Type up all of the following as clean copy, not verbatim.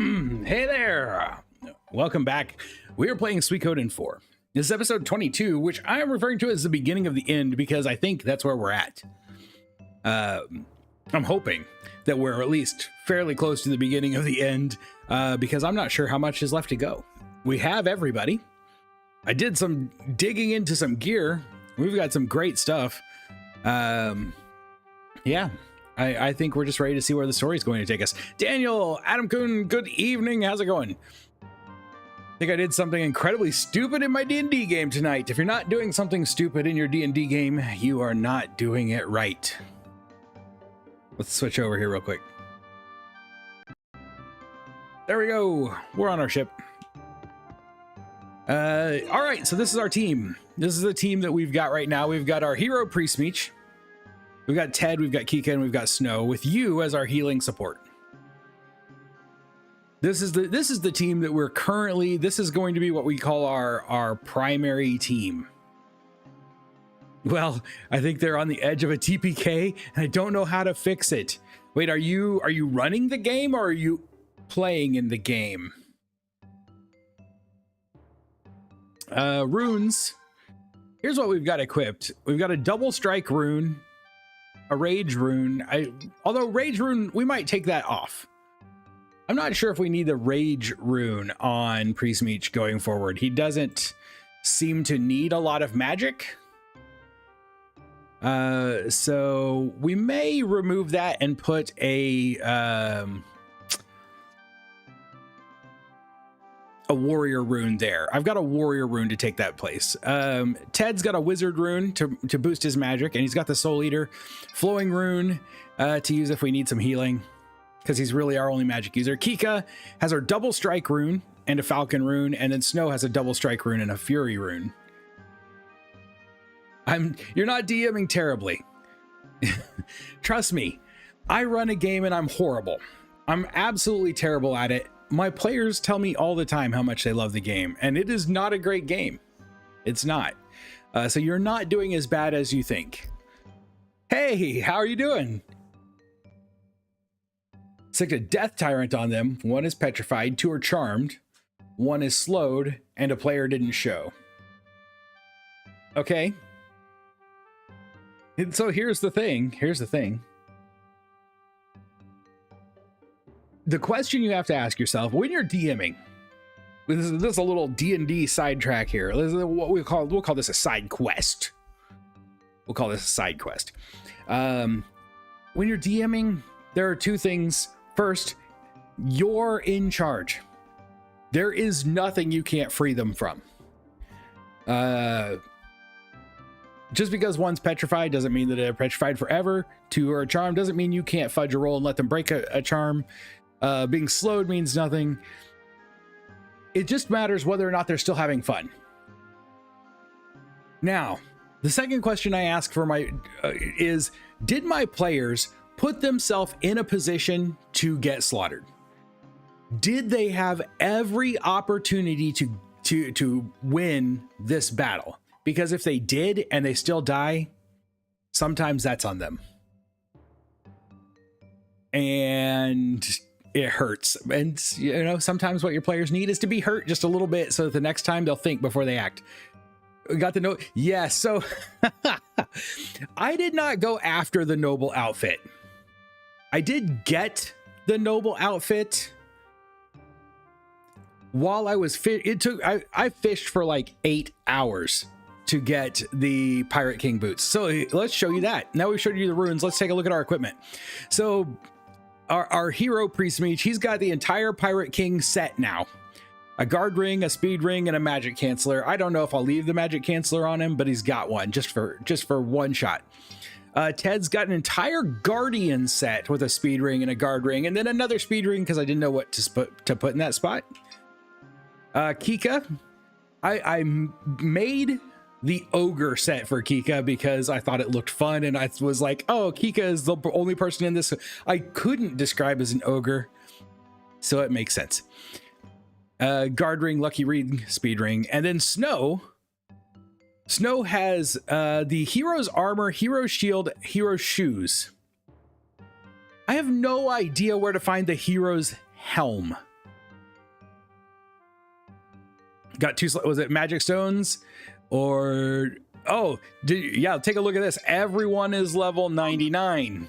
Hey there! Welcome back. We are playing Suikoden IV. This is episode 22, which I am referring to as the beginning of the end because I think that's where we're at. I'm hoping that we're at least fairly close to the beginning of the end because I'm not sure how much is left to go. We have everybody. I did some digging into some gear. We've got some great stuff. Yeah. I think we're just ready to see where the story is going to take us. Daniel, Adam Kuhn, good evening. How's it going? I think I did something incredibly stupid in my D&D game tonight. If you're not doing something stupid in your D&D game, you are not doing it right. Let's switch over here real quick. There we go. We're on our ship. All right, so this is our team. This is the team that we've got right now. We've got our hero Priestmeech. We've got Ted, we've got Kika, and we've got Snow with you as our healing support. This is the team that we're currently, this is going to be what we call our primary team. Well, I think they're on the edge of a TPK and I don't know how to fix it. Wait, are you running the game or are you playing in the game? Runes. Here's what we've got equipped. We've got a double strike rune, a rage rune. Although rage rune, we might take that off. I'm not sure if we need the rage rune on Priestmeech going forward. He doesn't seem to need a lot of magic. So we may remove that and put a warrior rune there. I've got a warrior rune to take that place. Ted's got a wizard rune to boost his magic, and he's got the soul eater flowing rune to use if we need some healing, because he's really our only magic user. Kika has her double strike rune and a falcon rune, and then Snow has a double strike rune and a fury rune. You're not DMing terribly. Trust me, I run a game and I'm horrible. I'm absolutely terrible at it. My players tell me all the time how much they love the game, and it is not a great game. It's not. So you're not doing as bad as you think. Hey, how are you doing? Sick a death tyrant on them. One is petrified, two are charmed, one is slowed, and a player didn't show. Okay. And so here's the thing. The question you have to ask yourself when you're DMing, this is a little D&D sidetrack here. This is what we'll call this a side quest. We'll call this a side quest. When you're DMing, there are two things. First, you're in charge. There is nothing you can't free them from. Just because one's petrified doesn't mean that they're petrified forever. Two are charmed doesn't mean you can't fudge a roll and let them break a charm. Being slowed means nothing. It just matters whether or not they're still having fun. Now, the second question I ask for is, did my players put themselves in a position to get slaughtered? Did they have every opportunity to win this battle? Because if they did and they still die, sometimes that's on them. And it hurts. And, you know, sometimes what your players need is to be hurt just a little bit so that the next time they'll think before they act. We got the note. Yes. So I did not go after the noble outfit. I did get the noble outfit while I was I fished for like 8 hours to get the Pirate King boots. So let's show you that. Now we've showed you the runes. Let's take a look at our equipment. So our hero Priestmeech, he's got the entire Pirate King set now. A guard ring, a speed ring, and a magic canceller. I don't know if I'll leave the magic canceller on him, but he's got one just for one shot. Ted's got an entire guardian set with a speed ring and a guard ring, and then another speed ring because I didn't know what to put in that spot. Kika, I made the ogre set for Kika because I thought it looked fun, and I was like, oh, Kika is the only person in this I couldn't describe as an ogre, so it makes sense. Guard ring, lucky ring, speed ring, and then Snow has the hero's armor, hero's shield, hero's shoes. I have no idea where to find the hero's helm. Got two, was it magic stones? Or, oh, yeah, take a look at this. Everyone is level 99.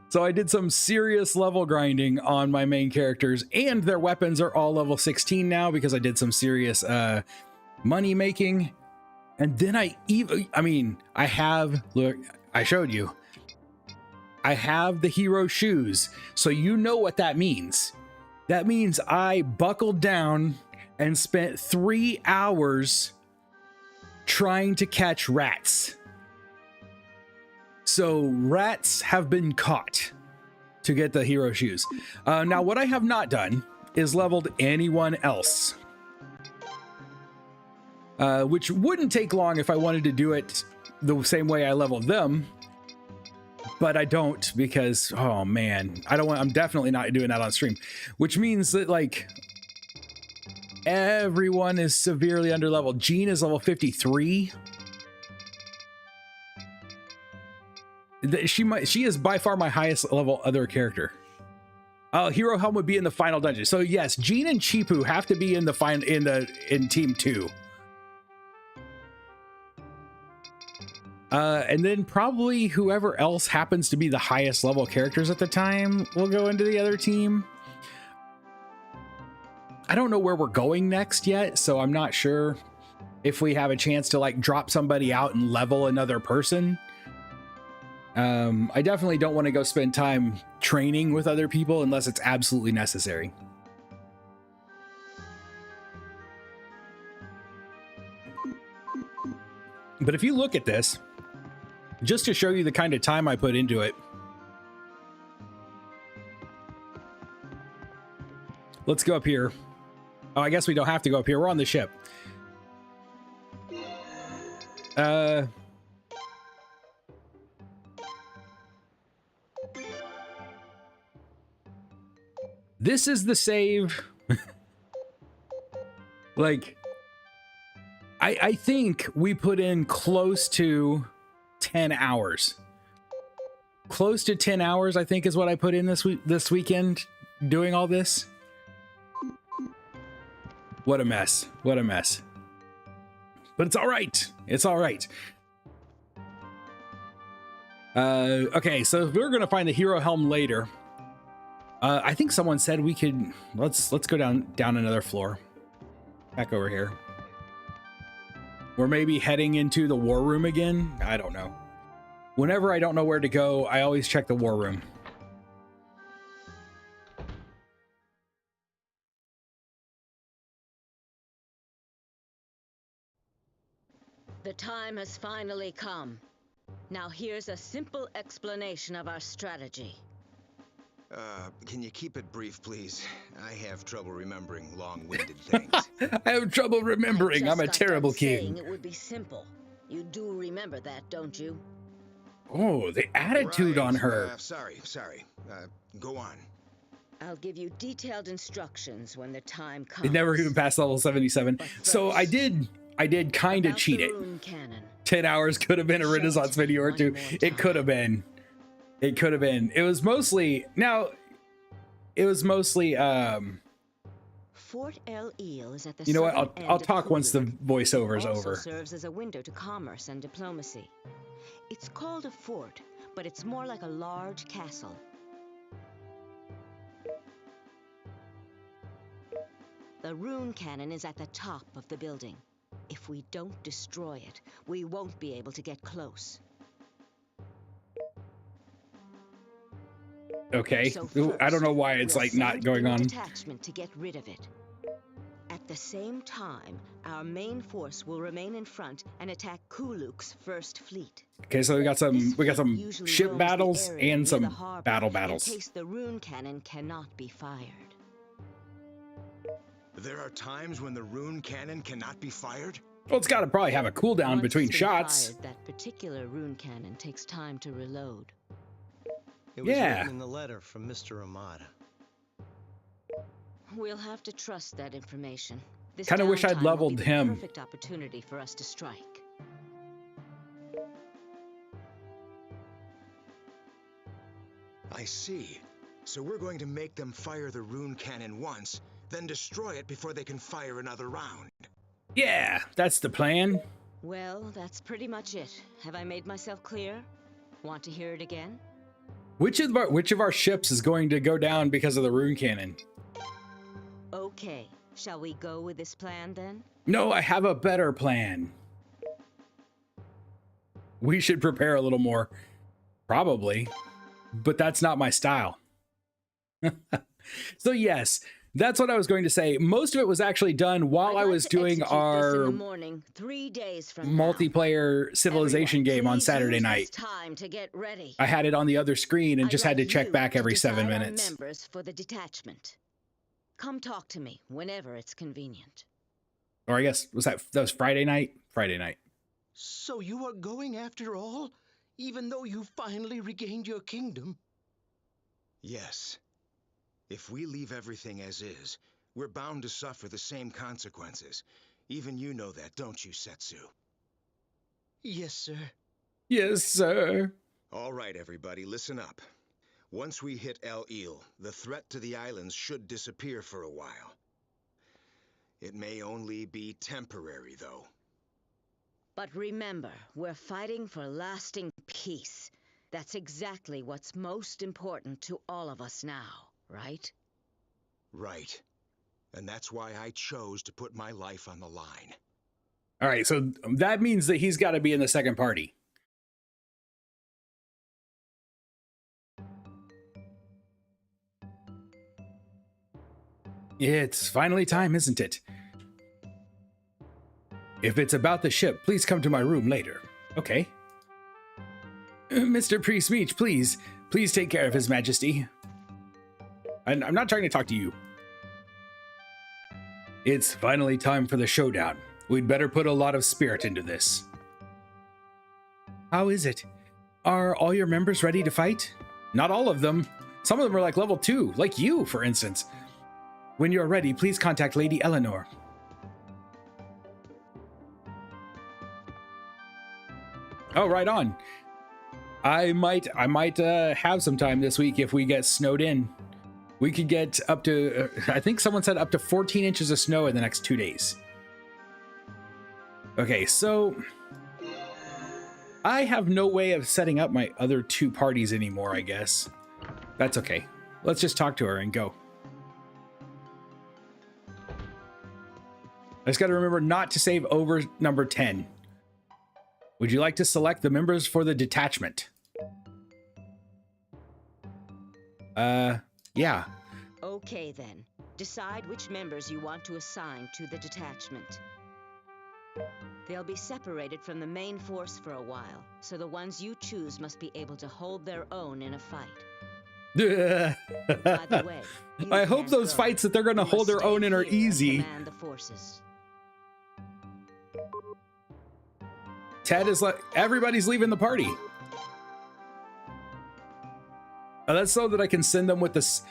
So I did some serious level grinding on my main characters, and their weapons are all level 16 now because I did some serious money making. And then I have, look, I showed you, I have the hero shoes. So you know what that means. That means I buckled down and spent 3 hours trying to catch rats. So rats have been caught to get the hero shoes. Now, what I have not done is leveled anyone else, which wouldn't take long if I wanted to do it the same way I leveled them, but I don't because, oh man, I'm definitely not doing that on stream, which means that like everyone is severely underleveled. Jean is level 53. She is by far my highest level other character. Hero Helm would be in the final dungeon. So yes, Jean and Chipu have to be in the in team 2. And then probably whoever else happens to be the highest level characters at the time will go into the other team. I don't know where we're going next yet, so I'm not sure if we have a chance to like drop somebody out and level another person. I definitely don't want to go spend time training with other people unless it's absolutely necessary. But if you look at this, just to show you the kind of time I put into it, let's go up here. Oh, I guess we don't have to go up here. We're on the ship. This is the save. Like, I think we put in close to 10 hours. Close to 10 hours, I think, is what I put in this weekend doing all this. What a mess. What a mess. But it's all right. It's all right. Okay, so we're going to find the hero helm later. I think someone said we could, let's go down another floor. Back over here. We're maybe heading into the war room again. I don't know. Whenever I don't know where to go, I always check the war room. The time has finally come. Now here's a simple explanation of our strategy. Can you keep it brief, please? I have trouble remembering long-winded things. I have trouble remembering. I'm a terrible king. It would be simple. You do remember that, don't you? Oh, the attitude on her. Sorry. Go on. I'll give you detailed instructions when the time comes. It never even passed level 77. So I did kind of cheat it. 10 hours could have been a Renaissance video or two. It could have been. It could have been. It was mostly Fort El Eel is at the you know what? I'll talk once the voiceover is over. Serves as a window to commerce and diplomacy. It's called a fort, but it's more like a large castle. The rune cannon is at the top of the building. If we don't destroy it, we won't be able to get close. Okay. So first, I don't know why it's like not going on. Detachment to get rid of it. At the same time, our main force will remain in front and attack Kuluk's first fleet. Okay, so we got some ship battles and some battles. In case the rune cannon cannot be fired. There are times when the rune cannon cannot be fired? Well, it's got to probably have a cooldown between shots. Fired, that particular rune cannon takes time to reload. It was written in the letter from Mr. Amada. We'll have to trust that information. Kind of wish I'd leveled him. Perfect opportunity for us to strike. I see. So we're going to make them fire the rune cannon once, then destroy it before they can fire another round. Yeah, that's the plan. Well, that's pretty much it. Have I made myself clear? Want to hear it again? Which of our ships is going to go down because of the rune cannon? Okay, shall we go with this plan then? No, I have a better plan. We should prepare a little more. Probably. But that's not my style. So yes, that's what I was going to say. Most of it was actually done while I was doing our morning, 3 days from multiplayer civilization game on Saturday night. Time to get ready. I had it on the other screen and just had to check back every 7 minutes. Members for the detachment. Come talk to me whenever it's convenient. Or I guess that was Friday night? Friday night. So you are going after all? Even though you finally regained your kingdom? Yes. If we leave everything as is, we're bound to suffer the same consequences. Even you know that, don't you, Setsu? Yes, sir. Yes, sir. All right, everybody, listen up. Once we hit El Ile, the threat to the islands should disappear for a while. It may only be temporary, though. But remember, we're fighting for lasting peace. That's exactly what's most important to all of us now, right? Right. And that's why I chose to put my life on the line. All right, so that means that he's got to be in the second party. It's finally time, isn't it? If it's about the ship, please come to my room later. Okay. Mr. Priest-Meech, please take care of His Majesty. I'm not trying to talk to you. It's finally time for the showdown. We'd better put a lot of spirit into this. How is it? Are all your members ready to fight? Not all of them. Some of them are like level 2, like you, for instance. When you're ready, please contact Lady Eleanor. Oh, right on. I might have some time this week if we get snowed in. We could get up to, I think someone said up to 14 inches of snow in the next 2 days. Okay, so I have no way of setting up my other 2 parties anymore, I guess. That's okay. Let's just talk to her and go. I just got to remember not to save over number 10. Would you like to select the members for the detachment? Yeah. Okay then. Decide which members you want to assign to the detachment. They'll be separated from the main force for a while, so the ones you choose must be able to hold their own in a fight. By the way, I hope those fights that they're going to hold their own in are easy. Command the forces. Ted is like, everybody's leaving the party. That's so that I can send them with this.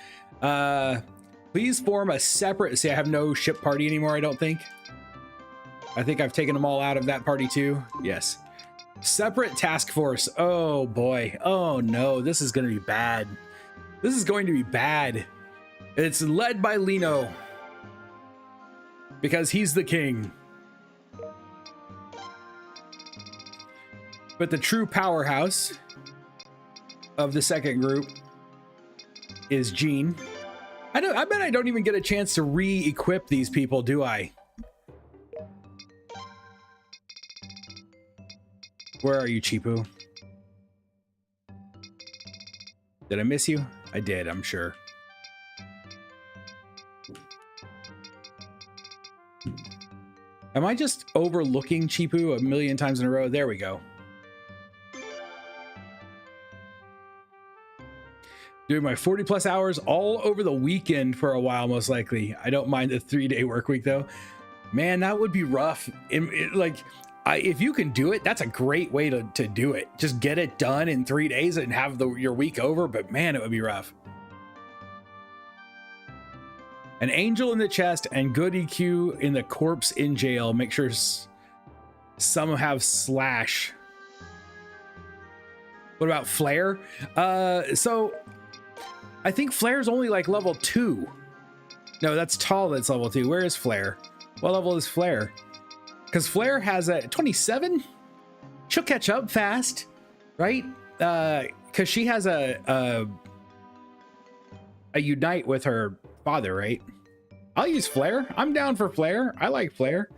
Please form a separate. See, I have no ship party anymore, I don't think. I think I've taken them all out of that party too. Yes. Separate task force. Oh boy. Oh no, this is going to be bad. This is going to be bad. It's led by Lino. Because he's the king. But the true powerhouse of the second group is Jean. I bet I don't even get a chance to re-equip these people, do I? Where are you, Chipu? Did I miss you? I did, I'm sure. Am I just overlooking Chipu a million times in a row? There we go. Doing my 40 plus hours all over the weekend for a while, most likely. I don't mind the 3-day work week though. Man, that would be rough. If you can do it, that's a great way to do it. Just get it done in 3 days and have your week over, but man, it would be rough. An angel in the chest and good EQ in the corpse in jail. Make sure some have slash. What about Flare? So I think Flare's only like level 2. No, that's tall. That's level 2. Where is Flare? What level is Flare? Because Flare has a 27. She'll catch up fast, right? Because she has a unite with her father, right? I'll use Flare. I'm down for Flare. I like Flare.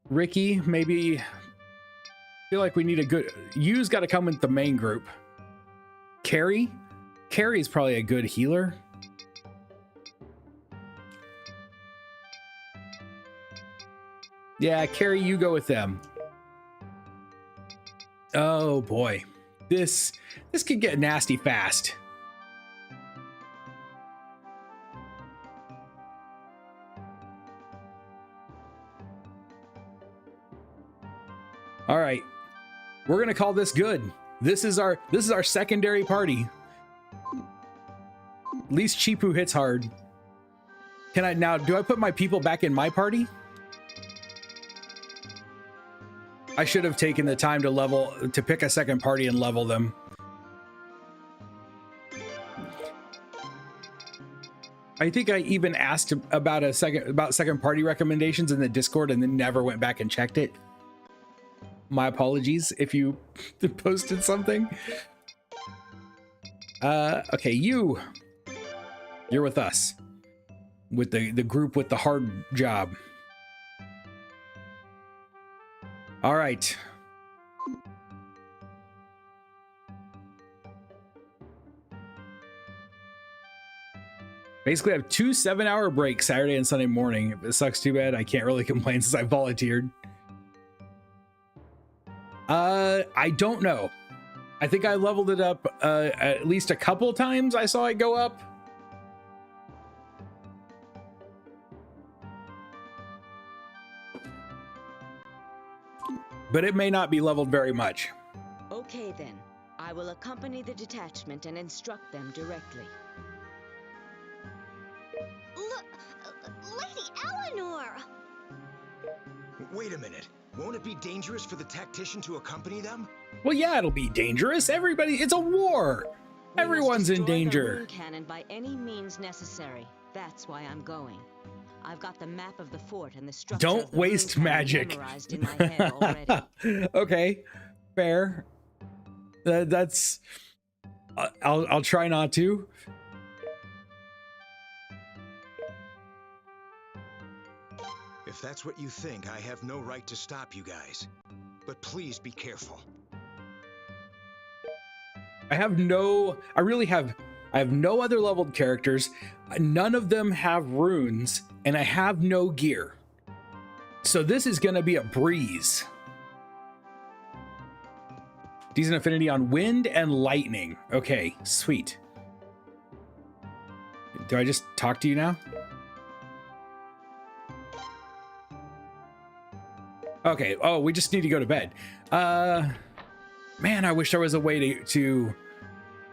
Ricky, maybe. Feel like we need a good. You's got to come with the main group. Carrie. Carrie's probably a good healer. Yeah, Carrie, you go with them. Oh boy, this could get nasty fast. All right, we're gonna call this good. This is our secondary party. At least Chipu hits hard. Can I now? Do I put my people back in my party? I should have taken the time to pick a second party and level them. I think I even asked about second party recommendations in the Discord and then never went back and checked it. My apologies if you posted something. Okay, you're with us. With the group with the hard job. All right. Basically, I have 2 7-hour breaks Saturday and Sunday morning. If it sucks too bad, I can't really complain since I volunteered. I don't know. I think I leveled it up at least a couple times. I saw it go up. But it may not be leveled very much. Okay then, I will accompany the detachment and instruct them directly. Lady Eleanor! Wait a minute. Won't it be dangerous for the tactician to accompany them? Well, yeah, it'll be dangerous. Everybody, it's a war. Everyone's in danger. The rune cannon by any means necessary. That's why I'm going. I've got the map of the fort and the structure. Don't of the waste rune cannon magic. memorized in my head already. Okay, fair. That's. I'll try not to. If that's what you think, I have no right to stop you guys. But please be careful. I have no other leveled characters. None of them have runes, and I have no gear. So this is going to be a breeze. Decent affinity on wind and lightning. Okay, sweet. Do I just talk to you now? Okay, oh, we just need to go to bed. Man, I wish there was a way to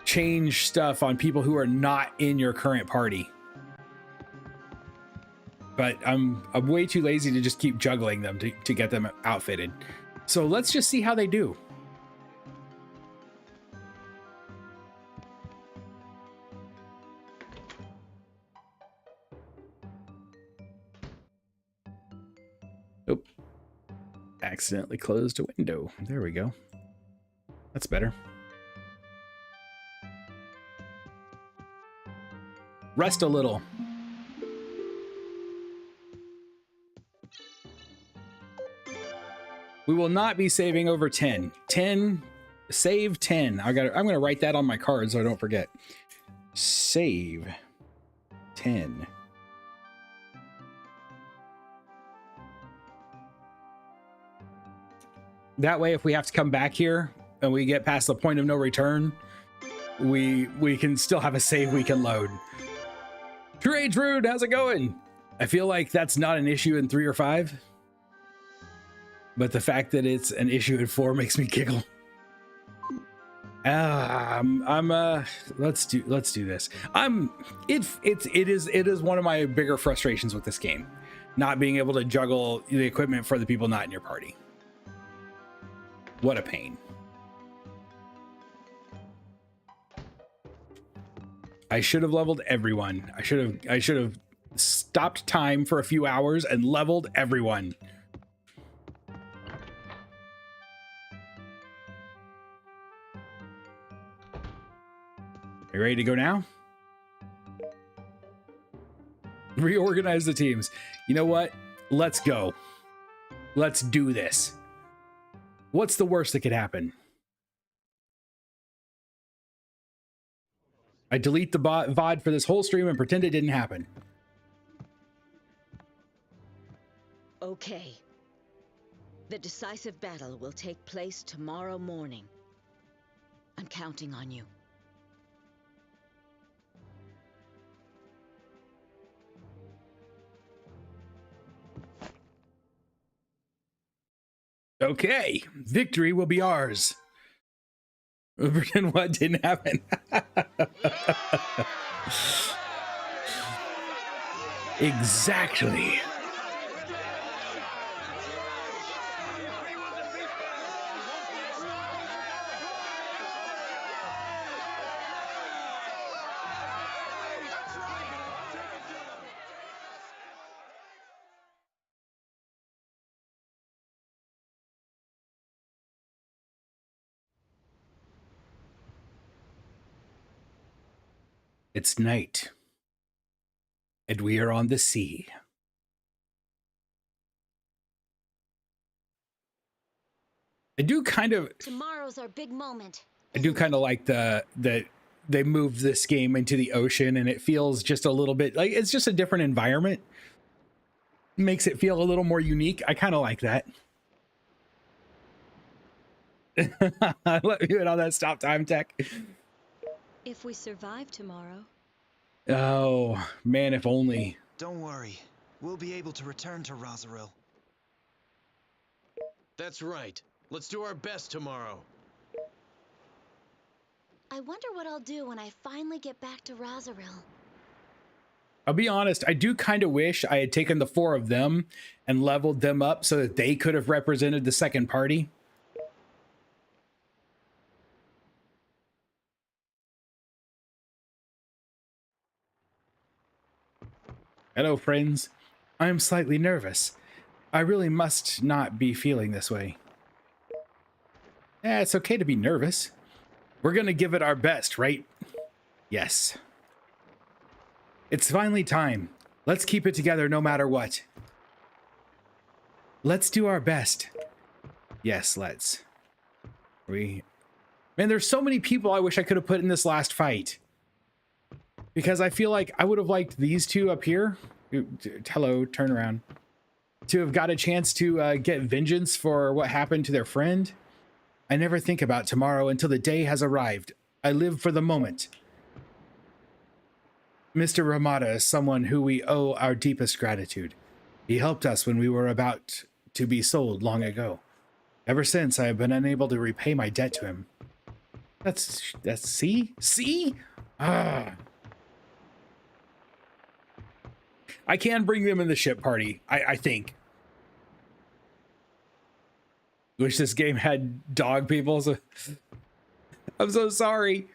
change stuff on people who are not in your current party. But I'm way too lazy to just keep juggling them to get them outfitted. So let's just see how they do. Oop. Accidentally closed a window. There we go. That's better. Rest a little. We will not be saving over 10. 10, save 10. I'm gonna write that on my card so I don't forget. Save 10. That way, if we have to come back here and we get past the point of no return, we can still have a save we can load. Trade Rude, how's it going? I feel like that's not an issue in 3 or 5, but the fact that it's an issue in 4 makes me giggle. Let's do this. It is one of my bigger frustrations with this game, not being able to juggle the equipment for the people not in your party. What a pain. I should have leveled everyone. I should have stopped time for a few hours and leveled everyone. You ready to go now? Reorganize the teams. You know what? Let's go. Let's do this. What's the worst that could happen? I delete the VOD for this whole stream and pretend it didn't happen. Okay. The decisive battle will take place tomorrow morning. I'm counting on you. Okay, victory will be ours. Pretend what didn't happen. Exactly. It's night, and we are on the sea. I do kind of. Tomorrow's our big moment. I do kind of like that they moved this game into the ocean, and it feels just a little bit like it's just a different environment. Makes it feel a little more unique. I kind of like that. Let me put on that stop time tech. If we survive tomorrow. Oh, man, if only. Don't worry. We'll be able to return to Rosaril. That's right. Let's do our best tomorrow. I wonder what I'll do when I finally get back to Rosaril. I'll be honest, I do kind of wish I had taken the 4 of them and leveled them up so that they could have represented the second party. Hello, friends. I am slightly nervous. I really must not be feeling this way. Yeah, it's okay to be nervous. We're gonna give it our best, right? Yes. It's finally time. Let's keep it together no matter what. Let's do our best. Yes, let's. Man, there's so many people I wish I could have put in this last fight. Because I feel like I would have liked these two up here. Hello, turn around. To have got a chance to get vengeance for what happened to their friend. I never think about tomorrow until the day has arrived. I live for the moment. Mr. Ramada is someone who we owe our deepest gratitude. He helped us when we were about to be sold long ago. Ever since, I have been unable to repay my debt to him. That's see? Ah. I can bring them in the ship party, I think. Wish this game had dog people. So I'm so sorry.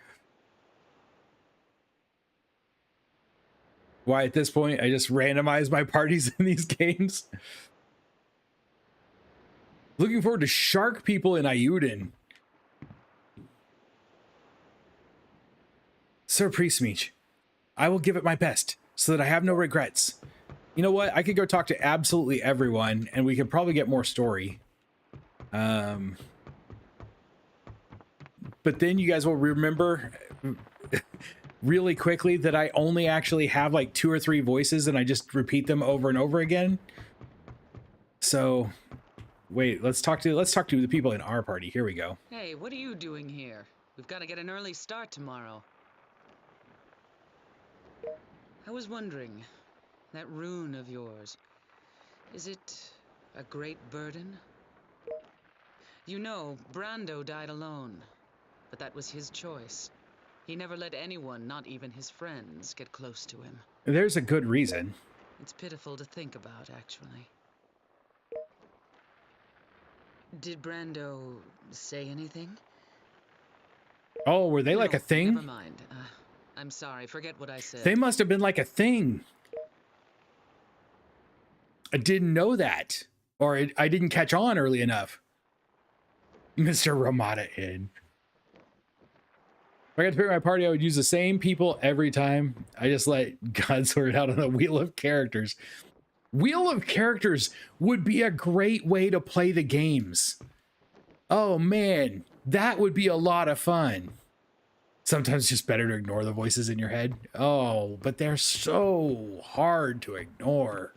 Why at this point I just randomize my parties in these games. Looking forward to shark people in Ayuden. Sir Priestmeech, I will give it my best so that I have no regrets. You know what? I could go talk to absolutely everyone and we could probably get more story. But then you guys will remember really quickly that I only actually have like 2 or 3 voices and I just repeat them over and over again. So wait, let's talk to the people in our party. Here we go. Hey, what are you doing here? We've got to get an early start tomorrow. I was wondering, that rune of yours, is it a great burden? You know, Brando died alone, but that was his choice. He never let anyone, not even his friends, get close to him. There's a good reason. It's pitiful to think about, actually. Did Brando say anything? Oh, were they like a thing? Never mind. I'm sorry, forget what I said. They must have been like a thing. I didn't know that. Or I didn't catch on early enough. Mr. Ramada Inn. If I got to pick my party, I would use the same people every time. I just let God sort it out on a wheel of characters. Wheel of characters would be a great way to play the games. Oh man, that would be a lot of fun. Sometimes it's just better to ignore the voices in your head. Oh, but they're so hard to ignore.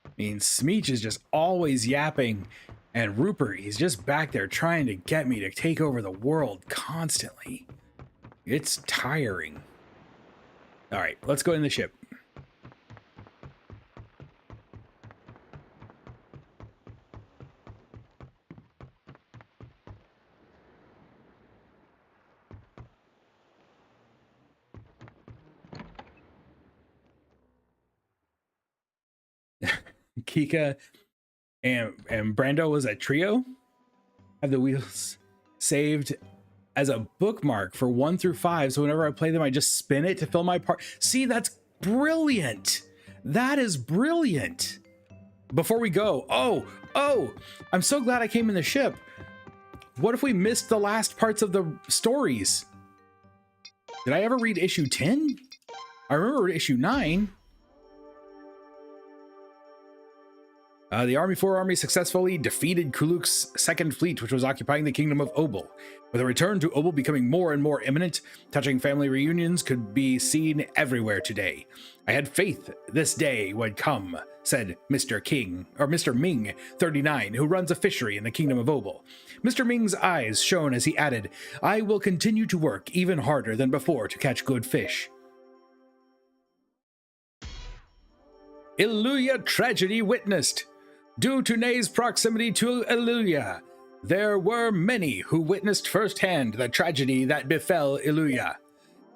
I mean, Smeech is just always yapping, and Rupert, he's just back there trying to get me to take over the world constantly. It's tiring. All right, let's go in the ship. Kika and Brando was a trio. Have the wheels saved as a bookmark for 1 through 5, so whenever I play them I just spin it to fill my part. See, that's brilliant. That is brilliant. Before we go, oh, I'm so glad I came in the ship. What if we missed the last parts of the stories? Did I ever read issue 10? I remember issue 9. The Army 4 Army successfully defeated Kuluk's second fleet, which was occupying the kingdom of Obel. With a return to Obel becoming more and more imminent, touching family reunions could be seen everywhere today. I had faith this day would come, said Mr. Ming, 39, who runs a fishery in the kingdom of Obel. Mr. Ming's eyes shone as he added, I will continue to work even harder than before to catch good fish. Illuya tragedy witnessed. Due to Nay's proximity to Illuya, there were many who witnessed firsthand the tragedy that befell Illuya.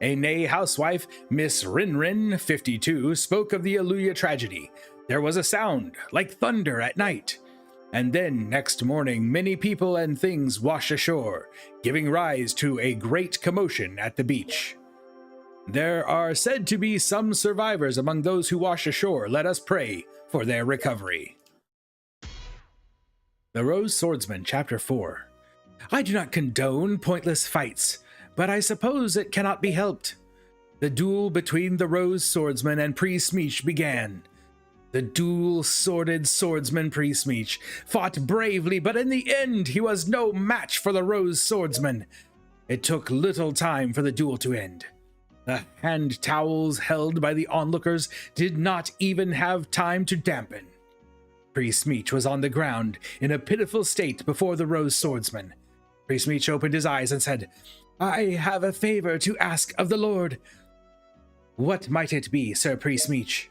A Nay housewife, Miss Rinrin, 52, spoke of the Illuya tragedy. There was a sound like thunder at night. And then, next morning, many people and things washed ashore, giving rise to a great commotion at the beach. There are said to be some survivors among those who wash ashore. Let us pray for their recovery. The Rose Swordsman, Chapter 4. I do not condone pointless fights, but I suppose it cannot be helped. The duel between the Rose Swordsman and Priest Smeech began. The dual-sworded swordsman Priest Smeech fought bravely, but in the end he was no match for the Rose Swordsman. It took little time for the duel to end. The hand towels held by the onlookers did not even have time to dampen. Priest Smeech was on the ground in a pitiful state before the Rose Swordsman. Priest Smeech opened his eyes and said, I have a favor to ask of the Lord. What might it be, Sir Priest Smeech?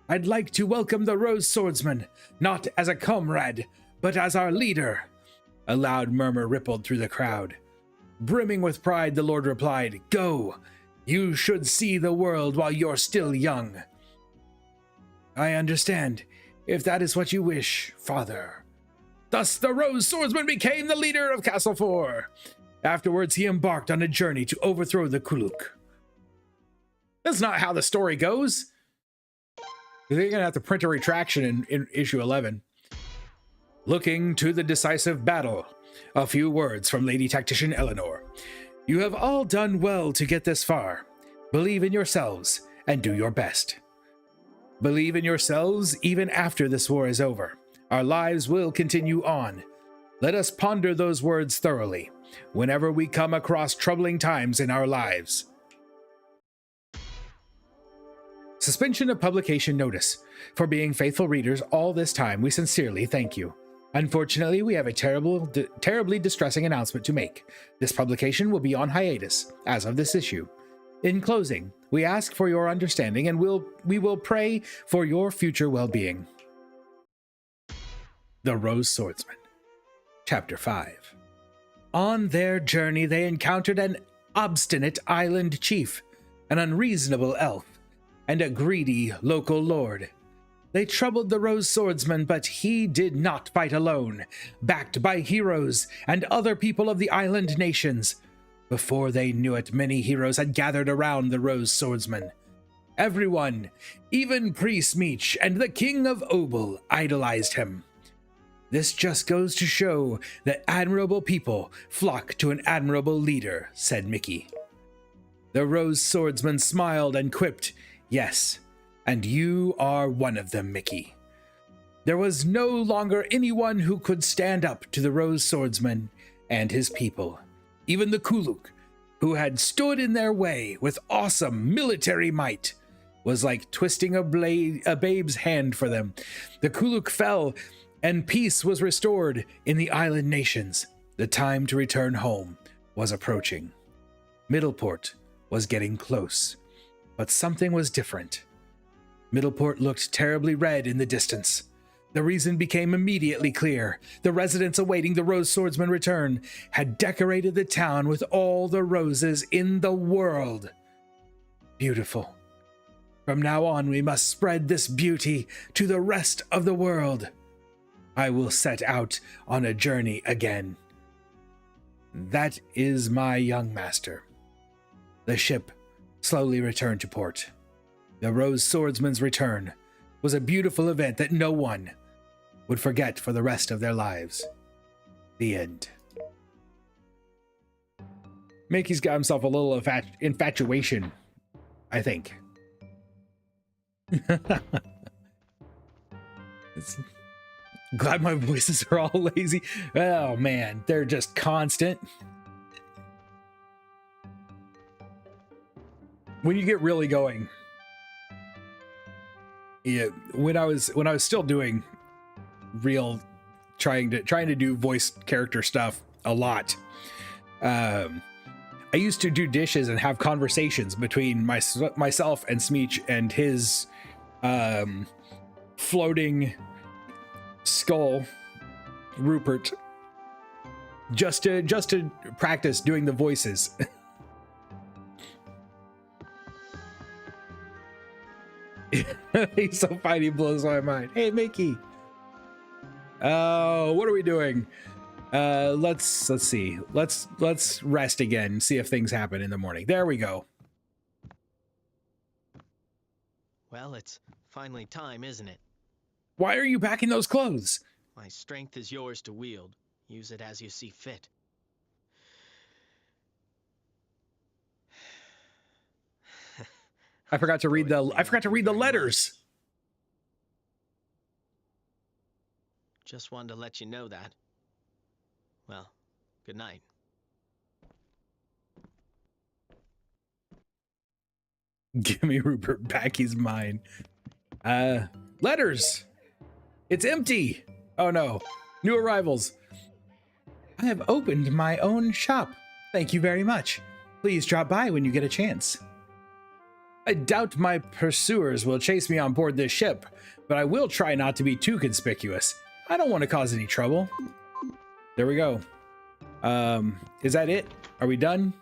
I'd like to welcome the Rose Swordsman, not as a comrade, but as our leader. A loud murmur rippled through the crowd. Brimming with pride, the Lord replied, Go! You should see the world while you're still young. I understand, if that is what you wish, Father. Thus the Rose Swordsman became the leader of Castle 4. Afterwards, he embarked on a journey to overthrow the Kuluk. That's not how the story goes. They're going to have to print a retraction in issue 11. Looking to the decisive battle. A few words from Lady Tactician Eleanor. You have all done well to get this far. Believe in yourselves and do your best. Believe in yourselves even after this war is over. Our lives will continue on. Let us ponder those words thoroughly whenever we come across troubling times in our lives. Suspension of publication notice. For being faithful readers all this time, we sincerely thank you. Unfortunately, we have a terribly distressing announcement to make. This publication will be on hiatus as of this issue. In closing, we ask for your understanding and we will pray for your future well-being. The Rose Swordsman, Chapter 5. On their journey, they encountered an obstinate island chief, an unreasonable elf, and a greedy local lord. They troubled the Rose Swordsman, but he did not fight alone, backed by heroes and other people of the island nations. Before they knew it, many heroes had gathered around the Rose Swordsman. Everyone, even Priest Meech and the King of Obel, idolized him. This just goes to show that admirable people flock to an admirable leader, said Mickey. The Rose Swordsman smiled and quipped, yes, and you are one of them, Mickey. There was no longer anyone who could stand up to the Rose Swordsman and his people. Even the Kuluk, who had stood in their way with awesome military might, was like twisting a babe's hand for them. The Kuluk fell, and peace was restored in the island nations. The time to return home was approaching. Middleport was getting close, but something was different. Middleport looked terribly red in the distance. The reason became immediately clear. The residents awaiting the Rose Swordsman return had decorated the town with all the roses in the world. Beautiful. From now on, we must spread this beauty to the rest of the world. I will set out on a journey again. That is my young master. The ship slowly returned to port. The Rose Swordsman's return was a beautiful event that no one would forget for the rest of their lives. The end. Mickey's got himself a little infatuation, I think. It's glad my voices are all lazy. Oh man, they're just constant. When you get really going. Yeah, when I was still doing real trying to do voice character stuff a lot. I used to do dishes and have conversations between myself and Smeech and his floating skull Rupert, just to practice doing the voices. He's so funny, he blows my mind. Hey Mickey. What are we doing? Let's see. Let's rest again and see if things happen in the morning. There we go. Well, it's finally time, isn't it? Why are you packing those clothes? My strength is yours to wield. Use it as you see fit. I forgot to read the letters. Just wanted to let you know that. Well, good night. Give me Rupert back, he's mine. Letters. It's empty. Oh no. New arrivals. I have opened my own shop. Thank you very much. Please drop by when you get a chance. I doubt my pursuers will chase me on board this ship, but I will try not to be too conspicuous. I don't want to cause any trouble. There we go. Is that it? Are we done?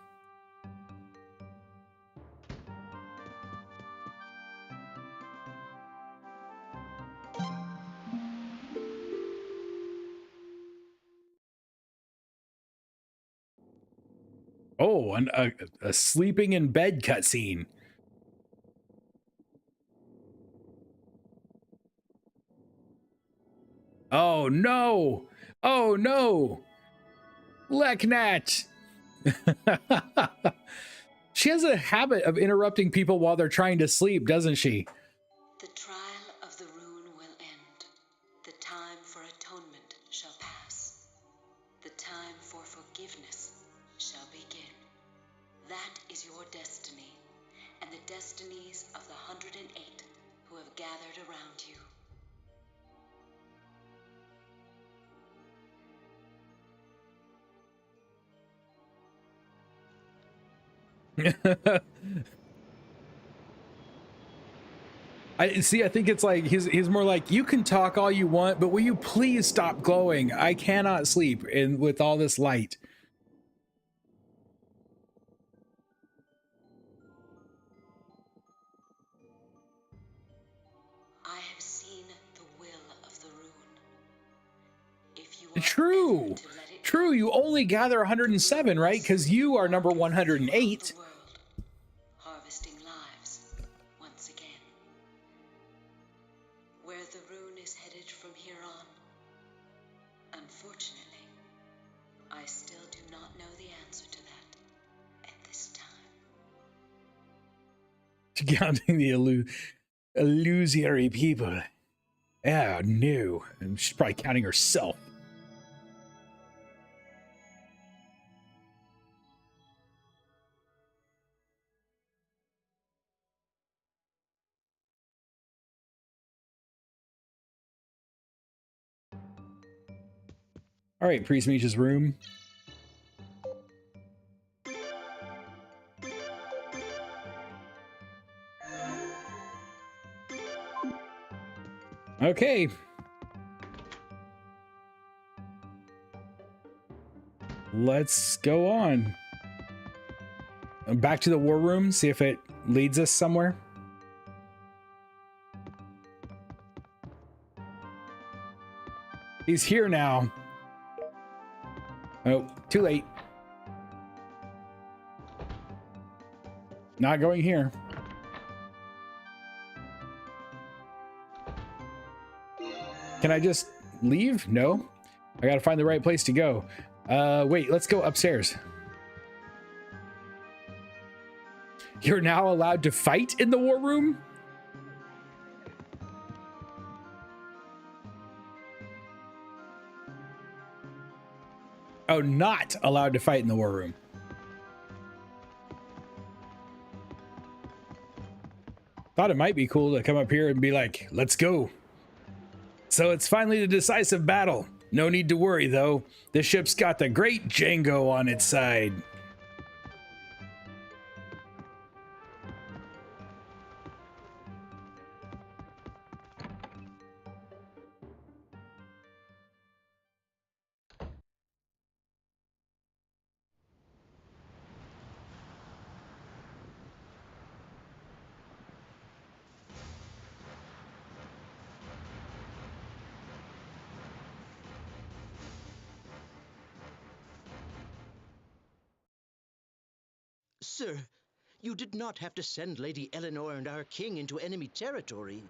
Oh, a sleeping in bed cutscene. Oh no! Oh no! Leknat! She has a habit of interrupting people while they're trying to sleep, doesn't she? The trial of the rune will end. The time for atonement shall pass. The time for forgiveness shall begin. That is your destiny, and the destinies of the 108 who have gathered around you. I think it's like he's more like, you can talk all you want, but will you please stop glowing? I cannot sleep with all this light. I have seen True. True, you only gather 107, right? Because you are number 108. Harvesting lives once again. Where the rune is headed from here on, unfortunately, I still do not know the answer to that at this time. Counting the illusory people. Oh, no. And she's probably counting herself. All right, Priest Mage's room. Okay. Let's go on. Back to the war room, see if it leads us somewhere. He's here now. Oh, too late. Not going here. Can I just leave? No. I gotta find the right place to go. Wait, let's go upstairs. You're now allowed to fight in the war room? Oh, not allowed to fight in the war room. Thought it might be cool to come up here and be like, let's go. So it's finally the decisive battle. No need to worry, though. The ship's got the great Django on its side. Sir, you did not have to send Lady Eleanor and our king into enemy territory.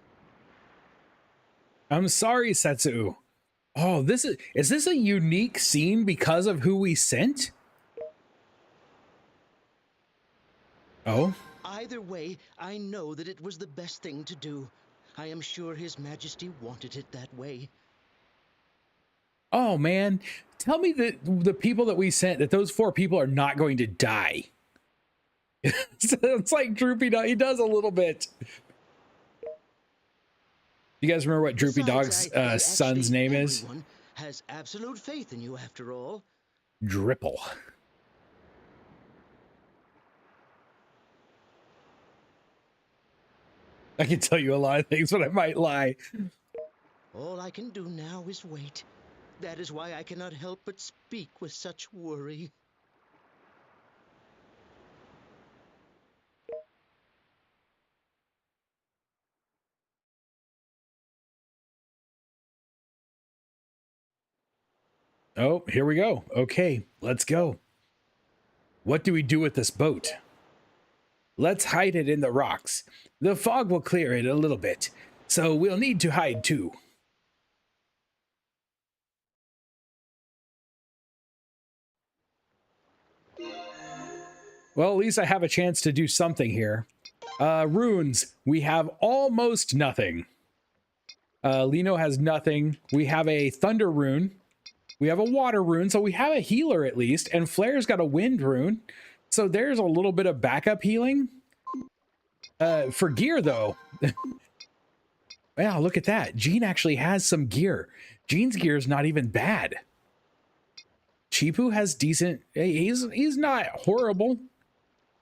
I'm sorry, Setsu. Oh, is this a unique scene because of who we sent? Oh? Either way, I know that it was the best thing to do. I am sure His Majesty wanted it that way. Oh, man. Tell me that the people that we sent, that those 4 people are not going to die. It's like Droopy Dog. He does a little bit. You guys remember what Droopy Besides, Dog's son's name is? Everyone has absolute faith in you, after all. Dripple. I can tell you a lot of things, but I might lie. All I can do now is wait. That is why I cannot help but speak with such worry. Oh, here we go. Okay, let's go. What do we do with this boat? Let's hide it in the rocks. The fog will clear it a little bit, so we'll need to hide too. Well, at least I have a chance to do something here. Runes, we have almost nothing. Lino has nothing. We have a thunder rune. We have a water rune, so we have a healer at least. And Flair's got a wind rune. So there's a little bit of backup healing. For gear, though. Wow, look at that. Jean actually has some gear. Jean's gear is not even bad. Chipu has decent... He's not horrible.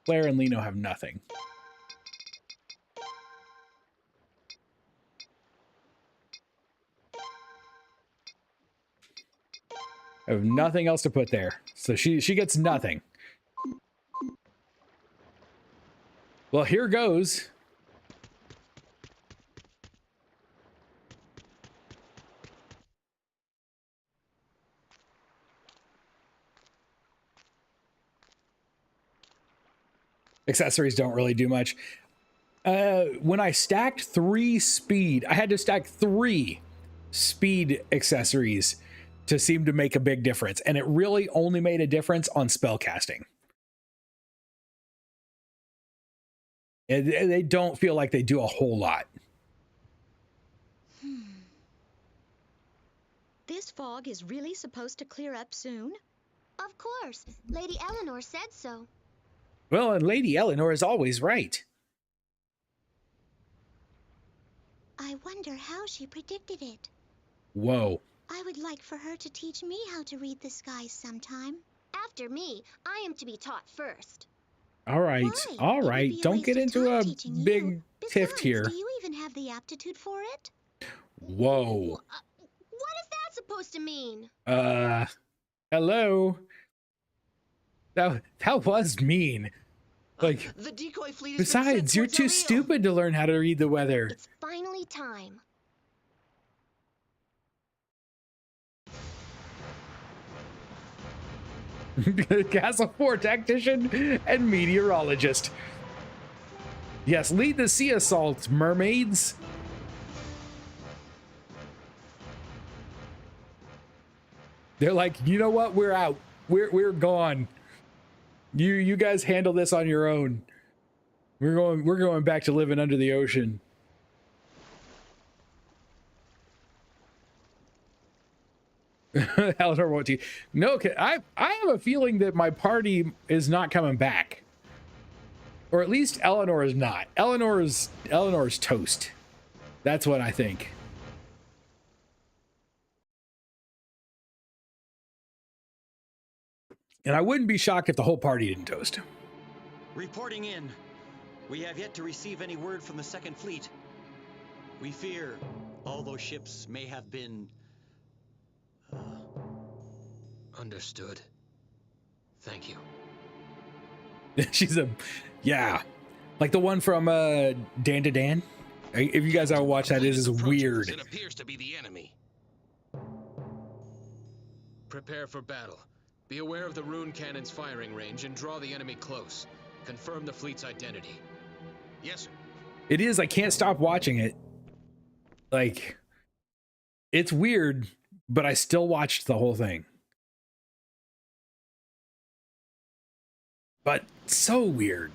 Flair and Lino have nothing. I have nothing else to put there. So she gets nothing. Well, here goes. Accessories don't really do much. When I stacked 3 speed, I had to stack 3 speed accessories to seem to make a big difference. And it really only made a difference on spell casting. They don't feel like they do a whole lot. This fog is really supposed to clear up soon? Of course. Lady Eleanor said so. Well, and Lady Eleanor is always right. I wonder how she predicted it. Whoa. I would like for her to teach me how to read the skies sometime. After me, I am to be taught first. All right. Why? All It would right. be a Don't waste get of into time a teaching big you. tiff Besides, here. do you even have the aptitude for it? Whoa. What is that supposed to mean? Hello. That was mean. Like, The decoy fleet is besides, you're too stupid to learn how to read the weather. It's finally time. Castle 4 tactician and meteorologist. Yes, lead the sea assault, mermaids. They're like, you know what? We're out. We're gone. You guys handle this on your own. We're going back to living under the ocean. Eleanor won't teach. No, I have a feeling that my party is not coming back. Or at least Eleanor is not. Eleanor's toast. That's what I think. And I wouldn't be shocked if the whole party didn't toast. Reporting in. We have yet to receive any word from the Second Fleet. We fear all those ships may have been... Understood. Thank you. She's yeah. Like the one from Dan to Dan. If you guys ever watch that, it is weird. It appears to be the enemy. Prepare for battle. Be aware of the rune cannon's firing range and draw the enemy close. Confirm the fleet's identity. Yes, sir. It is. I can't stop watching it. Like, it's weird, but I still watched the whole thing. But so weird.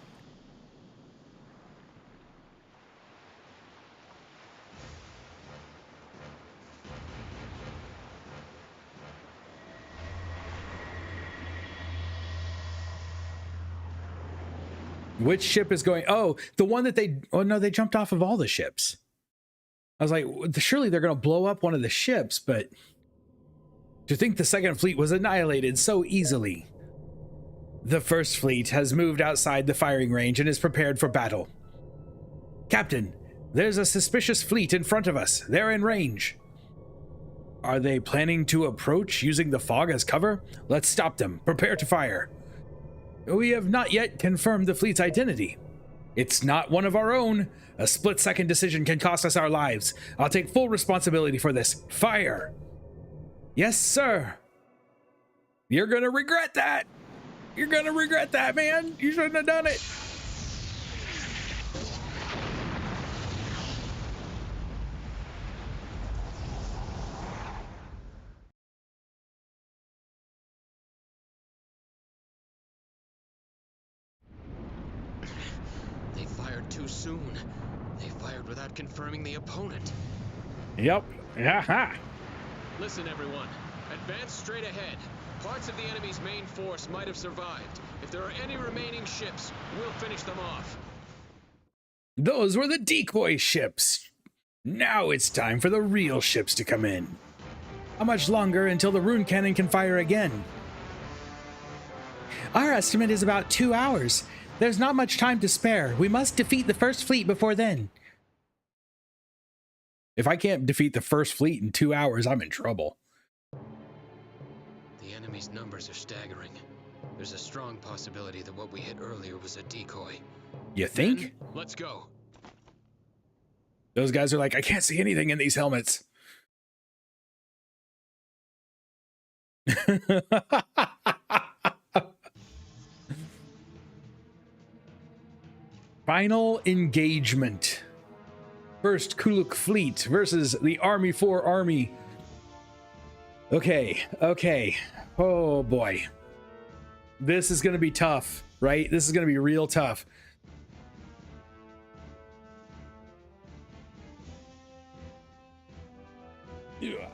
Which ship is going? Oh, the one that they jumped off of all the ships. I was like, surely they're going to blow up one of the ships, but to think the Second Fleet was annihilated so easily. The First Fleet has moved outside the firing range and is prepared for battle. Captain, there's a suspicious fleet in front of us. They're in range. Are they planning to approach using the fog as cover? Let's stop them. Prepare to fire. We have not yet confirmed the fleet's identity. It's not one of our own. A split-second decision can cost us our lives. I'll take full responsibility for this. Fire! Yes, sir. You're gonna regret that. You're gonna regret that, man. You shouldn't have done it. They fired too soon. They fired without confirming the opponent. Yep. Aha. Listen, everyone. Advance straight ahead. Parts of the enemy's main force might have survived. If there are any remaining ships, we'll finish them off. Those were the decoy ships. Now it's time for the real ships to come in. How much longer until the rune cannon can fire again? Our estimate is about 2 hours. There's not much time to spare. We must defeat the First Fleet before then. If I can't defeat the First Fleet in 2 hours, I'm in trouble. The enemy's numbers are staggering. There's a strong possibility that what we hit earlier was a decoy. You think? Men, let's go. Those guys are like, I can't see anything in these helmets. Final engagement. First Kuluk fleet versus the Army 4 army. Okay, okay. Oh boy. This is going to be tough, right? This is going to be real tough. Yeah.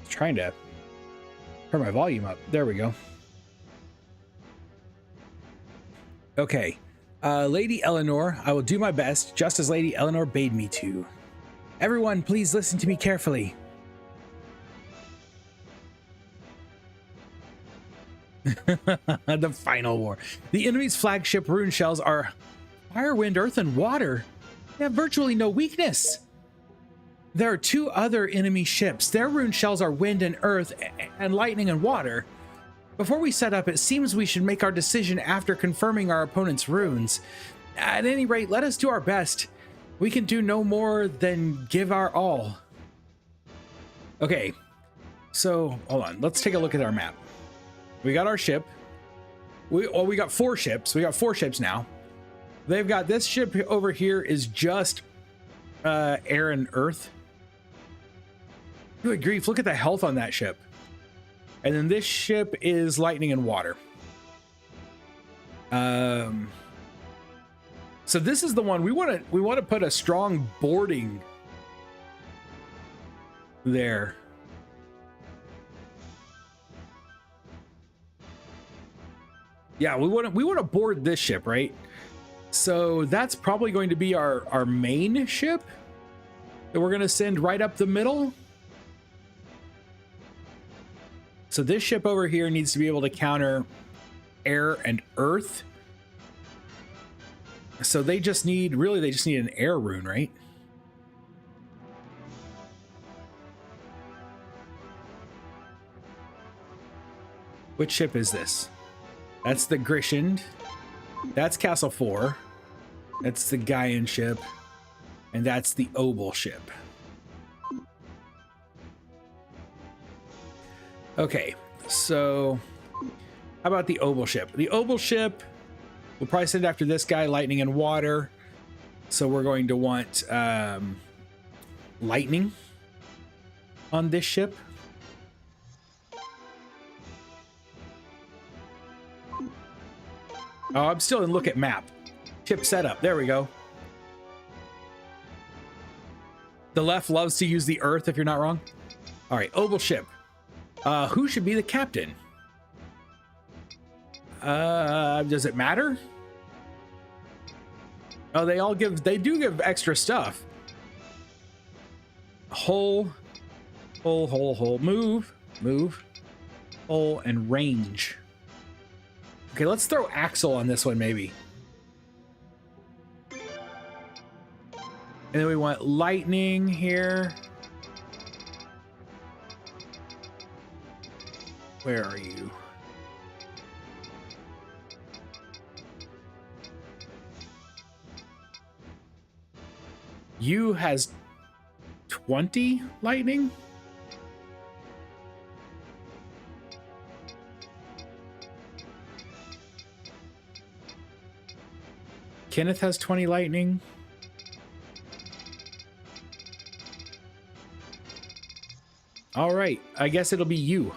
Trying to turn my volume up. There we go. Okay. Lady Eleanor, I will do my best, just as Lady Eleanor bade me to. Everyone, please listen to me carefully. The final war. The enemy's flagship rune shells are fire, wind, earth, and water. They have virtually no weakness. There are two other enemy ships. Their rune shells are wind and earth and lightning and water. Before we set up, it seems we should make our decision after confirming our opponent's runes. At any rate, let us do our best. We can do no more than give our all. Okay, so hold on. Let's take a look at our map. We got our ship. We got 4 ships. We got 4 ships now. They've got this ship over here is just air and earth. Good grief, look at the health on that ship. And then this ship is lightning and water. So this is the one we want to put a strong boarding there. Yeah, we want to board this ship, right? So that's probably going to be our main ship that we're going to send right up the middle. So this ship over here needs to be able to counter air and earth. So they just need, really, they just need an air rune, right? Which ship is this? That's the Grishand. That's Castle 4. That's the Gaian ship. And that's the Obel ship. Okay, so how about the Obel ship? The Obel ship, we'll probably send after this guy, lightning and water. So we're going to want lightning on this ship. Oh, I'm still in look at map. Ship setup. There we go. The left loves to use the earth, if you're not wrong. All right, Obel ship. Who should be the captain? Does it matter? Oh, they do give extra stuff. Hull, move, hull, and range. Okay, let's throw Axel on this one, maybe. And then we want lightning here. Where are you? You has 20 lightning? Kenneth has 20 lightning. All right, I guess it'll be you.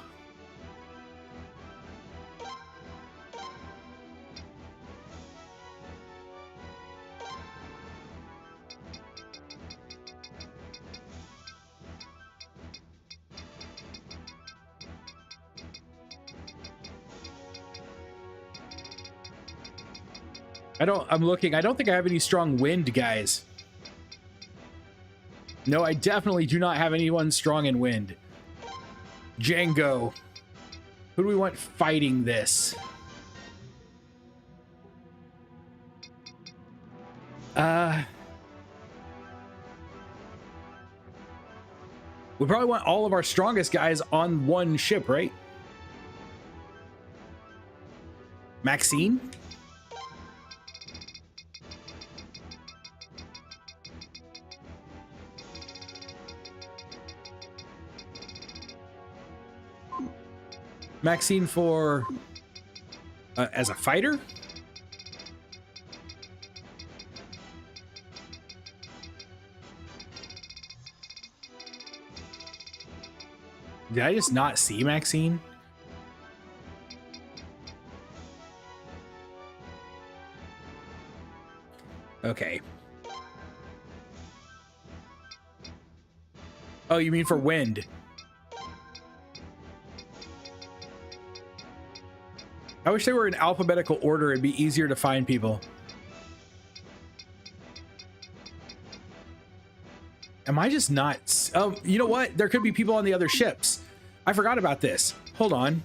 I'm looking. I don't think I have any strong wind guys. No, I definitely do not have anyone strong in wind. Django. Who do we want fighting this? We probably want all of our strongest guys on one ship, right? Maxine? Maxine for as a fighter. Did I just not see Maxine? Okay. Oh, you mean for wind? I wish they were in alphabetical order. It'd be easier to find people. Am I just not? Oh, you know what? There could be people on the other ships. I forgot about this. Hold on.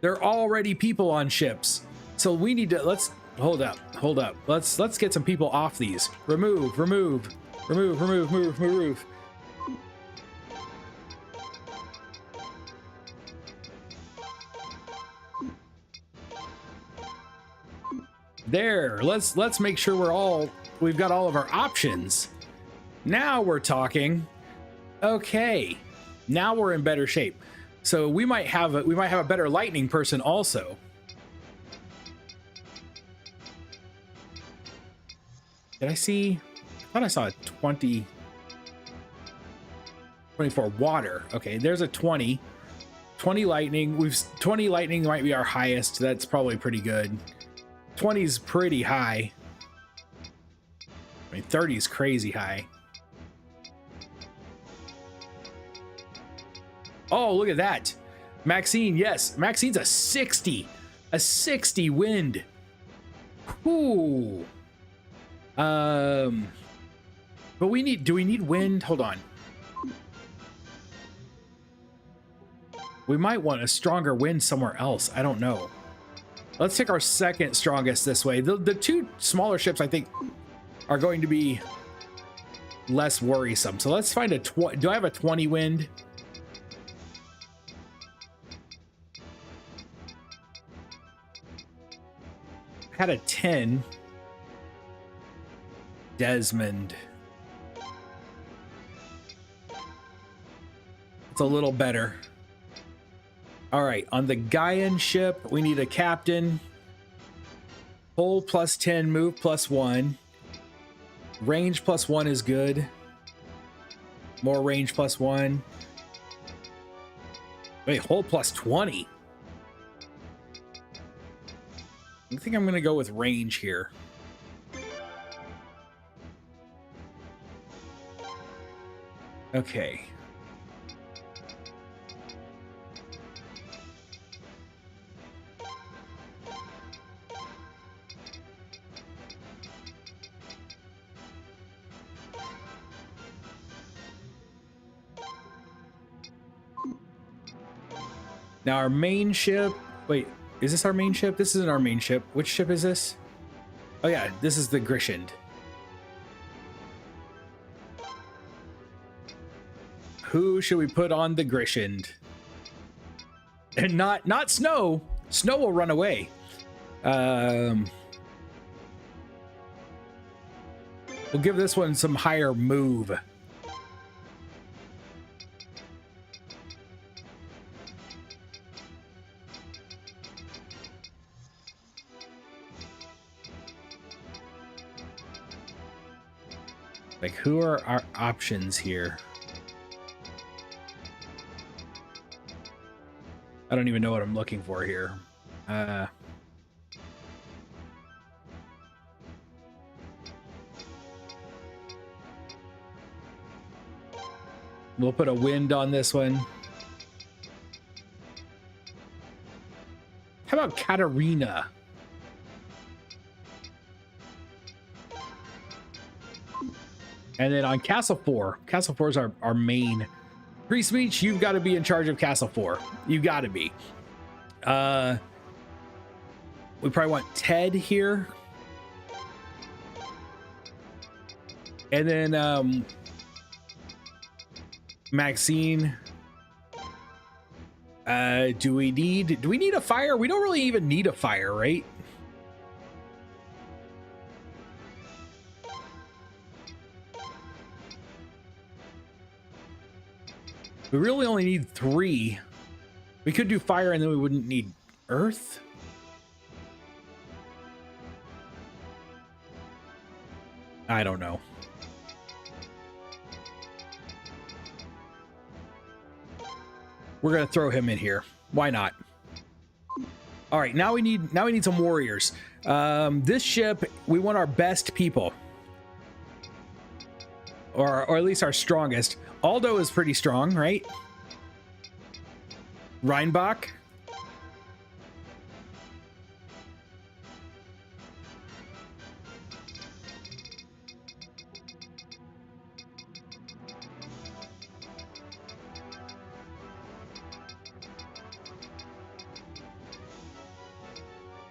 There are already people on ships. So we need to, let's, hold up. Let's get some people off these. Remove. There, let's make sure we've got all of our options. Now we're talking. Okay, now we're in better shape. So we might have a better lightning person also. Did I see? I thought I saw a 24 water. Okay, there's a 20 lightning. 20 lightning might be our highest. That's probably pretty good. 20 is pretty high. I mean, 30 is crazy high. Oh, look at that. Maxine, yes. Maxine's a 60. A 60 wind. Ooh. But do we need wind? Hold on. We might want a stronger wind somewhere else. I don't know. Let's take our second strongest this way. The two smaller ships, I think, are going to be less worrisome. So let's find do I have a 20 wind? I had a 10. Desmond. It's a little better. All right, on the Gaian ship, we need a captain. Hull plus 10, move plus 1. Range plus 1 is good. More range plus 1. Wait, hull plus 20. I think I'm going to go with range here. Okay. Now our main ship, wait, is this our main ship? This isn't our main ship. Which ship is this? Oh yeah, this is the Grishind. Who should we put on the Grishind? And not Snow. Snow will run away. We'll give this one some higher move. Like, who are our options here? I don't even know what I'm looking for here. We'll put a wind on this one. How about Katarina? And then on Castle 4, Castle 4 is our main. Priest Meech, you've got to be in charge of Castle 4. You've got to be. We probably want Ted here. And then Maxine. Do we need a fire? We don't really even need a fire, right? We really only need 3. We could do fire and then we wouldn't need earth. I don't know. We're gonna throw him in here. Why not? All right, now we need some warriors. This ship, we want our best people, or at least our strongest. Aldo is pretty strong, right? Reinbach.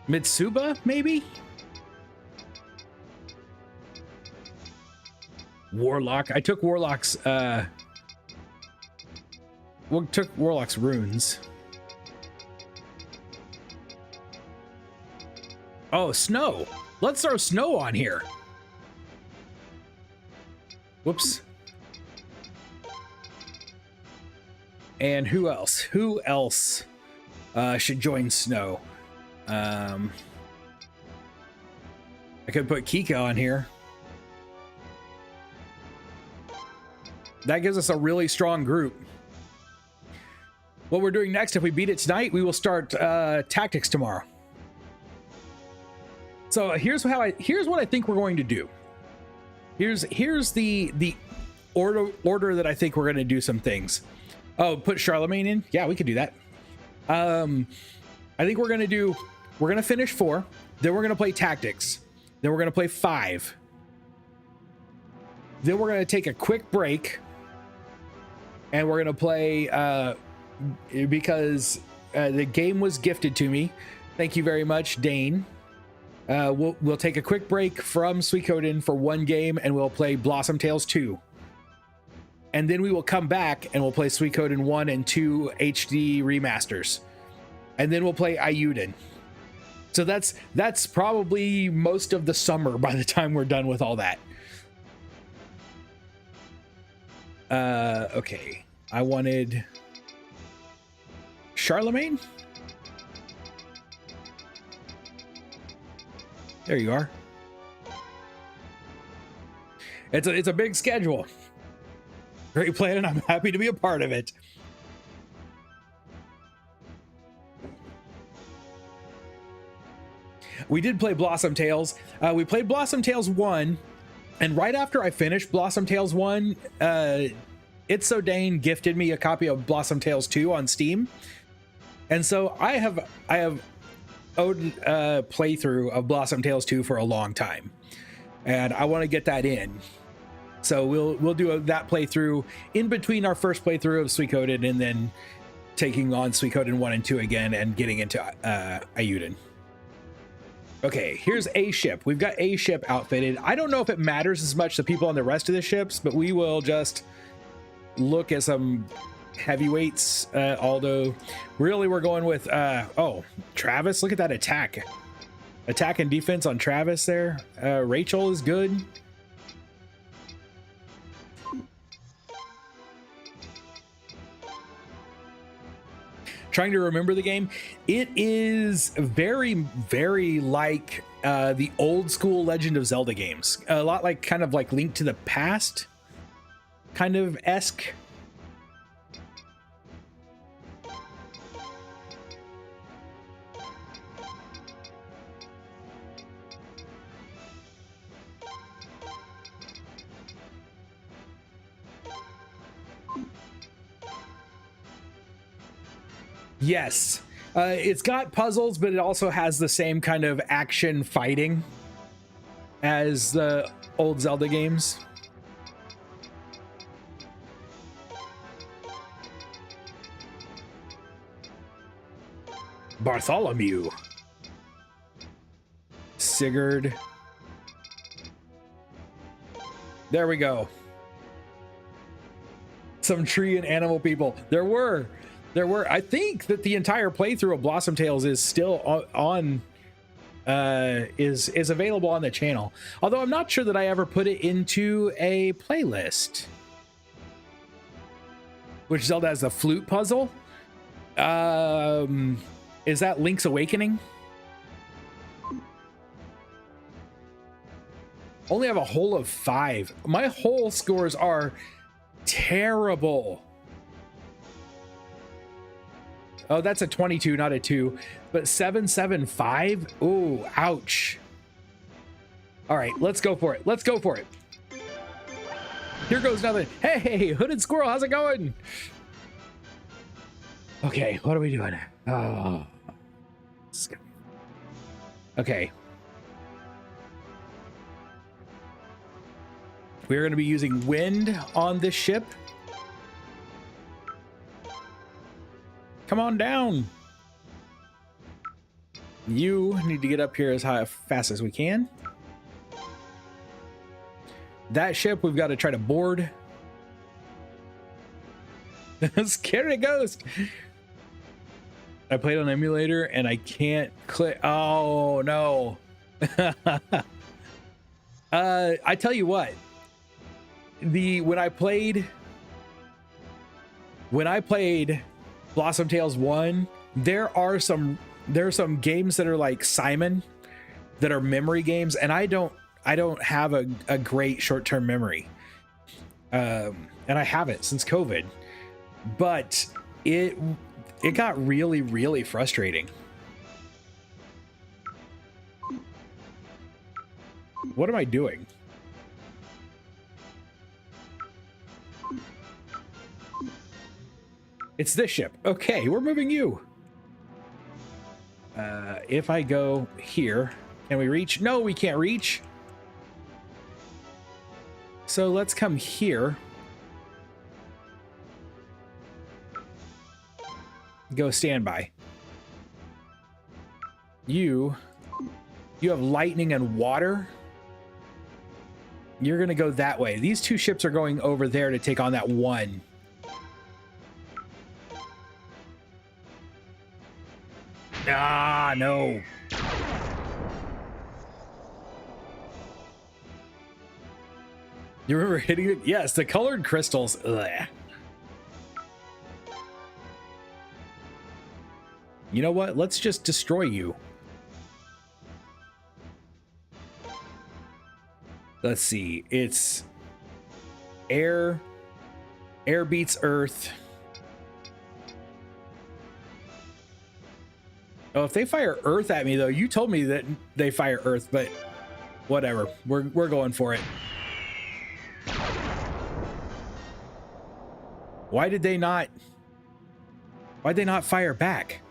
Mitsuba, maybe? Warlock. I took Warlock's took Warlock's runes. Oh, Snow. Let's throw Snow on here. Whoops. And who else? Who else should join Snow? I could put Kika on here. That gives us a really strong group. What we're doing next, if we beat it tonight, we will start tactics tomorrow. So here's what I think we're going to do. Here's the order that I think we're going to do some things. Oh, put Charlemagne in? Yeah, we could do that. I think we're going to finish 4, then we're going to play tactics, then we're going to play 5, then we're going to take a quick break, and we're going to play because the game was gifted to me. Thank you very much, Dane. We'll take a quick break from Suikoden for 1 game, and we'll play Blossom Tales 2. And then we will come back and we'll play Suikoden 1 and 2 HD remasters. And then we'll play Ayuden. So that's probably most of the summer by the time we're done with all that. Okay. I wanted Charlemagne. There you are. It's a big schedule. Great plan, and I'm happy to be a part of it. We did play Blossom Tales. We played Blossom Tales 1, and right after I finished Blossom Tales 1, It's So Dane gifted me a copy of Blossom Tales 2 on Steam. And so I have owed a playthrough of Blossom Tales 2 for a long time, and I want to get that in. So we'll do that playthrough in between our first playthrough of Suikoden and then taking on Suikoden 1 and 2 again and getting into Ayuden. Okay, here's a ship. We've got a ship outfitted. I don't know if it matters as much to people on the rest of the ships, but we will just look at some heavyweights. Although really we're going with oh, Travis. Look at that attack and defense on Travis there. Rachel is good. Trying to remember the game. It is very, very like the old school Legend of Zelda games. A lot like kind of like Link to the Past kind of esque. Yes, it's got puzzles, but it also has the same kind of action fighting as the old Zelda games. Bartholomew. Sigurd. There we go. Some tree and animal people. There were. I think that the entire playthrough of Blossom Tales is still on is available on the channel. Although I'm not sure that I ever put it into a playlist. which Zelda has the flute puzzle. Is that Link's Awakening? Only have a hole of 5. My hole scores are terrible. Oh, that's a 22, not a 2. But 775? Ooh, ouch. All right, let's go for it. Let's go for it. Here goes nothing. Hey, Hooded Squirrel, how's it going? Okay, what are we doing? Oh. Okay. We're going to be using wind on this ship. Come on down. You need to get up here as fast as we can. That ship we've got to try to board. Scary ghost. I played on emulator and I can't click. Oh no. I tell you what. When I played Blossom Tales 1, there are some games that are like Simon that are memory games, and I don't have a great short-term memory. And I haven't since COVID. But it got really, really frustrating. What am I doing? It's this ship. Okay, we're moving you. If I go here, can we reach? No, we can't reach. So let's come here. Go standby. You have lightning and water. You're gonna go that way. These two ships are going over there to take on that one. Ah, no. You remember hitting it? Yes, the colored crystals. Ugh. You know what? Let's just destroy you. Let's see. It's air. Air beats earth. Oh, if they fire earth at me, though, you told me that they fire earth, but whatever. We're going for it. Why'd they not fire back?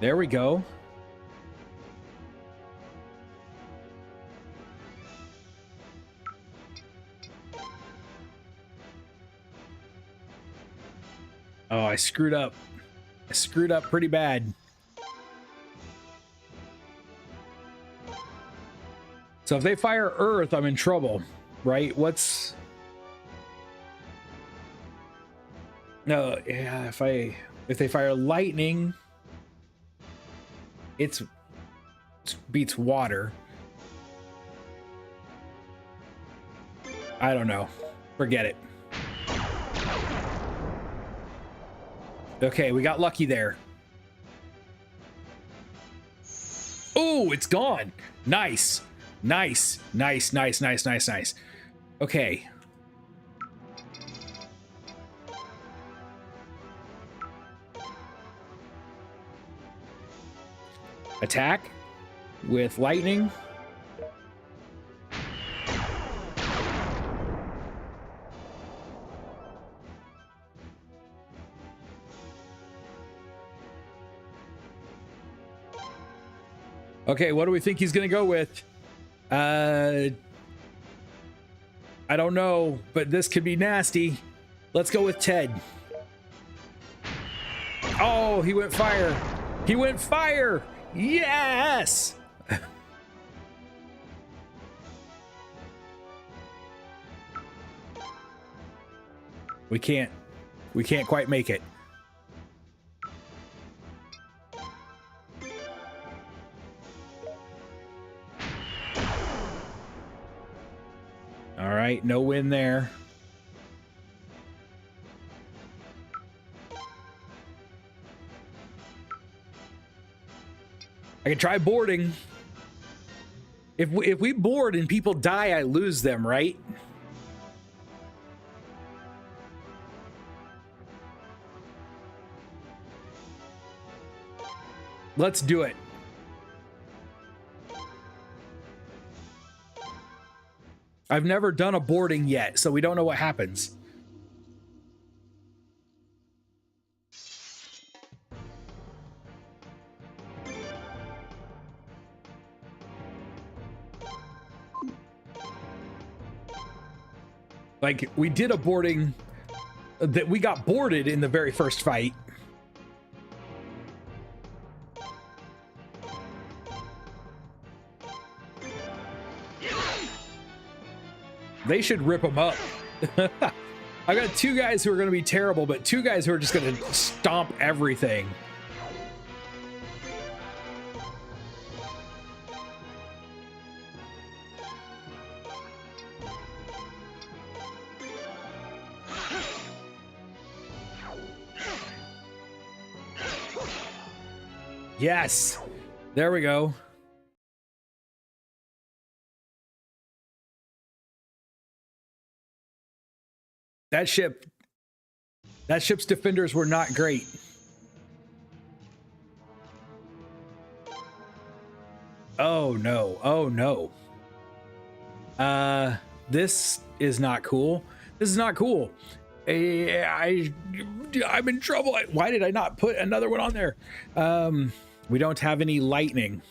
There we go. Oh, I screwed up. I screwed up pretty bad. So if they fire earth, I'm in trouble, right? No, yeah, if they fire lightning, it beats water. I don't know. Forget it. Okay, we got lucky there. Oh, it's gone. Nice. Nice. Nice, nice, nice, nice, nice. Okay. Attack with lightning. Okay, what do we think he's gonna go with? I don't know, but this could be nasty. Let's go with Ted. Oh, he went fire. He went fire. Yes. We can't quite make it. All right, no win there. I can try boarding. If we board and people die, I lose them, right? Let's do it. I've never done a boarding yet, so we don't know what happens. Like, we did a boarding that we got boarded in the very first fight. They should rip them up. I got two guys who are going to be terrible, but two guys who are just going to stomp everything. Yes, there we go. That ship's defenders were not great. Oh no, oh no. This is not cool. This is not cool. I'm in trouble. Why did I not put another one on there? We don't have any lightning.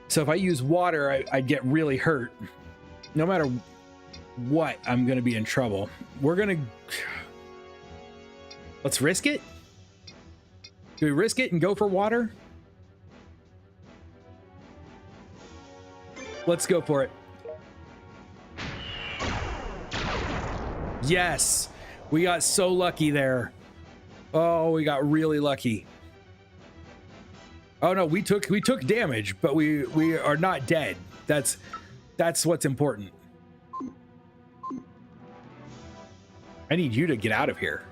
So if I use water, I'd get really hurt. No matter what, I'm going to be in trouble. Let's risk it. Do we risk it and go for water? Let's go for it. Yes, we got so lucky there. Oh, we got really lucky. Oh no, we took damage, but we are not dead. That's what's important. I need you to get out of here.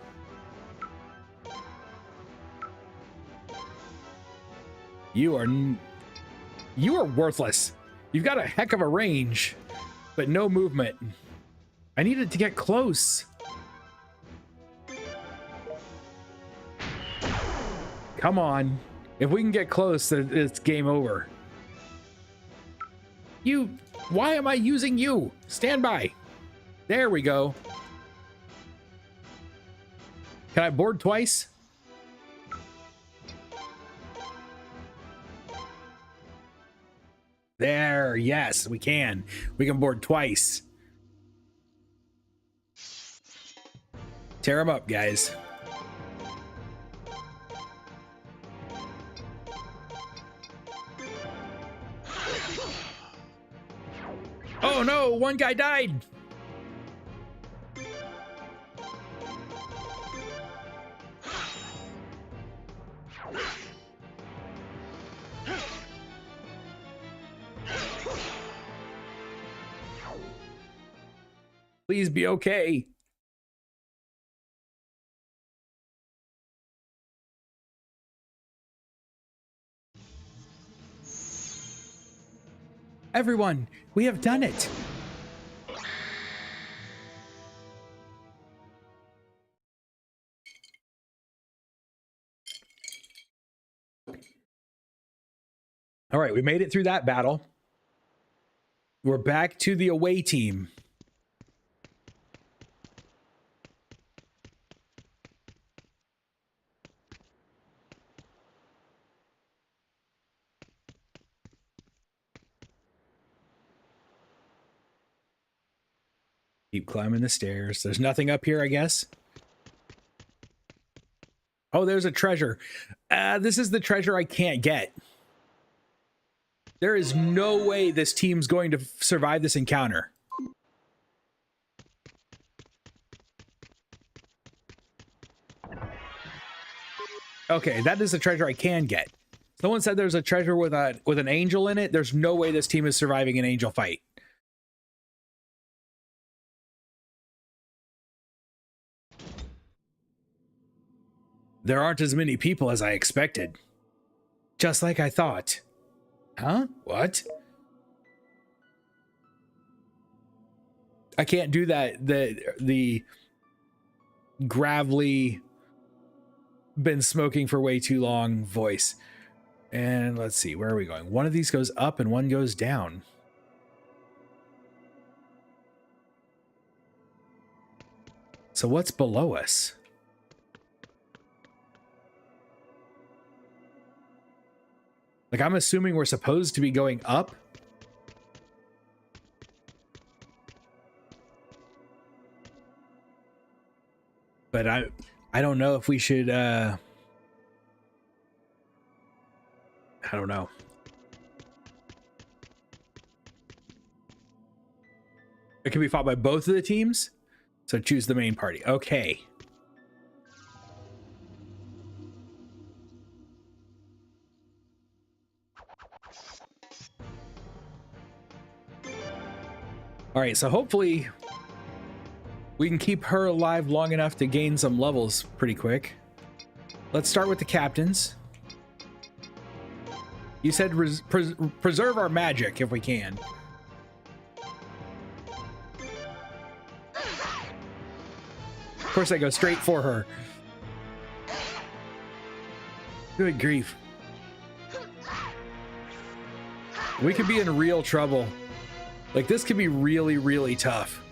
You are worthless. You've got a heck of a range, but no movement. I needed to get close. Come on. If we can get close, it's game over. Why am I using you? Stand by. There we go. Can I board twice? There, yes, we can. We can board twice. Tear them up, guys. Oh no, one guy died. Please be okay. Everyone, we have done it. All right, we made it through that battle. We're back to the away team. Keep climbing the stairs. There's nothing up here, I guess. Oh, there's a treasure. This is the treasure I can't get. There is no way this team's going to survive this encounter. Okay, that is a treasure I can get. Someone said there's a treasure with an angel in it. There's no way this team is surviving an angel fight. There aren't as many people as I expected. Just like I thought. Huh? What? I can't do that. The gravelly, been smoking for way too long voice. And let's see, where are we going? One of these goes up and one goes down. So what's below us? Like, I'm assuming we're supposed to be going up. But I don't know if we should, I don't know. It can be fought by both of the teams. So choose the main party. Okay. All right, so hopefully we can keep her alive long enough to gain some levels pretty quick. Let's start with the captains. You said preserve our magic if we can. Of course, I go straight for her. Good grief. We could be in real trouble. Like, this could be really, really tough.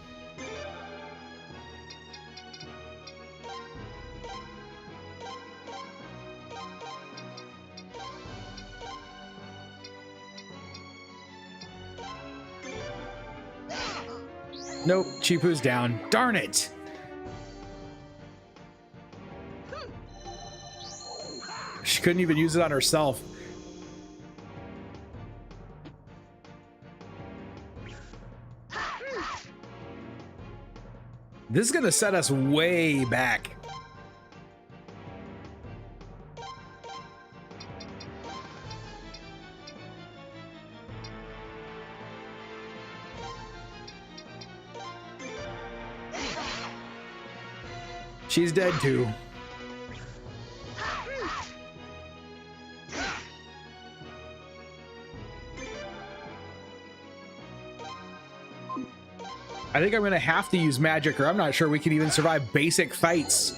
Nope, Chipu's down. Darn it! She couldn't even use it on herself. This is gonna set us way back. She's dead too. I think I'm gonna have to use magic, or I'm not sure we can even survive basic fights.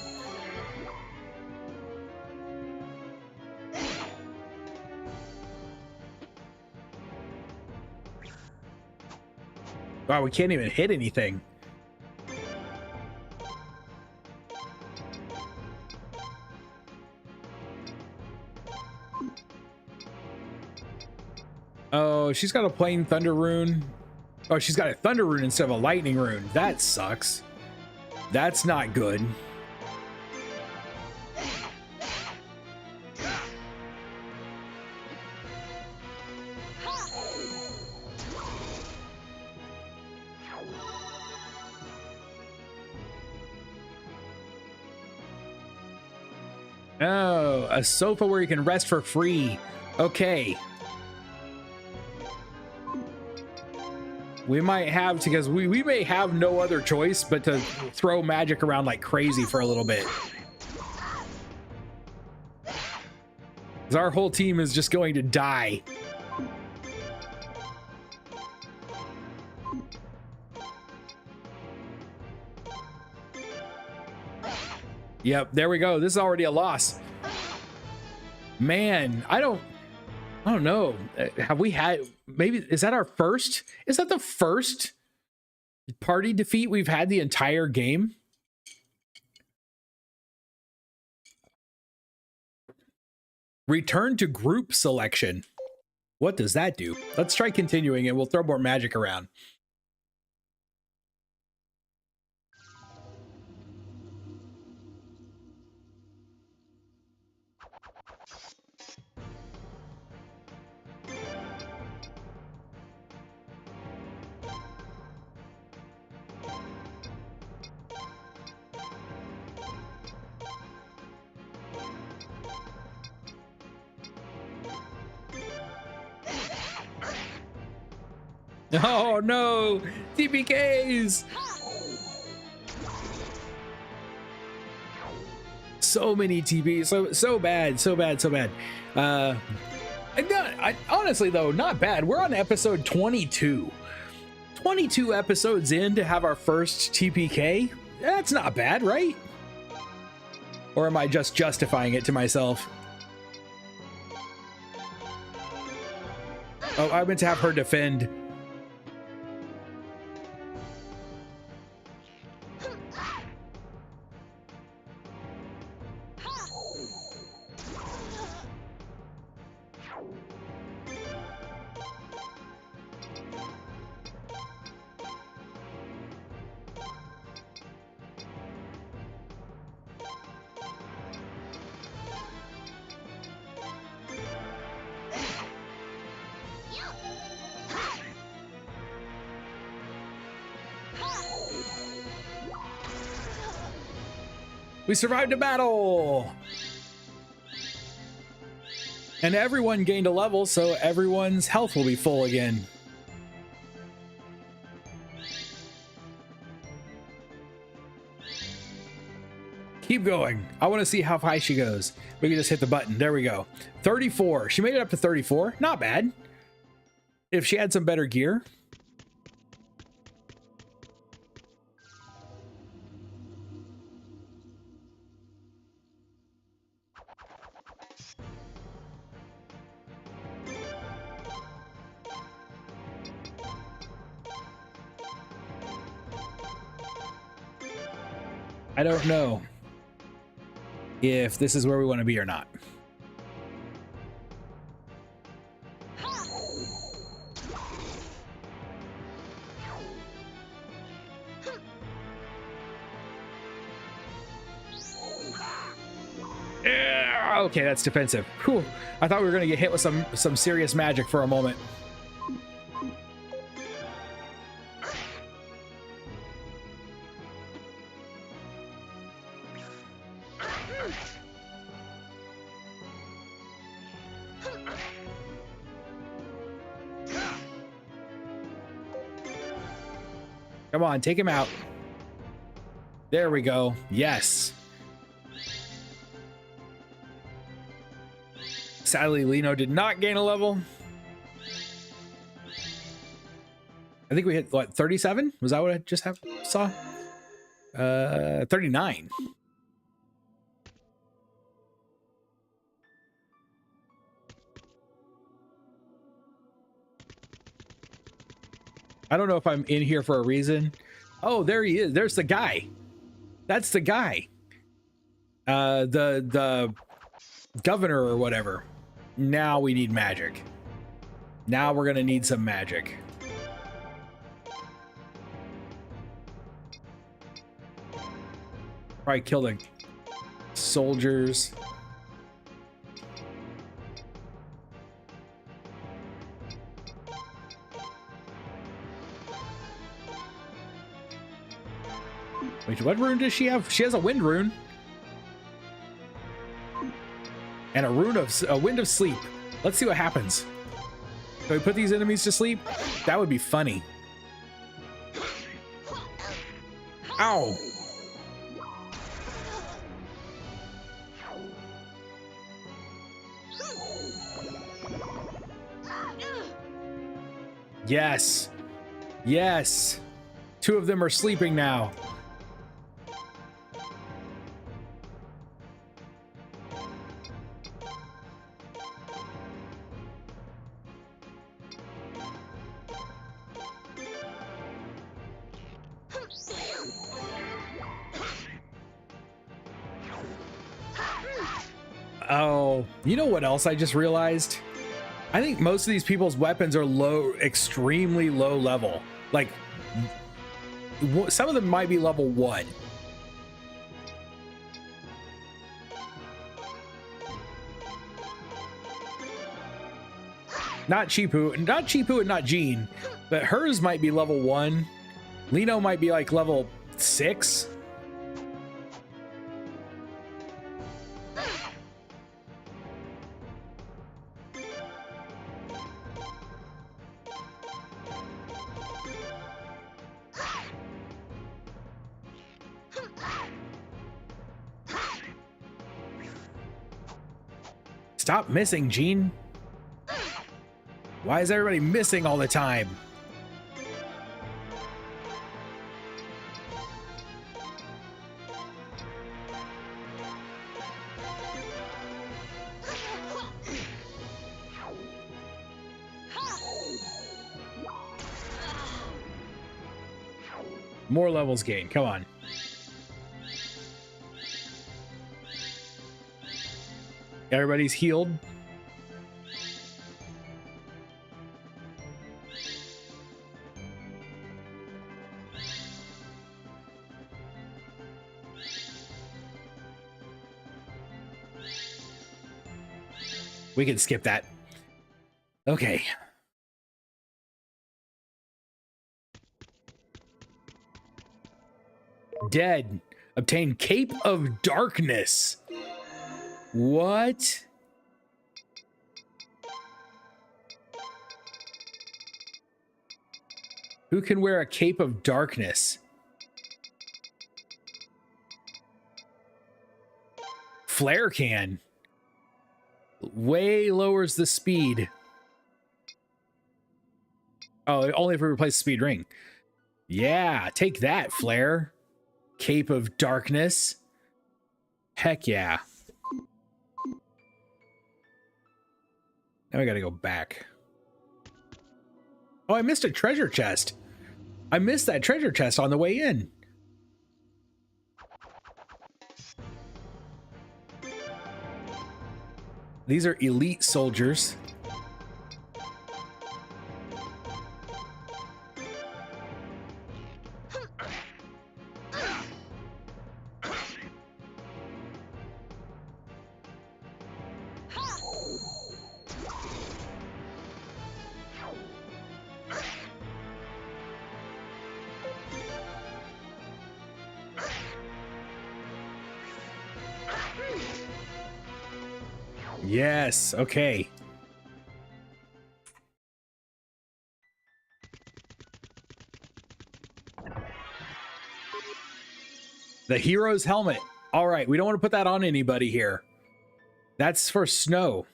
Wow, we can't even hit anything. Oh, she's got a plain thunder rune. Oh, she's got a thunder rune instead of a lightning rune. That sucks. That's not good. Oh, a sofa where you can rest for free. Okay. We might have to, because we may have no other choice but to throw magic around like crazy for a little bit. Because our whole team is just going to die. Yep, there we go. This is already a loss. Man, I don't know. Have we had, maybe, is that our first? Is that the first party defeat we've had the entire game? Return to group selection. What does that do? Let's try continuing and we'll throw more magic around. Oh no, TPKs. So many TPs, so bad, so bad, so bad. Honestly though, not bad. We're on episode 22. 22 episodes in to have our first TPK. That's not bad, right? Or am I just justifying it to myself? Oh, I meant to have her defend. We survived a battle! And everyone gained a level, so everyone's health will be full again. Keep going. I want to see how high she goes. We can just hit the button. There we go. 34. She made it up to 34. Not bad. If she had some better gear. I don't know if this is where we want to be or not. Okay, that's defensive. Whew. I thought we were going to get hit with some serious magic for a moment. Come on, take him out. There we go. Yes. Sadly, Lino did not gain a level. I think we hit, what, 37? Was that what I just saw? 39. I don't know if I'm in here for a reason. Oh, there he is. There's the guy. That's the guy. The governor or whatever. Now we need magic. Now we're gonna need some magic. Probably kill the soldiers. Wait, what rune does she have? She has a wind rune. And a wind of sleep. Let's see what happens. Can we put these enemies to sleep? That would be funny. Ow. Yes. Yes. Two of them are sleeping now. Oh, you know what else I just realized? I think most of these people's weapons are low, extremely low level. Like, some of them might be level 1. Not Chipu and not Jean, but hers might be level 1. Lino might be like level 6. Stop missing, Gene. Why is everybody missing all the time? More levels gained. Come on. Everybody's healed. We can skip that. Okay. Dead. Obtain Cape of Darkness. What? Who can wear a Cape of Darkness? Flare can. Way lowers the speed. Oh, only if we replace speed ring. Yeah, take that, Flare. Cape of Darkness. Heck yeah. Now we gotta go back. Oh, I missed a treasure chest. I missed that treasure chest on the way in. These are elite soldiers. Yes, okay. The hero's helmet. All right, we don't want to put that on anybody here. That's for Snow.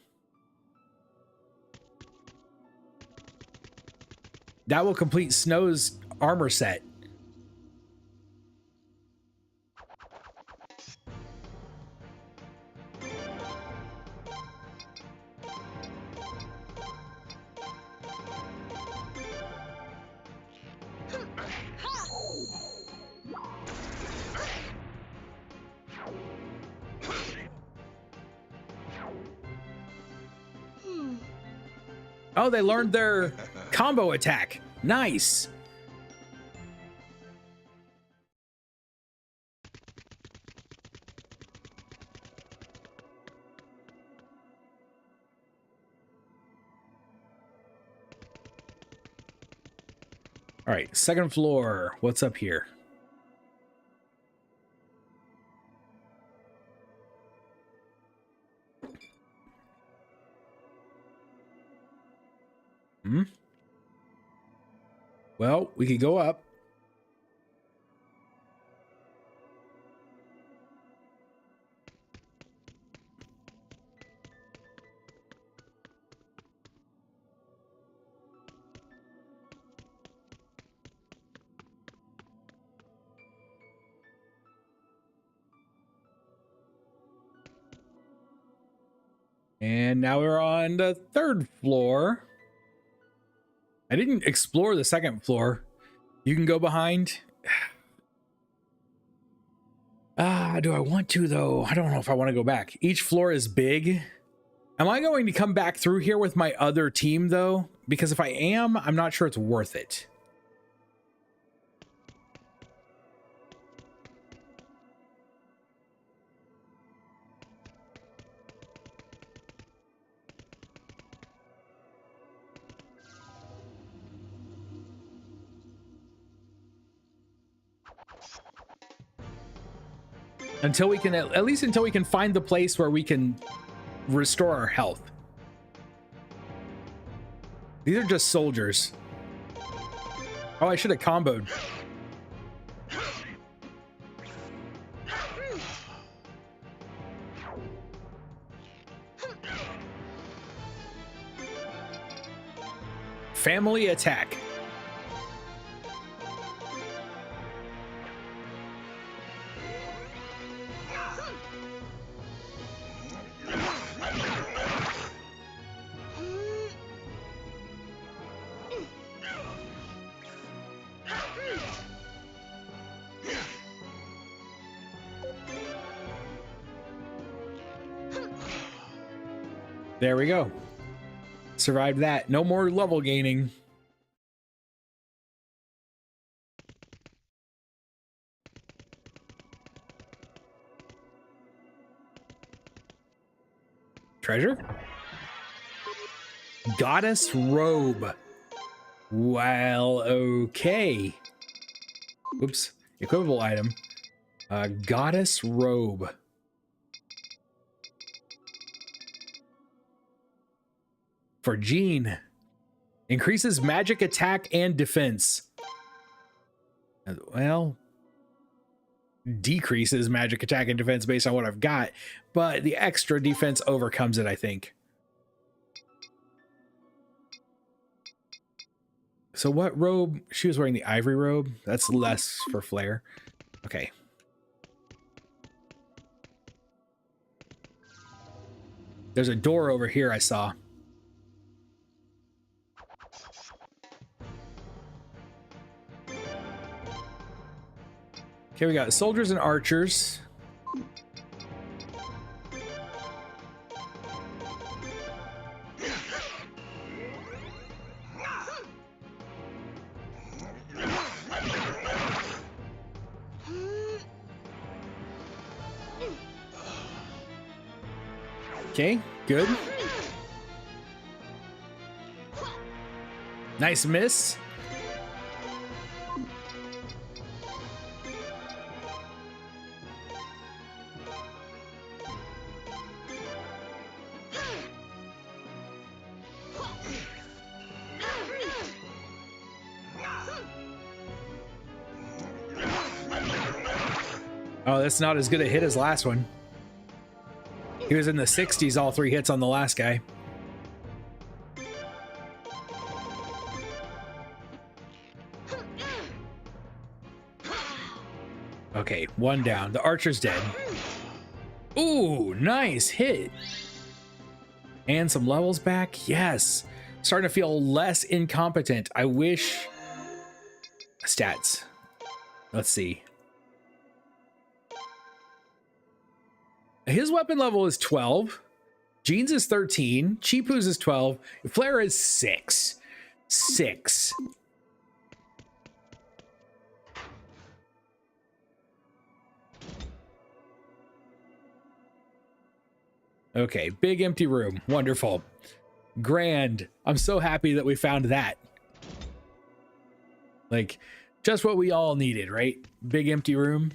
That will complete Snow's armor set. Oh, they learned their combo attack. Nice. All right, second floor. What's up here? Well, we could go up. And now we're on the third floor. I didn't explore the second floor. You can go behind. Do I want to, though? I don't know if I want to go back. Each floor is big. Am I going to come back through here with my other team, though? Because if I am, I'm not sure it's worth it. Until we can, at least until we can find the place where we can restore our health. These are just soldiers. Oh, I should have comboed. family attack. There we go. Survived that. No more level gaining. Treasure? Goddess robe. Well, okay. Oops. Equipable item. Goddess robe. For Jean. Increases magic attack and defense. Well, decreases magic attack and defense based on what I've got, but the extra defense overcomes it, I think. So what robe? She was wearing the ivory robe. That's less for flare. Okay. There's a door over here I saw. Okay, we got soldiers and archers. Okay, good. Nice miss. Oh, that's not as good a hit as last one. He was in the 60s, all 3 hits on the last guy. Okay, 1 down. The archer's dead. Ooh, nice hit. And some levels back. Yes. Starting to feel less incompetent. I wish... Stats. Let's see. His weapon level is 12. Jean's is 13. Chipu's is 12. Flare is 6. 6. Okay, big empty room. Wonderful. Grand. I'm so happy that we found that. Like, just what we all needed, right? Big empty room.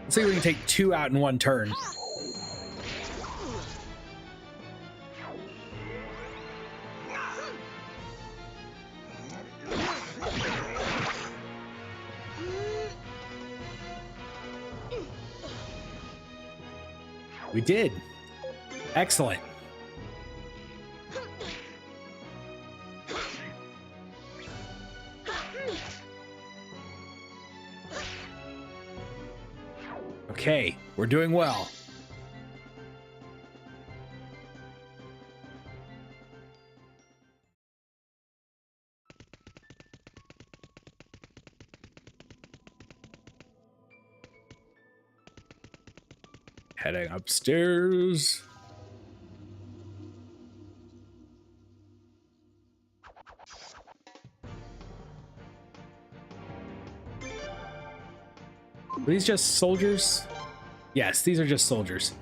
Let's see if we can take 2 out in 1 turn. We did. Excellent. Okay, we're doing well. Heading upstairs. Are these just soldiers? Yes, these are just soldiers.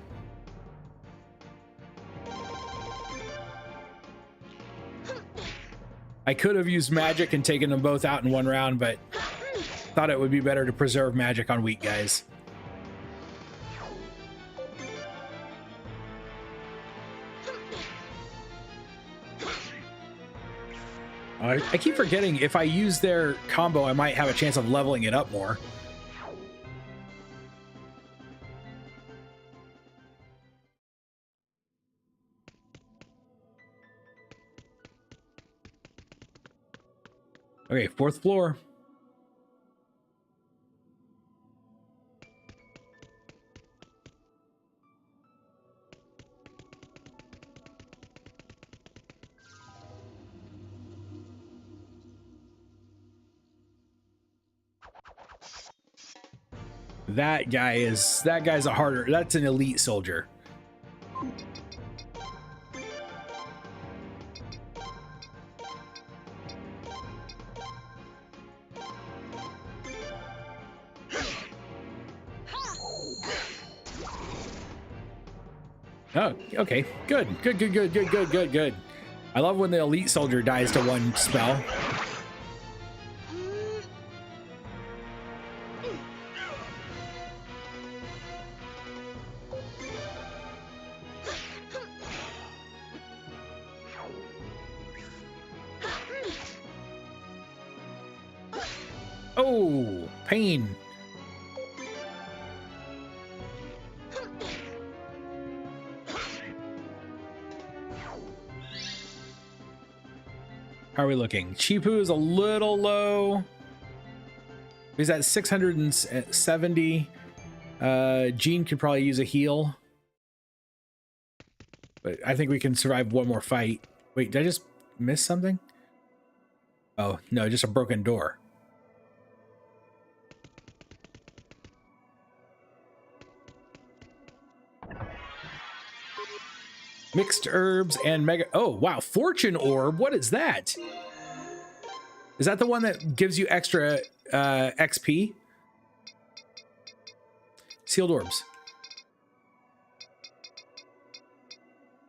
I could have used magic and taken them both out in 1 round, but thought it would be better to preserve magic on weak guys. I keep forgetting if I use their combo, I might have a chance of leveling it up more. Okay, 4th floor. That guy's a harder, that's an elite soldier. Oh, okay. Good. I love when the elite soldier dies to one spell. Oh, pain. How are we looking? Chipu is a little low. He's at 670. Jean could probably use a heal. But I think we can survive one more fight. Wait, did I just miss something? Oh, no, just a broken door. Mixed herbs and mega... Oh, wow. Fortune orb. What is that? Is that the one that gives you extra XP? Sealed orbs.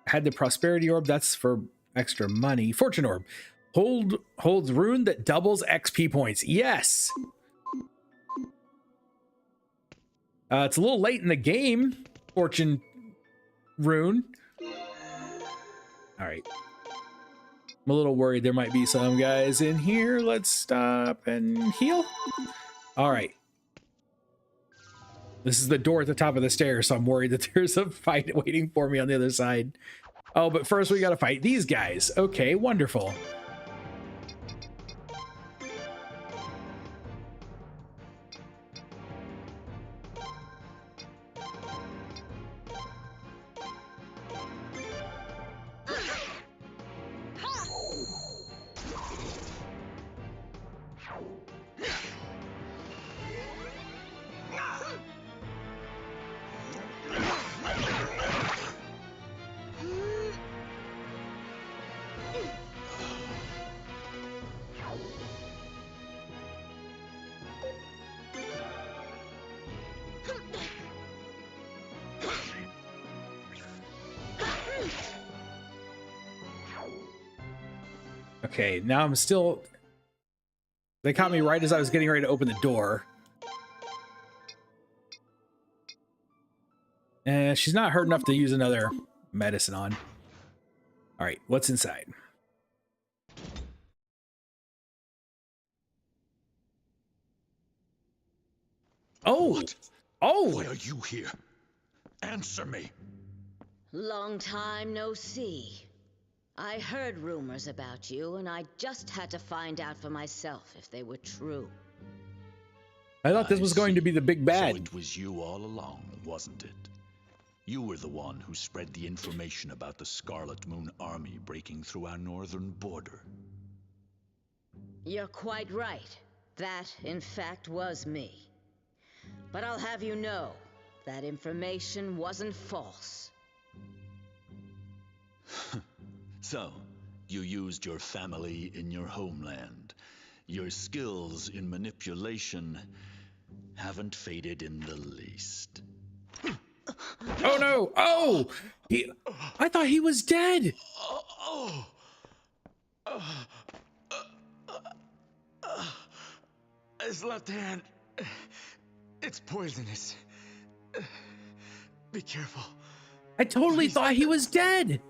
Had the prosperity orb. That's for extra money. Fortune orb. Holds rune that doubles XP points. Yes. It's a little late in the game. Fortune rune. All right. I'm a little worried there might be some guys in here. Let's stop and heal. All right. This is the door at the top of the stairs, so I'm worried that there's a fight waiting for me on the other side. Oh, but first we got to fight these guys. Okay, wonderful. Okay, now I'm still... They caught me right as I was getting ready to open the door. And she's not hurt enough to use another medicine on. All right, what's inside? Oh! What? Oh! Why are you here? Answer me. Long time no see. I heard rumors about you, and I just had to find out for myself if they were true. I thought this was going to be the big bad. So it was you all along, wasn't it? You were the one who spread the information about the Scarlet Moon Army breaking through our northern border. You're quite right. That, in fact, was me. But I'll have you know, that information wasn't false. So, you used your family in your homeland. Your skills in manipulation haven't faded in the least. Oh no! Oh! I thought he was dead! Oh. His left hand. It's poisonous. Be careful. I totally thought he was dead.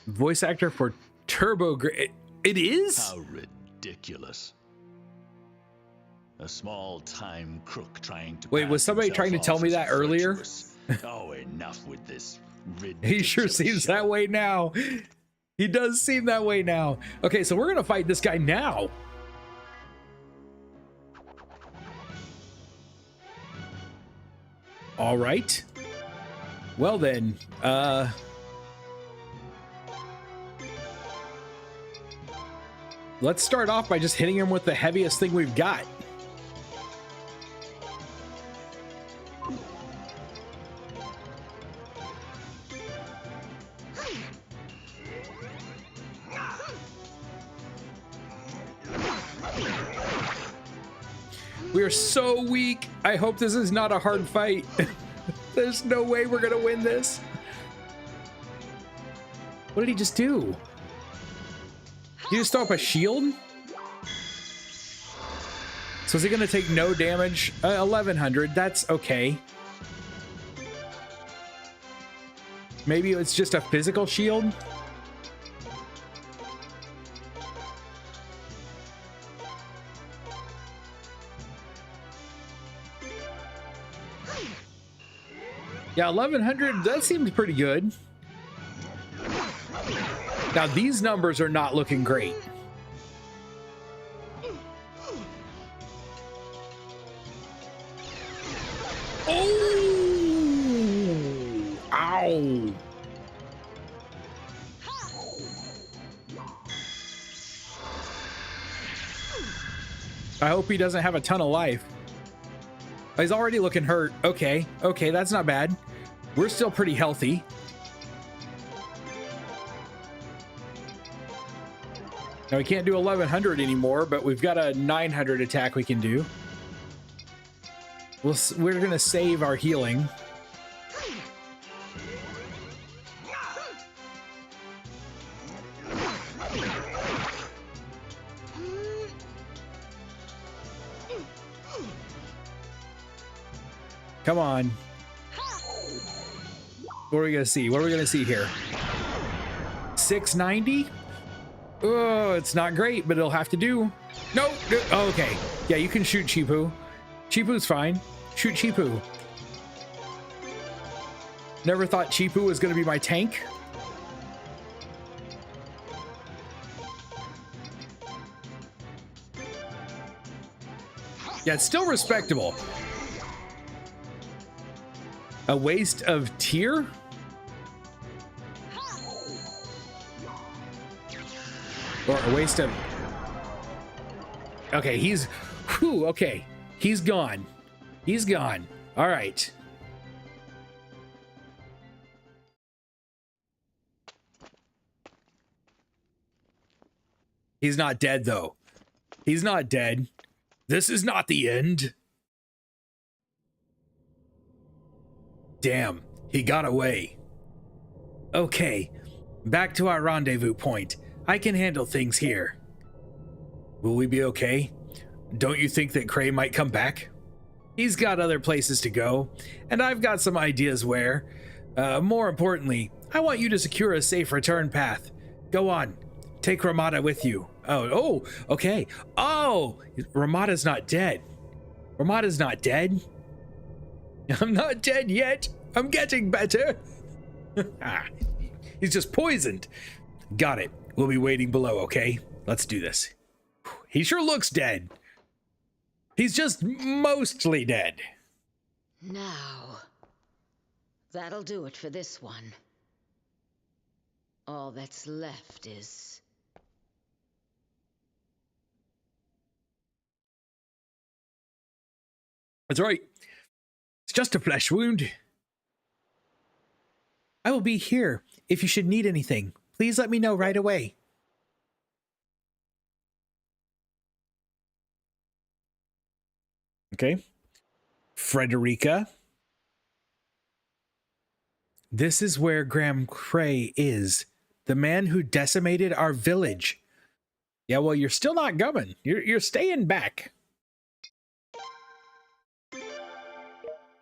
Voice actor for Turbo Gra- It is? How ridiculous. A small time crook trying to. Wait, was somebody trying to tell me that earlier? Oh, enough with this ridiculous. He sure seems that way now. He does seem that way now. Okay, so we're gonna fight this guy now. All right. Well then, let's start off by just hitting him with the heaviest thing we've got. We are so weak. I hope this is not a hard fight. There's no way we're gonna win this. What did he just do? Did he just throw up a shield? So is he gonna take no damage? 1100, that's okay. Maybe it's just a physical shield? Yeah, 1100, that seems pretty good. Now, these numbers are not looking great. Oh! Ow! I hope he doesn't have a ton of life. He's already looking hurt. Okay, that's not bad. We're still pretty healthy. Now we can't do 1100 anymore, but we've got a 900 attack we can do. We're gonna save our healing. Come on. What are we gonna see? What are we gonna see here? 690? Oh, it's not great, but it'll have to do. No, oh, okay. Yeah, you can shoot Chipu. Chipu's fine. Shoot Chipu. Never thought Chipu was gonna be my tank. Yeah, it's still respectable. A waste of tier? Or a waste of... Okay, he's... Whew, okay. He's gone. He's gone. All right. He's not dead, though. He's not dead. This is not the end. Damn, he got away. Okay, back to our rendezvous point. I can handle things here. Will we be okay? Don't you think that Cray might come back? He's got other places to go, and I've got some ideas where. More importantly, I want you to secure a safe return path. Go on, take Ramada with you. Oh, okay. Oh, Ramada's not dead. Ramada's not dead. I'm not dead yet. I'm getting better. He's just poisoned. Got it. We'll be waiting below, okay? Let's do this. He sure looks dead. He's just mostly dead. Now, that'll do it for this one. All that's left is... That's right. It's just a flesh wound. I will be here if you should need anything. Please let me know right away. Okay. Frederica. This is where Graham Cray is, the man who decimated our village. Yeah, well, you're still not coming. You're staying back.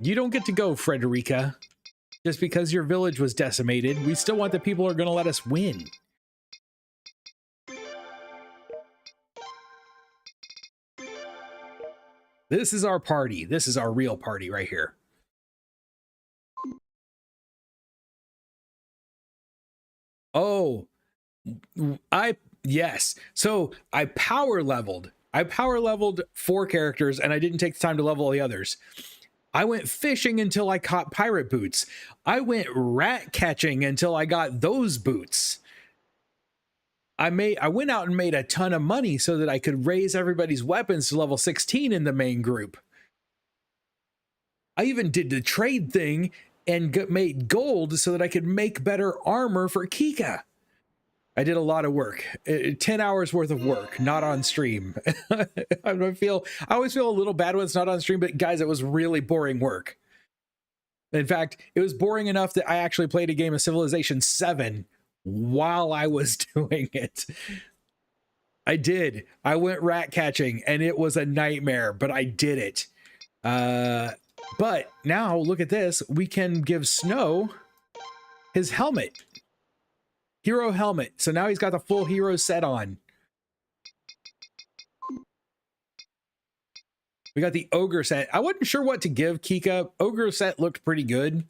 You don't get to go, Frederica. Just because your village was decimated, we still want the people who are going to let us win. This is our party. This is our real party right here. Oh, yes. So I power leveled. I power leveled 4 characters and I didn't take the time to level all the others. I went fishing until I caught pirate boots. I went rat catching until I got those boots. I went out and made a ton of money so that I could raise everybody's weapons to level 16 in the main group. I even did the trade thing and made gold so that I could make better armor for Kika. I did a lot of work, 10 hours worth of work, not on stream. I always feel a little bad when it's not on stream, but guys, it was really boring work. In fact, it was boring enough that I actually played a game of Civilization 7 while I was doing it. I did. I went rat catching and it was a nightmare, but I did it. But now look at this. We can give Snow his helmet. Hero helmet. So now he's got the full hero set on. We got the ogre set. I wasn't sure what to give Kika. Ogre set looked pretty good.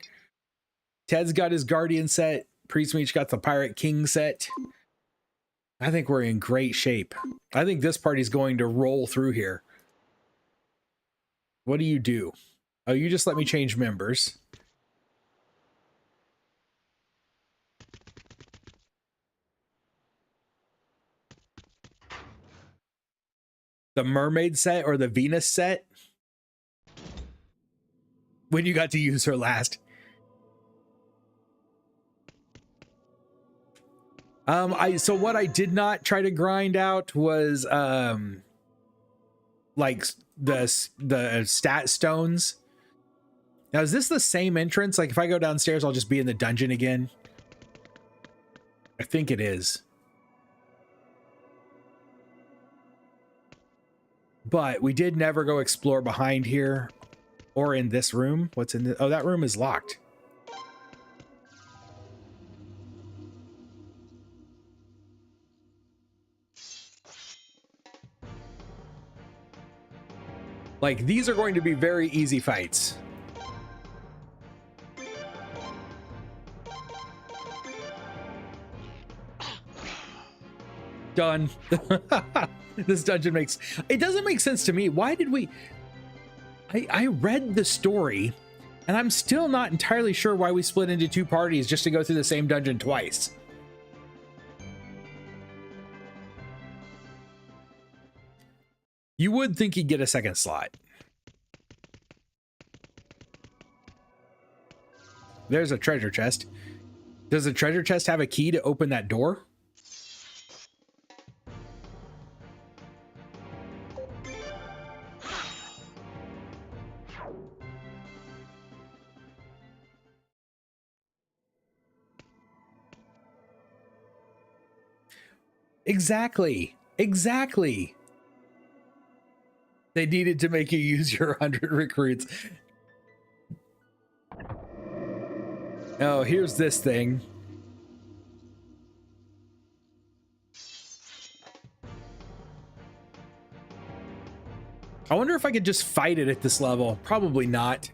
Ted's got his guardian set. Priestmeach got the pirate king set. I think we're in great shape. I think this party's going to roll through here. What do you do? Oh, you just let me change members. The mermaid set or the Venus set? When you got to use her last. So what I did not try to grind out was like the stat stones. Now is this the same entrance? Like if I go downstairs, I'll just be in the dungeon again. I think it is. But we did never go explore behind here or in this room. What's in the, oh, that room is locked. Like these are going to be very easy fights. Done. This dungeon it doesn't make sense to me. Why did we, I read the story and I'm still not entirely sure why we split into 2 parties just to go through the same dungeon twice. You would think you'd get a second slot. There's a treasure chest. Does the treasure chest have a key to open that door? Exactly. Exactly. They needed to make you use your 100 recruits. Oh, here's this thing. I wonder if I could just fight it at this level. Probably not.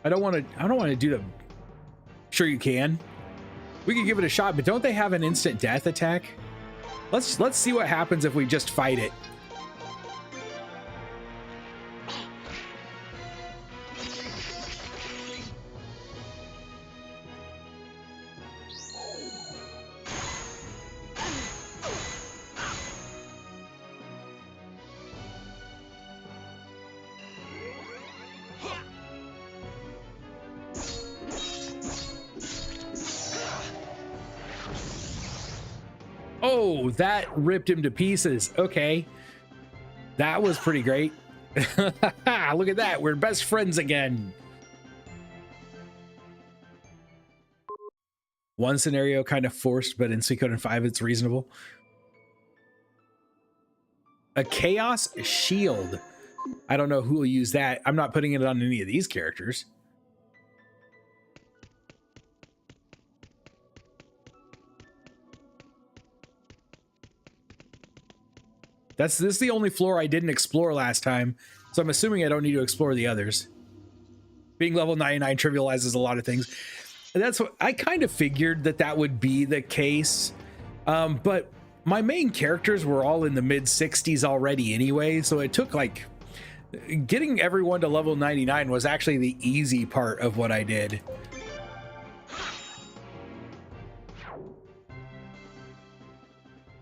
I don't want to do the, sure you can. We could give it a shot, but don't they have an instant death attack? Let's see what happens if we just fight it. Oh, that ripped him to pieces. Okay. That was pretty great. Look at that. We're best friends again. One scenario kind of forced, but in Suikoden 5, it's reasonable. A chaos shield. I don't know who will use that. I'm not putting it on any of these characters. This is the only floor I didn't explore last time, so I'm assuming I don't need to explore the others. Being level 99 trivializes a lot of things. That's what I kind of figured that would be the case, but my main characters were all in the mid 60s already anyway, so it took like getting everyone to level 99 was actually the easy part of what I did.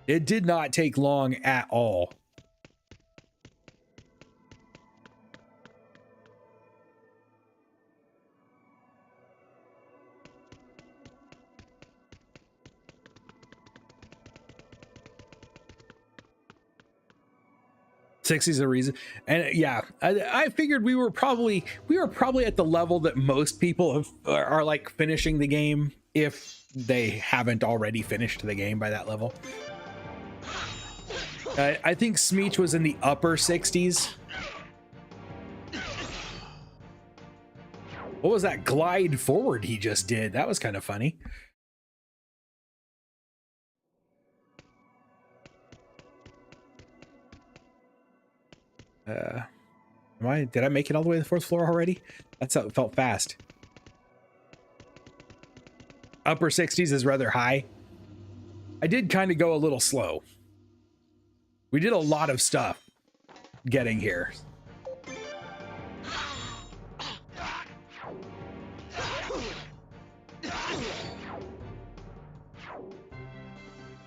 It did not take long at all. '60s a reason, and yeah, I figured we were probably at the level that most people are like finishing the game if they haven't already finished the game by that level. I think Smeech was in the upper 60s. What was that glide forward he just did? That was kind of funny. Did I make it all the way to the 4th floor already? That's how it felt fast. Upper 60s is rather high. I did kind of go a little slow. We did a lot of stuff getting here.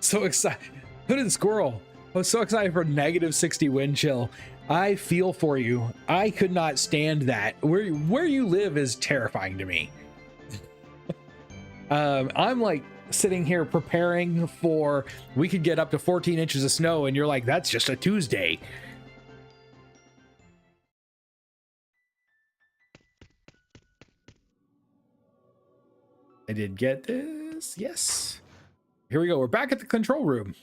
So excited. Hooded Squirrel. I was so excited for negative 60 wind chill. I feel for you. I could not stand that. Where you live is terrifying to me. I'm like sitting here preparing for we could get up to 14 inches of snow, and you're like, that's just a Tuesday. I did get this. Yes. Here we go. We're back at the control room.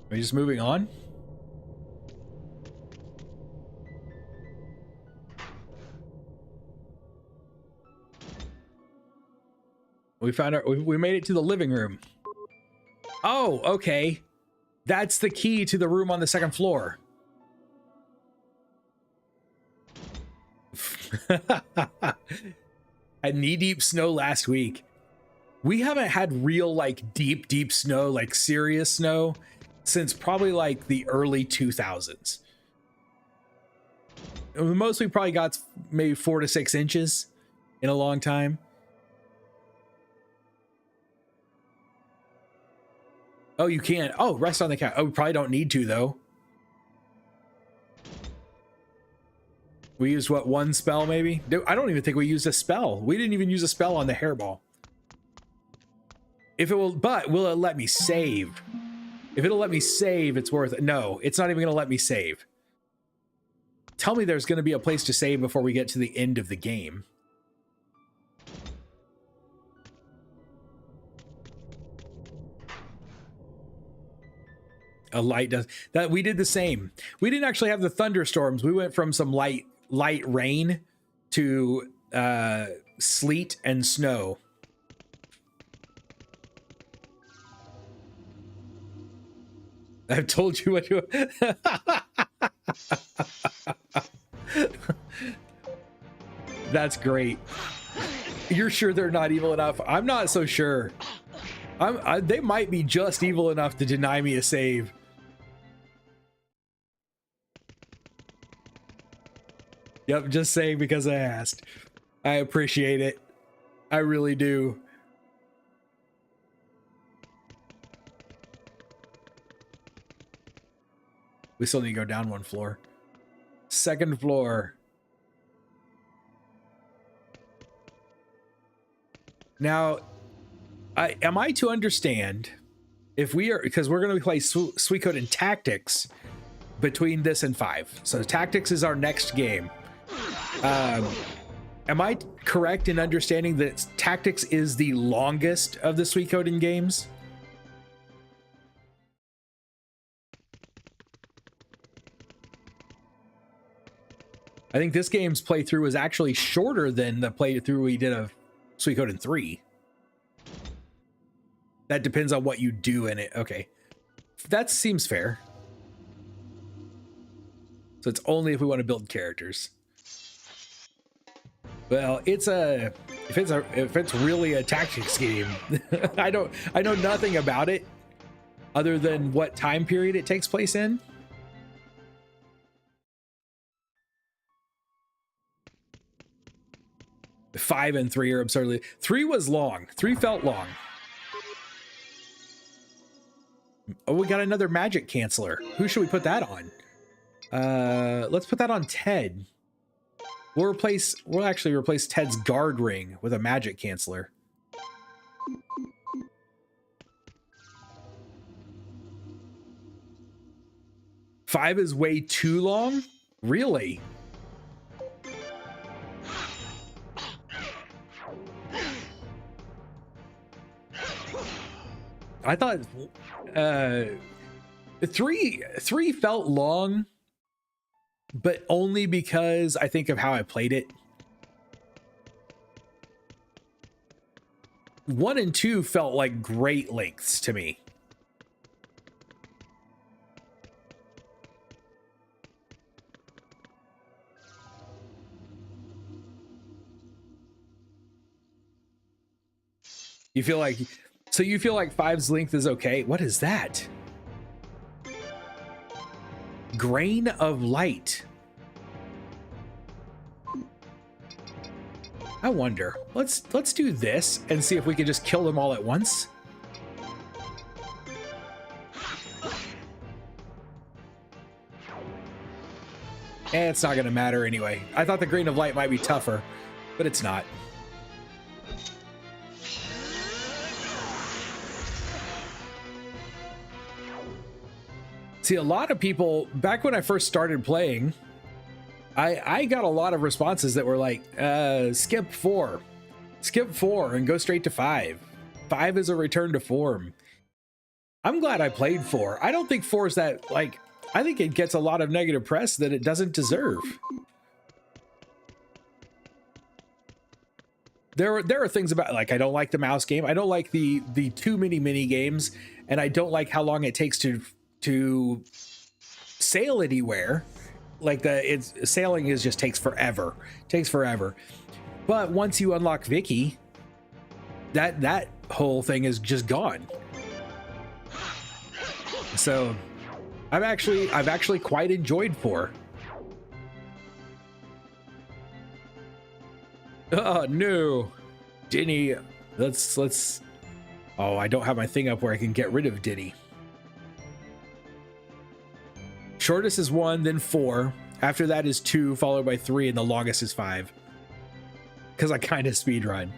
Are we just moving on? We made it to the living room. Oh, okay. That's the key to the room on the 2nd floor. Had knee-deep snow last week. We haven't had real like deep snow, like serious snow, since probably like the early 2000s. The most we probably got maybe 4 to 6 inches in a long time. Oh, you can't. Oh, rest on the couch. Oh, we probably don't need to though. We used what, one spell maybe? I don't even think we used a spell. We didn't even use a spell on the hairball. If it will, but will it let me save? If it'll let me save, it's worth it. No, it's not even going to let me save. Tell me there's going to be a place to save before we get to the end of the game. A light does that. We did the same. We didn't actually have the thunderstorms. We went from some light rain to sleet and snow. I've told you what to. That's great. You're sure they're not evil enough? I'm not so sure. They might be just evil enough to deny me a save. Yep, just saying because I asked. I appreciate it. I really do. We still need to go down 1 floor. 2nd floor. Now, am I to understand if we are, because we're going to play Suikoden Tactics between this and 5. So Tactics is our next game. Am I correct in understanding that Tactics is the longest of the Suikoden games? I think this game's playthrough was actually shorter than the playthrough we did of Suikoden 3. That depends on what you do in it. Okay. That seems fair. So it's only if we want to build characters. Well, if it's really a tactics game, I know nothing about it other than what time period it takes place in. Five and 3 are absurdly. 3 was long. 3 felt long. Oh, we got another magic canceller. Who should we put that on? Let's put that on Ted. We'll actually replace Ted's guard ring with a magic canceller. Five is way too long? Really? I thought three felt long, but only because I think of how I played it. 1 and 2 felt like great lengths to me. You feel like 5's length is okay? What is that? Grain of light. I wonder. Let's do this and see if we can just kill them all at once. It's not gonna matter anyway. I thought the grain of light might be tougher, but it's not. See, a lot of people, back when I first started playing, I got a lot of responses that were like, skip 4 and go straight to 5. 5 is a return to form. I'm glad I played 4. I don't think 4 is that, like, I think it gets a lot of negative press that it doesn't deserve. There are things about, like, I don't like the mouse game. I don't like the too many mini games, and I don't like how long it takes to sail anywhere. Like sailing is just takes forever. But once you unlock Vicky, that whole thing is just gone. So I've actually quite enjoyed 4. Oh no, Denny. Let's. Oh, I don't have my thing up where I can get rid of Denny. Shortest is 1, then 4. After that is 2, followed by 3, and the longest is 5. Because I kind of speed run.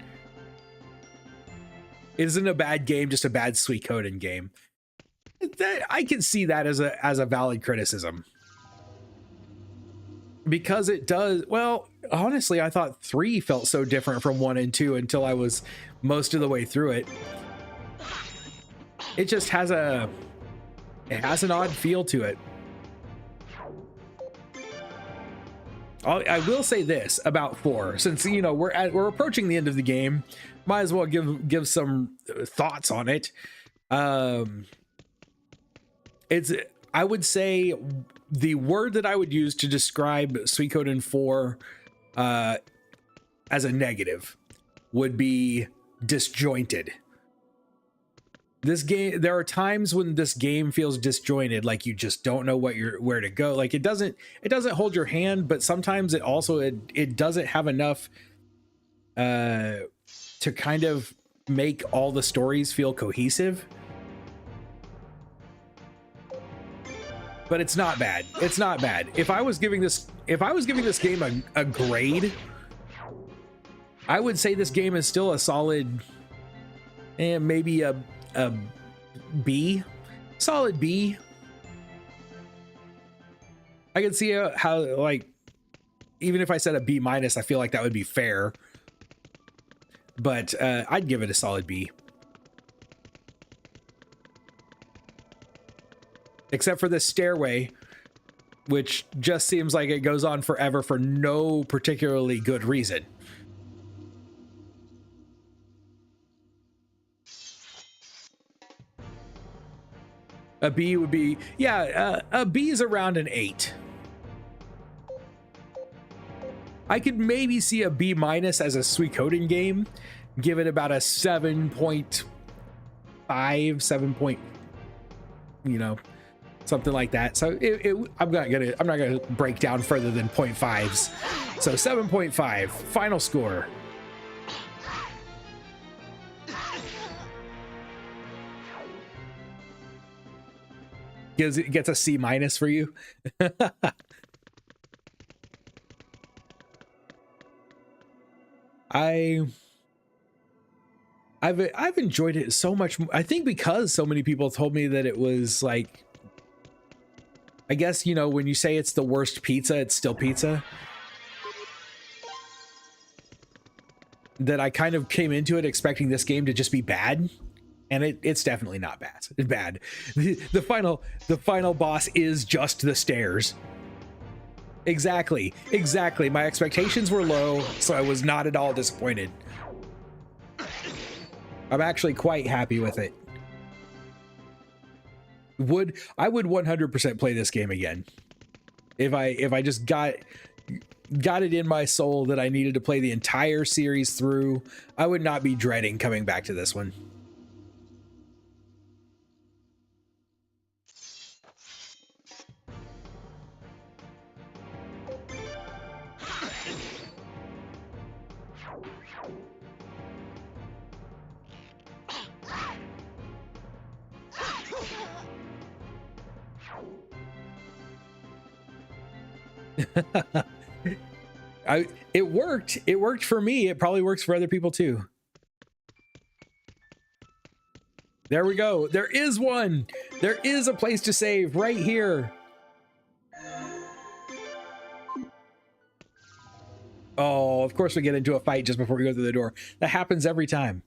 It isn't a bad game, just a bad Suikoden game. I can see that as a valid criticism. Because it does, well, honestly, I thought 3 felt so different from 1 and 2 until I was most of the way through it. It just has an odd feel to it. I will say this about 4, since we're approaching the end of the game, might as well give some thoughts on it. I would say the word that I would use to describe Suikoden 4 as a negative would be disjointed. This game, there are times when this game feels disjointed, like you just don't know where to go. Like it doesn't hold your hand, but sometimes it doesn't have enough to kind of make all the stories feel cohesive. But it's not bad. It's not bad. If I was giving this game a grade, I would say this game is still a solid, maybe a B, solid B. I can see how, like, even if I said a B minus, I feel like that would be fair. But I'd give it a solid B. Except for the stairway, which just seems like it goes on forever for no particularly good reason. A B would be, yeah, a B is around an 8. I could maybe see a B minus as a Suikoden game. Give it about a 7.5, 7 point, you know, something like that. So I'm not gonna break down further than 0.5s. So 7.5 final score. Gets a C minus for you. I've enjoyed it so much. I think because so many people told me that it was like, I guess, you know, when you say it's the worst pizza, it's still pizza. That I kind of came into it expecting this game to just be bad. And it's definitely not bad. It's bad. The final boss is just the stairs. Exactly. My expectations were low, so I was not at all disappointed. I'm actually quite happy with it. I would 100% play this game again. If I just got it in my soul that I needed to play the entire series through, I would not be dreading coming back to this one. It worked. It worked for me. It probably works for other people too. There we go. There is one. There is a place to save right here. Oh, of course we get into a fight just before we go through the door. That happens every time.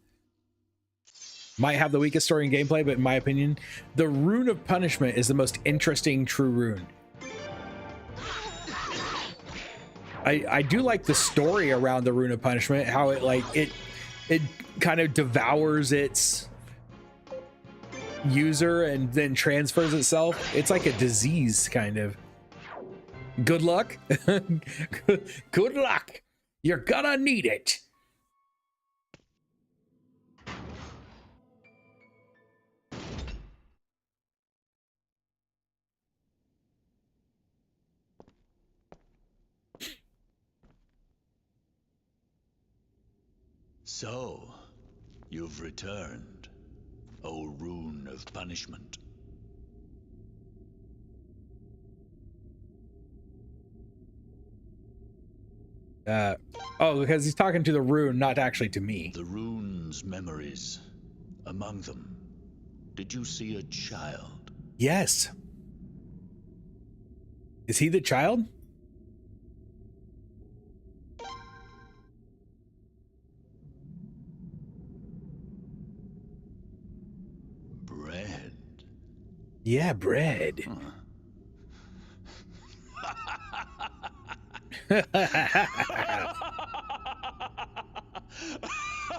Might have the weakest story in gameplay, but in my opinion, the Rune of Punishment is the most interesting true rune. I do like the story around the Rune of Punishment, how it kind of devours its user and then transfers itself. It's like a disease, kind of. Good luck. Good luck. You're gonna need it. So, you've returned, O Rune of Punishment. Oh, because he's talking to the rune, not actually to me. The rune's memories. Among them, did you see a child? Yes. Is he the child? Bread. Yeah, bread. Huh.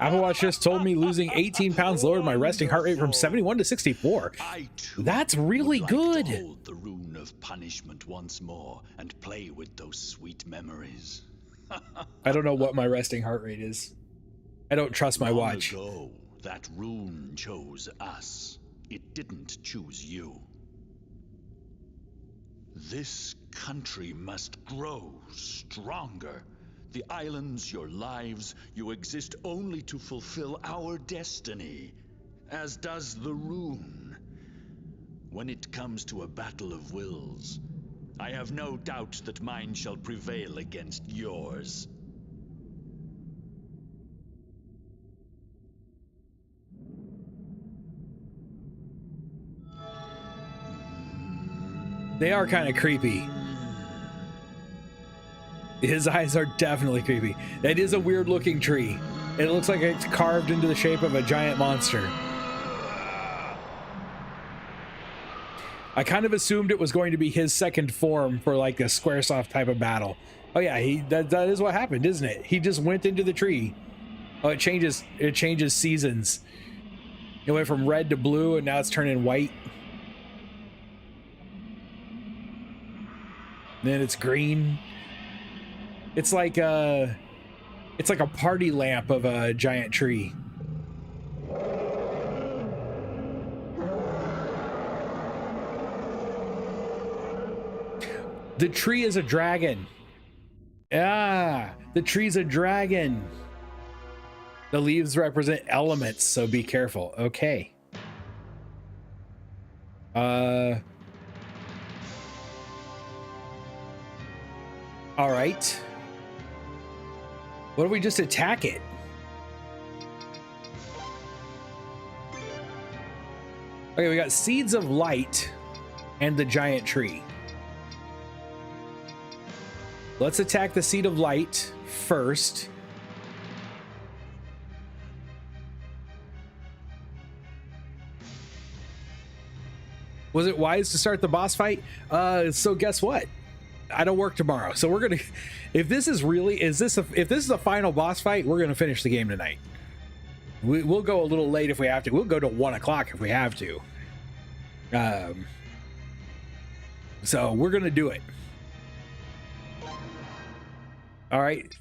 Apple Watch just told me losing 18 pounds lowered my resting heart rate from 71 to 64. That's really good. To hold the Rune of Punishment once more and play with those sweet memories. I don't know what my resting heart rate is. I don't trust my watch. Long ago, that rune chose us. It didn't choose you. This country must grow stronger. The islands, your lives, you exist only to fulfill our destiny, as does the rune. When it comes to a battle of wills, I have no doubt that mine shall prevail against yours. They are kind of creepy. His eyes are definitely creepy. That is a weird looking tree. It looks like it's carved into the shape of a giant monster. I kind of assumed it was going to be his second form for like a Squaresoft type of battle. Oh yeah, that is what happened, isn't it? He just went into the tree. Oh, it changes seasons. It went from red to blue and now it's turning white. Then it's green. It's like a party lamp of a giant tree. The tree is a dragon. Ah, the tree's a dragon. The leaves represent elements, so be careful. Okay. All right. What if we just attack it? Okay, we got seeds of light and the giant tree. Let's attack the seed of light first. Was it wise to start the boss fight? So guess what? I don't work tomorrow, so we're gonna. If this is a final boss fight, we're gonna finish the game tonight. We'll go a little late if we have to. We'll go to 1 o'clock if we have to. So we're gonna do it. All right,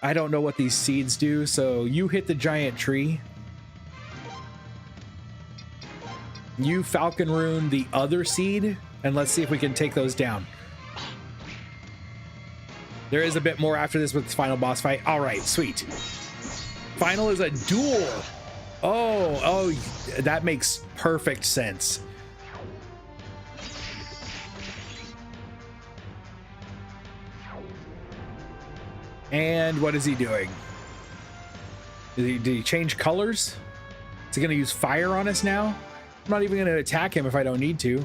I don't know what these seeds do, so you hit the giant tree. You Falcon Rune the other seed, and let's see if we can take those down. There is a bit more after this with this final boss fight. All right, sweet. Final is a duel. Oh, that makes perfect sense. And what is he doing? Did he change colors? Is he going to use fire on us now? I'm not even going to attack him if I don't need to.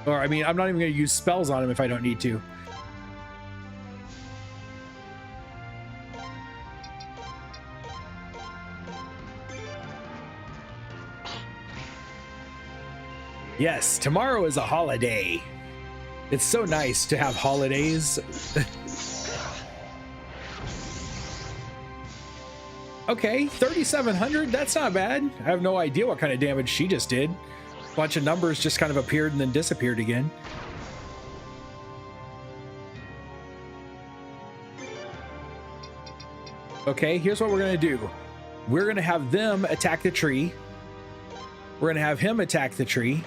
Or, I mean, I'm not even going to use spells on him if I don't need to. Yes, tomorrow is a holiday. It's so nice to have holidays. Okay, 3,700, that's not bad. I have no idea what kind of damage she just did. A bunch of numbers just kind of appeared and then disappeared again. Okay, here's what we're gonna do. We're gonna have them attack the tree. We're gonna have him attack the tree.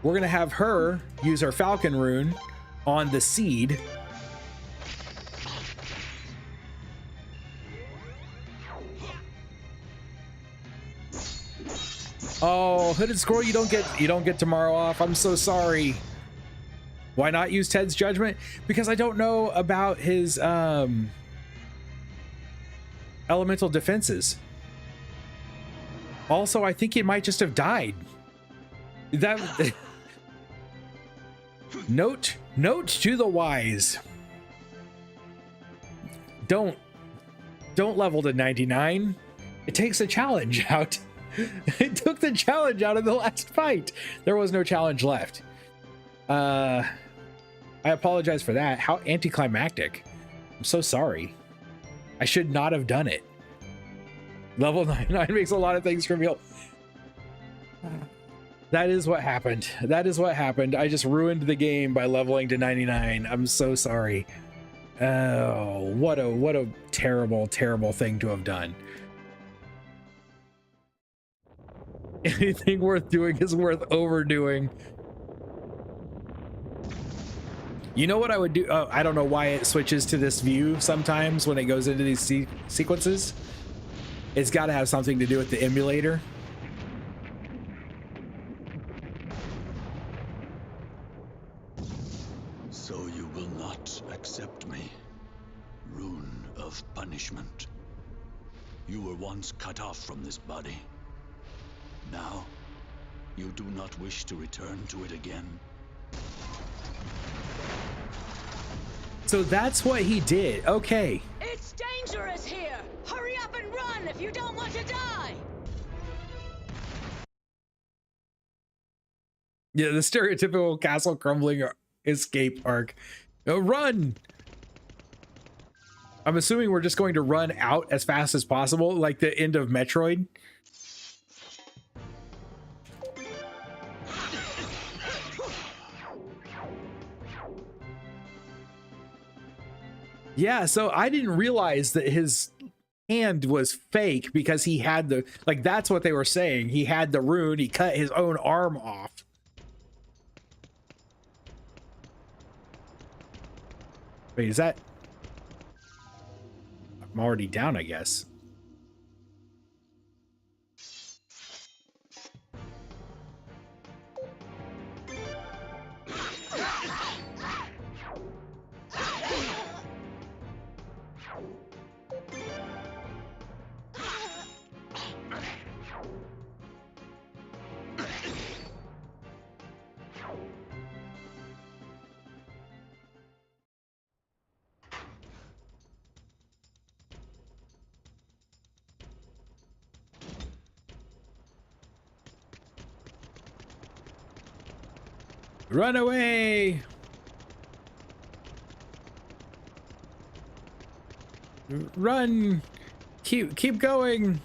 We're gonna have her use her Falcon Rune on the seed. Oh, Hooded Squirrel, you don't get tomorrow off. I'm so sorry. Why not use Ted's Judgment? Because I don't know about his elemental defenses. Also, I think he might just have died. That note to the wise. Don't level to 99. It takes a challenge out. It took the challenge out of the last fight. There was no challenge left. I apologize for that. How anticlimactic. I'm so sorry. I should not have done it. Level 99 makes a lot of things trivial. That is what happened. That is what happened. I just ruined the game by leveling to 99. I'm so sorry. Oh, what a terrible, terrible thing to have done. Anything worth doing is worth overdoing. You know what I would do? Oh, I don't know why it switches to this view sometimes when it goes into these sequences. It's got to have something to do with the emulator. So you will not accept me. Rune of Punishment. You were once cut off from this body. Now, you do not wish to return to it again. So that's what he did. Okay. It's dangerous here! Hurry up and run if you don't want to die! Yeah, the stereotypical castle crumbling escape arc. Run! I'm assuming we're just going to run out as fast as possible, like the end of Metroid. Yeah, so I didn't realize that his hand was fake because he had the, like, that's what they were saying. He had the rune, he cut his own arm off. Wait, is that? I'm already down, I guess. Run away! Run! Keep going!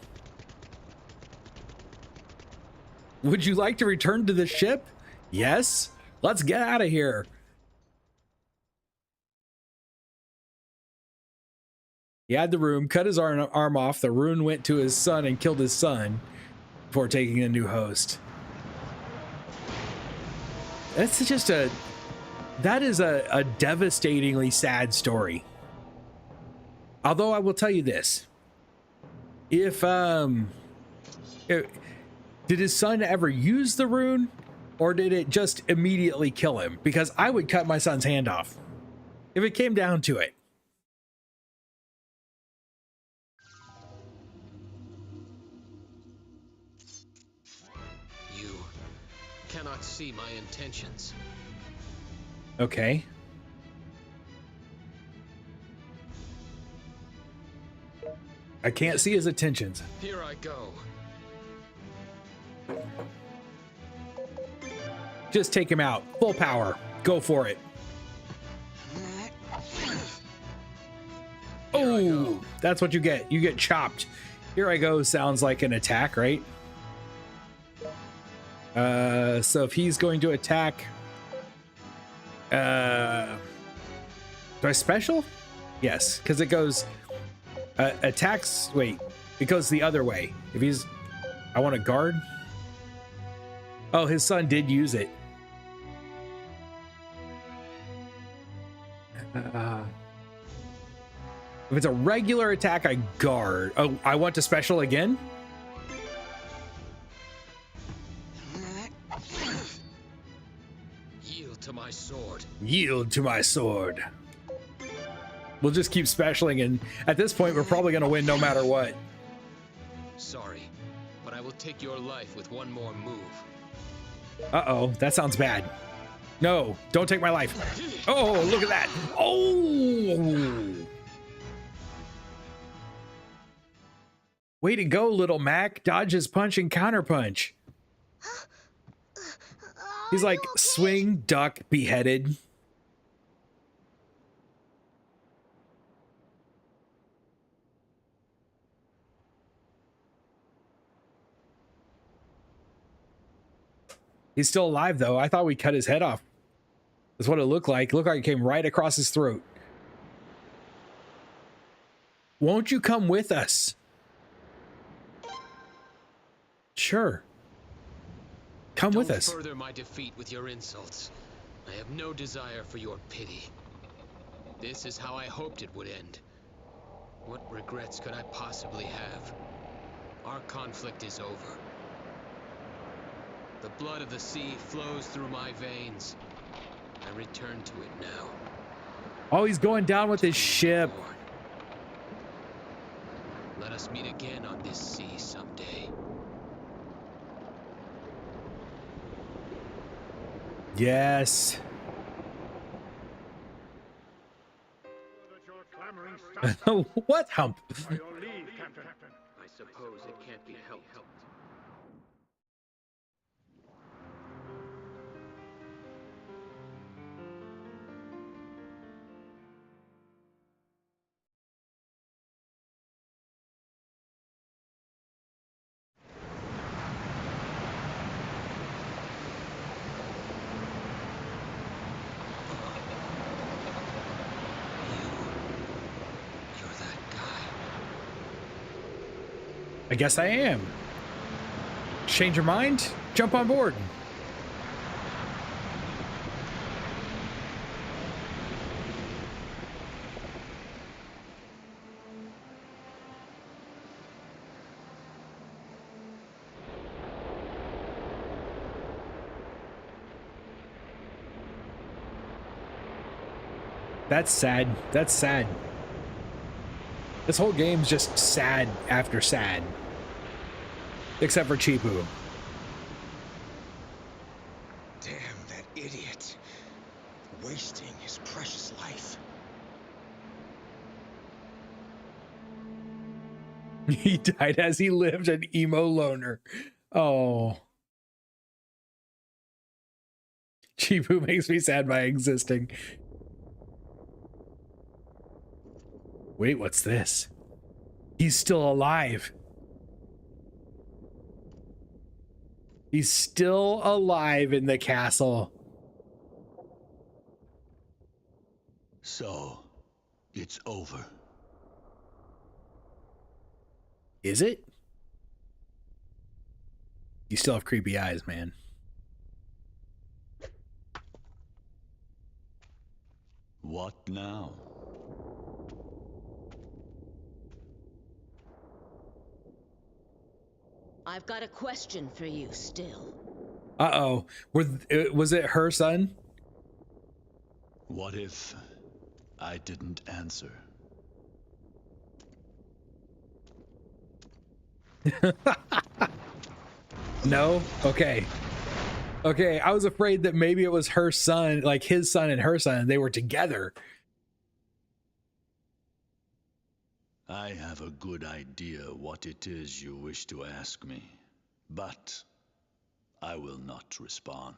Would you like to return to the ship? Yes? Let's get out of here. He had the rune, cut his arm off. The rune went to his son and killed his son before taking a new host. That's just that is a devastatingly sad story. Although I will tell you this. If, did his son ever use the rune or did it just immediately kill him? Because I would cut my son's hand off if it came down to it. You cannot see my intentions. Okay. I can't see his intentions. Here I go. Just take him out. Full power. Go for it. Oh, that's what you get. You get chopped. Here I go sounds like an attack, right? So if he's going to attack, do I special? Yes, because it goes attacks. Wait, it goes the other way. If he's, I want to guard. Oh, his son did use it. If it's a regular attack, I guard. Oh, I want to special again? Yield to my sword. Yield to my sword. We'll just keep specialing, and at this point, we're probably going to win no matter what. Sorry, but I will take your life with one more move. Uh-oh, that sounds bad. No, don't take my life. Oh, look at that. Oh! Way to go, little Mac. Dodge his punch and counter punch. He's like, swing, duck, beheaded. He's still alive, though. I thought we cut his head off. That's what it looked like. It looked like it came right across his throat. Won't you come with us? Sure. Come with us. Don't further my defeat with your insults. I have no desire for your pity. This is how I hoped it would end. What regrets could I possibly have? Our conflict is over. The blood of the sea flows through my veins. I return to it now. Oh, he's going down with his ship. let us meet again on this sea someday. Yes. What hump? I suppose it can't be helped. I guess I am. Change your mind? Jump on board. That's sad. That's sad. This whole game's just sad after sad. Except for Chibu. Damn that idiot. Wasting his precious life. He died as he lived, an emo loner. Oh. Chibu makes me sad by existing. Wait, what's this? He's still alive. He's still alive in the castle. So, it's over. Is it? You still have creepy eyes, man. What now? I've got a question for you still. Uh-oh. Was it her son? What if I didn't answer? No? Okay. Okay, I was afraid that maybe it was her son, like his son and her son, and they were together. I have a good idea what it is you wish to ask me, but I will not respond.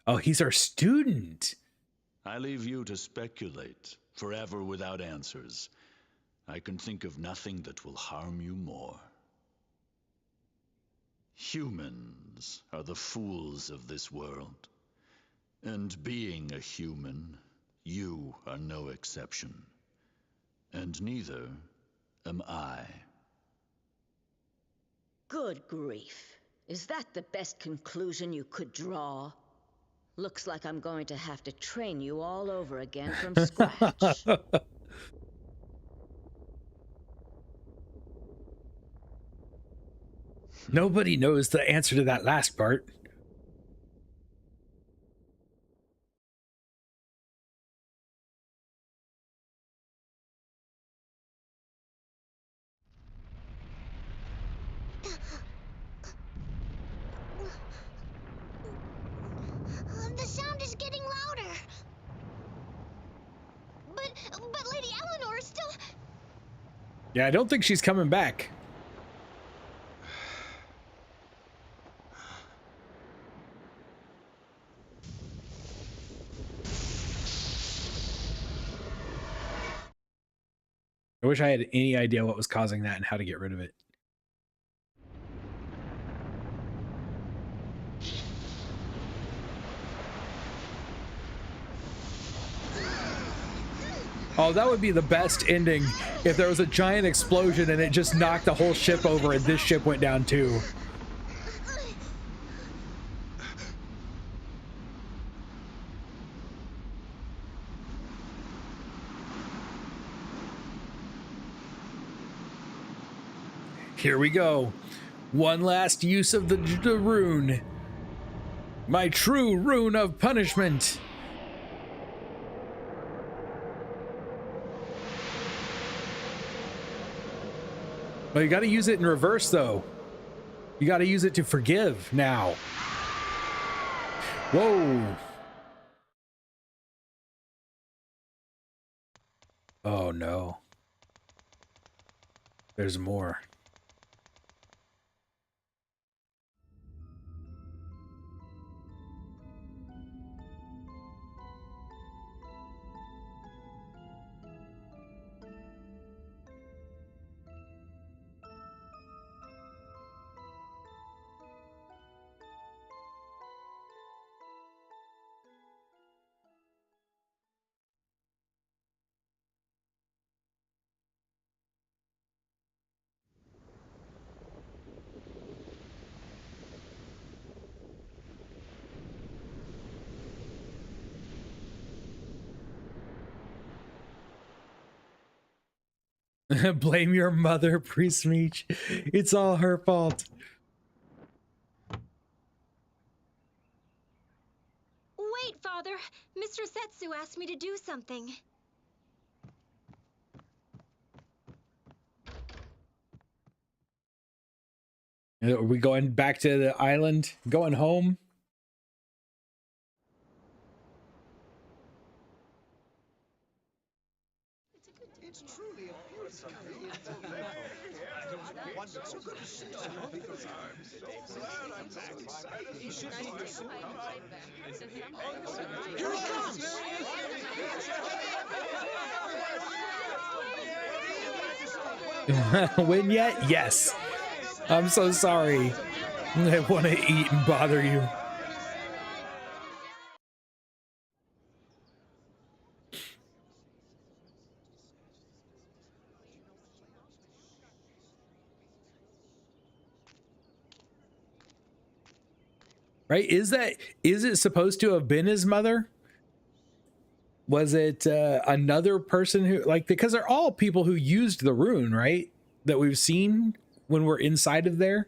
Oh, he's our student. I leave you to speculate, forever without answers. I can think of nothing that will harm you more. Humans are the fools of this world. And being a human, you are no exception. And neither am I. Good grief. Is that the best conclusion you could draw? Looks like I'm going to have to train you all over again from scratch. Nobody knows the answer to that last part. The sound is getting louder. But Lady Eleanor is still... Yeah, I don't think she's coming back. I wish I had any idea what was causing that and how to get rid of it. Oh, that would be the best ending if there was a giant explosion and it just knocked the whole ship over and this ship went down too. Here we go. One last use of the rune. My true Rune of Punishment. Well, you got to use it in reverse, though. You got to use it to forgive now. Whoa. Oh, no. There's more. Blame your mother, Priest Meech. It's all her fault. Wait, Father. Mr. Setsu asked me to do something. Are we going back to the island? Going home? It's truly a beautiful Here he comes! Win yet? Yes. I'm so sorry. I want to eat and bother you. Right? Is it supposed to have been his mother? Was it another person who, like, because they're all people who used the rune, right? That we've seen when we're inside of there.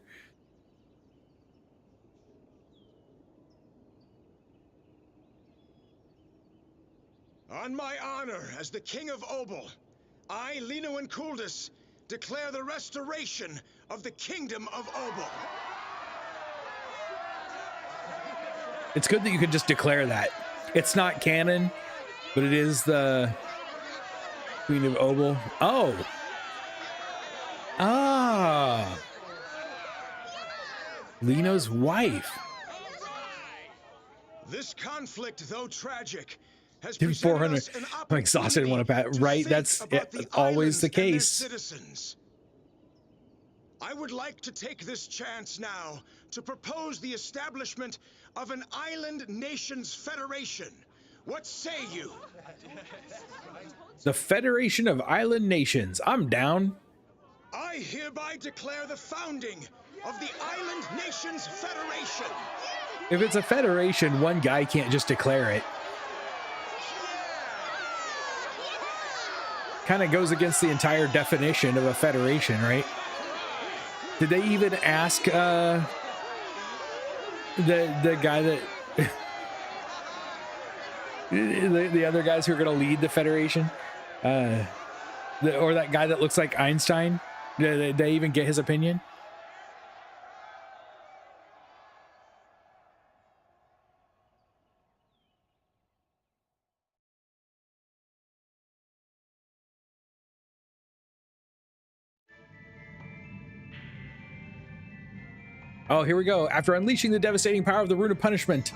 On my honor as the King of Obel, I, Lino and Kuldus, declare the restoration of the Kingdom of Obel. It's good that you could just declare that. It's not canon, but it is the Queen of Obel. Oh. Ah. Lino's wife. This conflict, though tragic, has Dude, presented 400. us an I'm exhausted and want to pat. Right, that's always the case. Citizens. I would like to take this chance now to propose the establishment of an Island Nations Federation. What say you? The Federation of Island Nations. I'm down. I hereby declare the founding of the Island Nations Federation. If it's a federation, one guy can't just declare it. Kind of goes against the entire definition of a federation, right? Did they even ask the guy that the other guys who are going to lead the federation, or that guy that looks like Einstein? Did they even get his opinion? Oh, here we go. After unleashing the devastating power of the Rune of Punishment,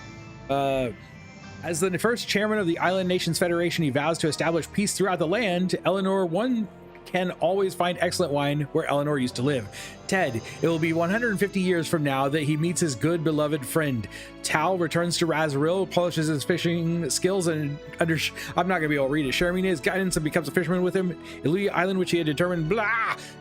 as the first chairman of the Island Nations Federation, he vows to establish peace throughout the land. Eleanor, one can always find excellent wine where Eleanor used to live. Ted, it will be 150 years from now that he meets his good beloved friend. Tal returns to Razaril, polishes his fishing skills, and under I'm not gonna be able to read it. Sharing his guidance and becomes a fisherman with him. Iluya Island, which he had determined,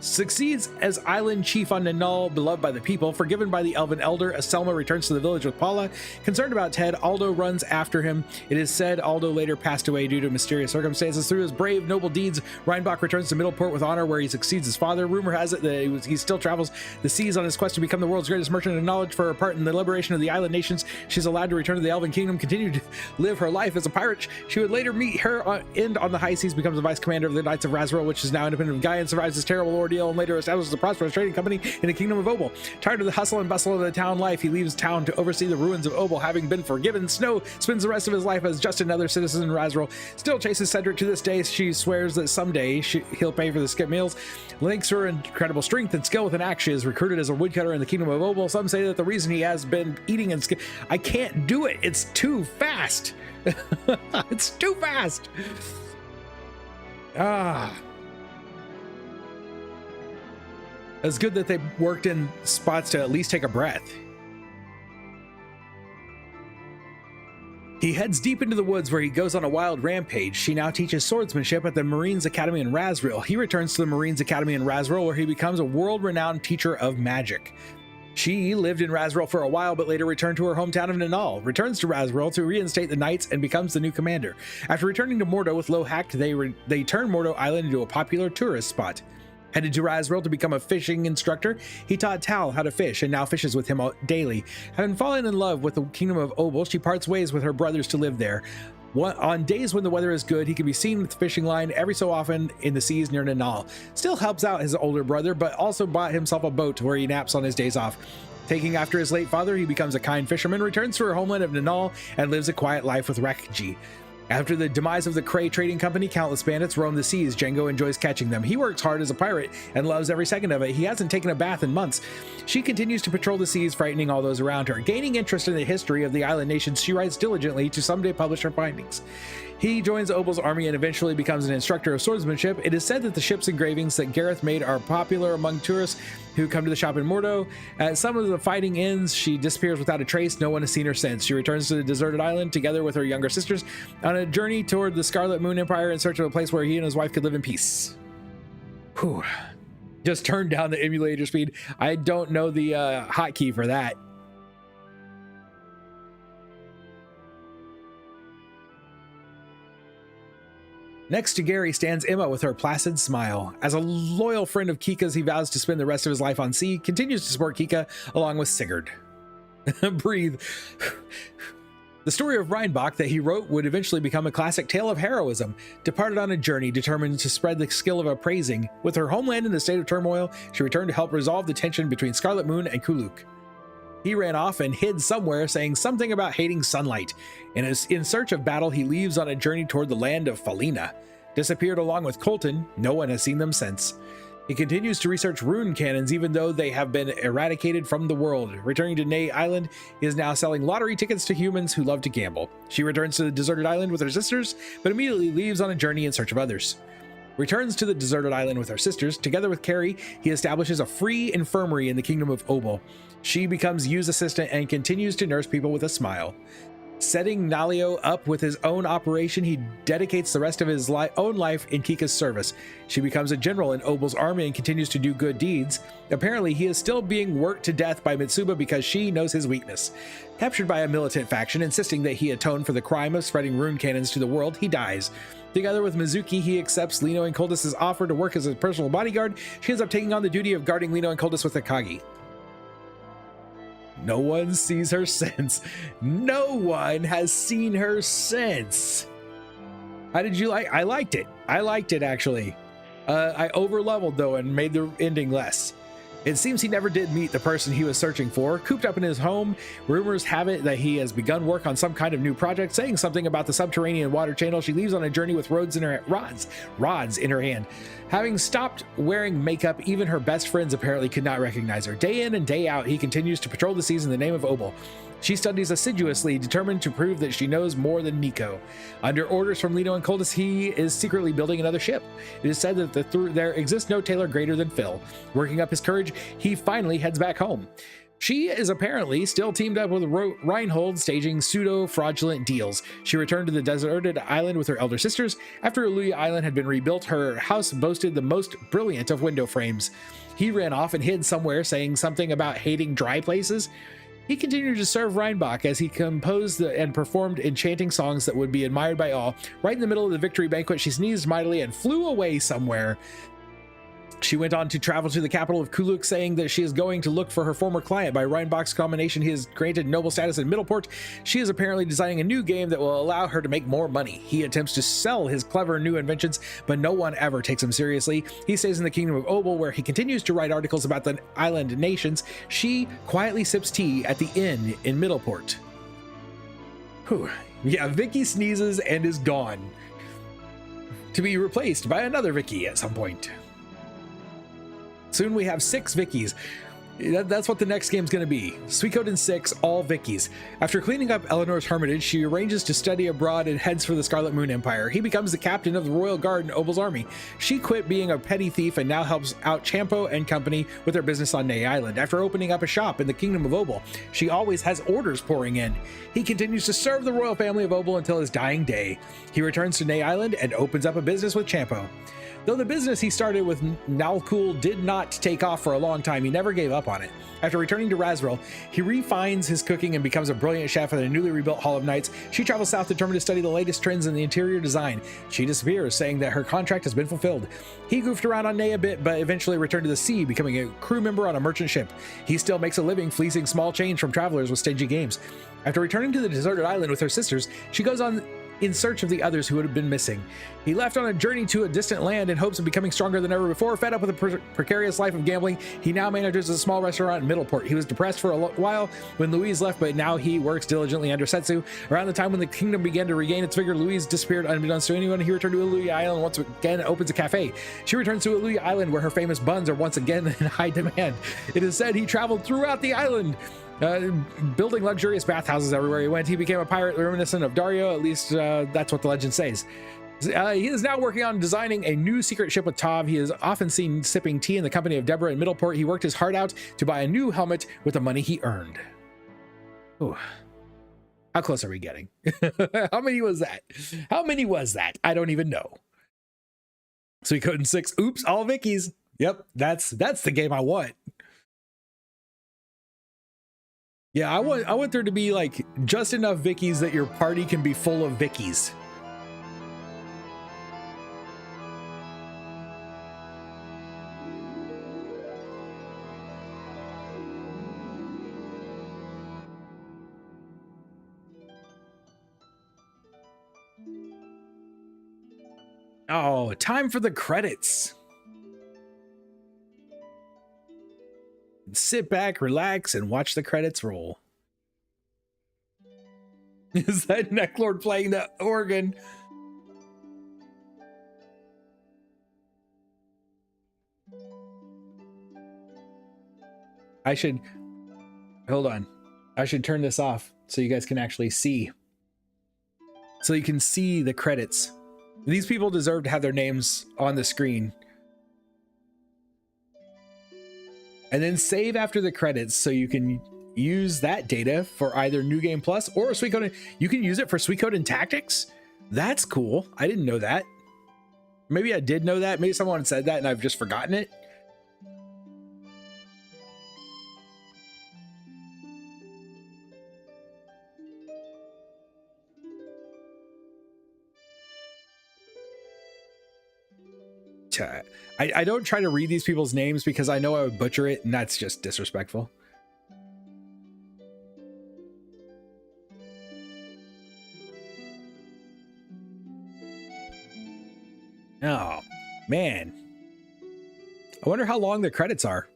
succeeds as island chief on Nanal, beloved by the people. Forgiven by the Elven Elder, Aselma returns to the village with Paula. Concerned about Ted, Aldo runs after him. It is said Aldo later passed away due to mysterious circumstances. Through his brave, noble deeds, Reinbach returns to Middleport with honor, where he succeeds his father. Rumor has it that he's still trapped travels the seas on his quest to become the world's greatest merchant of knowledge. For her part in the liberation of the island nations, she's allowed to return to the Elven Kingdom, continue to live her life as a pirate. She would later meet her end on the high seas, becomes the vice commander of the Knights of Razril, which is now independent of Gaia, and survives this terrible ordeal, and later establishes a prosperous trading company in the Kingdom of Obel. Tired of the hustle and bustle of the town life, he leaves town to oversee the ruins of Obel. Having been forgiven, Snow spends the rest of his life as just another citizen in Razril. Still chases Cedric to this day. She swears that someday he'll pay for the skip meals. Links her incredible strength and skill with an axe. She is recruited as a woodcutter in the Kingdom of Obel. Some say that the reason he has been eating and I can't do it. It's too fast. It's too fast. It's good that they worked in spots to at least take a breath. He heads deep into the woods where he goes on a wild rampage. She now teaches swordsmanship at the Marines Academy in Razril. He returns to the Marines Academy in Razril, where he becomes a world-renowned teacher of magic. She lived in Razril for a while, but later returned to her hometown of Nanal, returns to Razril to reinstate the Knights, and becomes the new commander. After returning to Mordo with Lohact, they turn Mordo Island into a popular tourist spot. Headed to Razril to become a fishing instructor, he taught Tal how to fish and now fishes with him daily. Having fallen in love with the Kingdom of Obel, she parts ways with her brothers to live there. On days when the weather is good, he can be seen with the fishing line every so often in the seas near Nanal. Still helps out his older brother, but also bought himself a boat where he naps on his days off. Taking after his late father, he becomes a kind fisherman, returns to her homeland of Nanal, and lives a quiet life with Rakji. After the demise of the Krei Trading Company, countless bandits roam the seas. Django enjoys catching them. He works hard as a pirate and loves every second of it. He hasn't taken a bath in months. She continues to patrol the seas, frightening all those around her. Gaining interest in the history of the island nations, she writes diligently to someday publish her findings. He joins Obel's army and eventually becomes an instructor of swordsmanship. It is said that the ship's engravings that Gareth made are popular among tourists who come to the shop in Mordo. As some of the fighting ends, she disappears without a trace. No one has seen her since. She returns to the deserted island together with her younger sisters on a journey toward the Scarlet Moon Empire in search of a place where he and his wife could live in peace. Whew. Just turn down the emulator speed. I don't know the hotkey for that. Next to Gary stands Emma with her placid smile. As a loyal friend of Kika's, he vows to spend the rest of his life on sea, continues to support Kika along with Sigurd. Breathe. The story of Reinbach that he wrote would eventually become a classic tale of heroism. Departed on a journey determined to spread the skill of appraising. With her homeland in a state of turmoil, she returned to help resolve the tension between Scarlet Moon and Kuluk. He ran off and hid somewhere, saying something about hating sunlight. In search of battle, he leaves on a journey toward the land of Falina. Disappeared along with Colton. No one has seen them since. He continues to research rune cannons, even though they have been eradicated from the world. Returning to Ney Island, he is now selling lottery tickets to humans who love to gamble. She returns to the deserted island with her sisters, but immediately leaves on a journey in search of others. Returns to the deserted island with her sisters. Together with Carrie, he establishes a free infirmary in the Kingdom of Obel. She becomes Yu's assistant and continues to nurse people with a smile. Setting Nalio up with his own operation, he dedicates the rest of his own life in Kika's service. She becomes a general in Obel's army and continues to do good deeds. Apparently, he is still being worked to death by Mitsuba because she knows his weakness. Captured by a militant faction insisting that he atone for the crime of spreading rune cannons to the world, he dies. Together with Mizuki, he accepts Lino and Coldus' offer to work as a personal bodyguard. She ends up taking on the duty of guarding Lino and Coldus with Akagi. No one sees her since. No one has seen her since. How did you like? I liked it. I liked it, actually. I over-leveled, though, and made the ending less. It seems he never did meet the person he was searching for. Cooped up in his home, rumors have it that he has begun work on some kind of new project. Saying something about the subterranean water channel, she leaves on a journey with rods in her hand. Having stopped wearing makeup, even her best friends apparently could not recognize her. Day in and day out, he continues to patrol the seas in the name of Obel. She studies assiduously, determined to prove that she knows more than Nico. Under orders from Lino and Coldus, he is secretly building another ship. It is said that there exists no tailor greater than Phil. Working up his courage, he finally heads back home. She is apparently still teamed up with Reinhold, staging pseudo-fraudulent deals. She returned to the deserted island with her elder sisters. After Aluya Island had been rebuilt, her house boasted the most brilliant of window frames. He ran off and hid somewhere, saying something about hating dry places. He continued to serve Reinbach as he composed and performed enchanting songs that would be admired by all. Right in the middle of the victory banquet, she sneezed mightily and flew away somewhere. She went on to travel to the capital of Kuluk, saying that she is going to look for her former client. By Reinbach's combination, he is granted noble status in Middleport. She is apparently designing a new game that will allow her to make more money. He attempts to sell his clever new inventions, but no one ever takes him seriously. He stays in the kingdom of Obel, where he continues to write articles about the island nations. She quietly sips tea at the inn in Middleport. Whew. Yeah, Vicky sneezes and is gone, to be replaced by another Vicky at some point. Soon we have 6 Vickies. That's what the next game's going to be. Suikoden 6, all Vickies. After cleaning up Eleanor's hermitage, she arranges to study abroad and heads for the Scarlet Moon Empire. He becomes the captain of the Royal Guard in Obel's army. She quit being a petty thief and now helps out Champo and company with their business on Ney Island. After opening up a shop in the kingdom of Obel, she always has orders pouring in. He continues to serve the royal family of Obel until his dying day. He returns to Ney Island and opens up a business with Champo. Though the business he started with nautical did not take off for a long time, he never gave up on it. After returning to Razvril, he refines his cooking and becomes a brilliant chef at a newly rebuilt Hall of Knights. She travels south determined to study the latest trends in the interior design. She disappears, saying that her contract has been fulfilled. He goofed around on Ney a bit, but eventually returned to the sea, becoming a crew member on a merchant ship. He still makes a living fleecing small change from travelers with stingy games. After returning to the deserted island with her sisters, she goes on in search of the others who had been missing. He left on a journey to a distant land in hopes of becoming stronger than ever before. Fed up with the precarious life of gambling, he now manages a small restaurant in Middleport. He was depressed for a while when Louise left, but now he works diligently under Setsu. Around the time when the kingdom began to regain its vigor, Louise disappeared unbeknownst to anyone. He returned to Aluya Island once again, opens a cafe. She returns to Aluya Island, where her famous buns are once again in high demand. It is said he traveled throughout the island, building luxurious bathhouses everywhere he went. He became a pirate reminiscent of Dario, at least that's what the legend says. He is now working on designing a new secret ship with Tav. He is often seen sipping tea in the company of Deborah in Middleport. He worked his heart out to buy a new helmet with the money he earned. Ooh. How close are we getting? How many was that? How many was that? I don't even know. Suikoden 6. Oops, all Vickies. Yep, that's the game I want. Yeah, I want there to be like just enough Vickies that your party can be full of Vickies. Oh, time for the credits. Sit back, relax, and watch the credits roll. Is that Necklord playing the organ? I should... Hold on. I should turn this off so you guys can actually see. So you can see the credits. These people deserve to have their names on the screen. And then save after the credits so you can use that data for either New Game Plus or Suikoden. You can use it for Suikoden Tactics? That's cool. I didn't know that. Maybe I did know that. Maybe someone said that and I've just forgotten it. I don't try to read these people's names because I know I would butcher it, and that's just disrespectful. Oh, man. I wonder how long the credits are.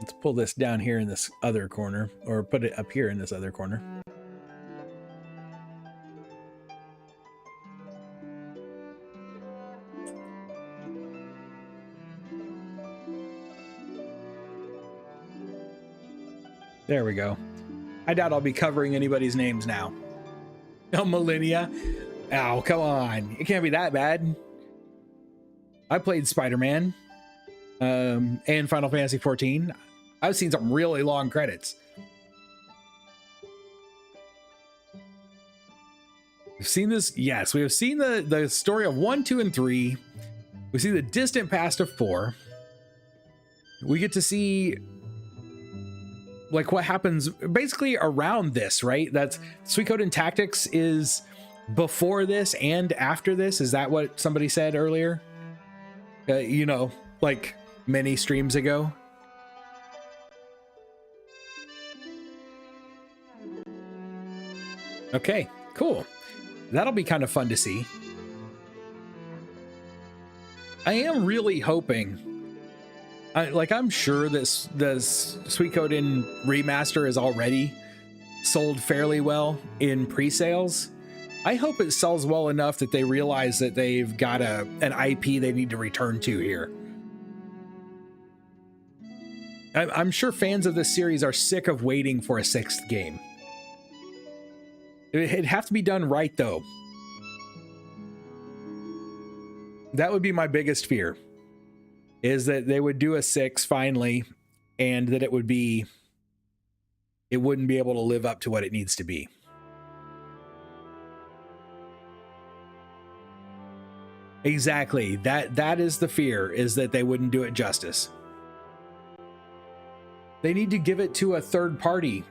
Let's pull this down here in this other corner, or put it up here in this other corner. There we go. I doubt I'll be covering anybody's names now. Oh, Millennia. Oh, come on. It can't be that bad. I played Spider-Man and Final Fantasy XIV. I've seen some really long credits. We've seen this. Yes, we have seen the story of 1, 2, and 3. We see the distant past of 4. We get to see like what happens basically around this, right? That's Suikoden Tactics is before this and after this. Is that what somebody said earlier? You know, like many streams ago. Okay, cool. That'll be kind of fun to see. I am really hoping, I'm sure this Suikoden remaster is already sold fairly well in pre-sales. I hope it sells well enough that they realize that they've got an IP they need to return to here. I'm sure fans of this series are sick of waiting for a 6th game. It'd have to be done right, though. That would be my biggest fear, is that they would do a 6 finally, and that it wouldn't be able to live up to what it needs to be. Exactly. That is the fear, is that they wouldn't do it justice. They need to give it to a third party,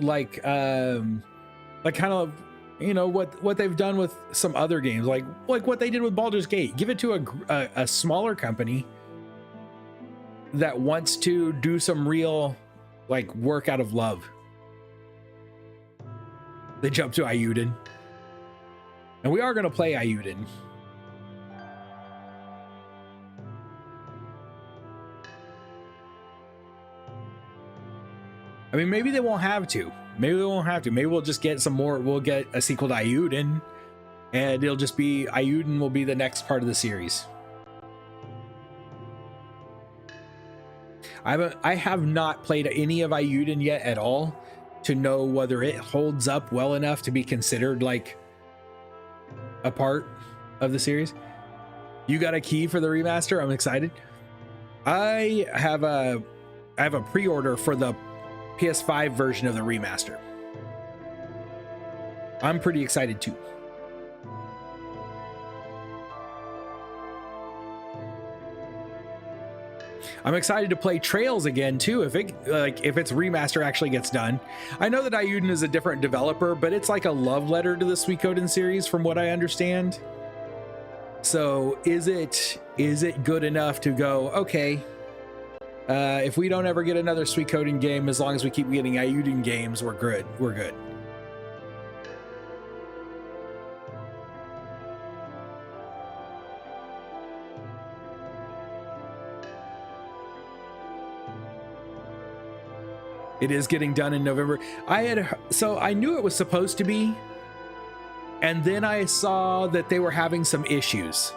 like kind of, you know, what they've done with some other games, like what they did with Baldur's Gate. Give it to a smaller company that wants to do some real, like, work out of love. They jump to Ayuden, and we are going to play Ayuden. I mean, maybe they won't have to. Maybe we won't have to. Maybe we'll just get some more. We'll get a sequel to Ayuden, and it'll just be Ayuden will be the next part of the series. I have not played any of Ayuden yet at all to know whether it holds up well enough to be considered like a part of the series. You got a key for the remaster? I'm excited. I have a pre-order for the PS5 version of the remaster. I'm pretty excited too. I'm excited to play Trails again too, if its remaster actually gets done. I know that Ayuden is a different developer, but it's like a love letter to the Suikoden series from what I understand. So is it good enough to go, okay, if we don't ever get another Suikoden game, as long as we keep getting Ayuden games, we're good. We're good. It is getting done in November. So I knew it was supposed to be, and then I saw that they were having some issues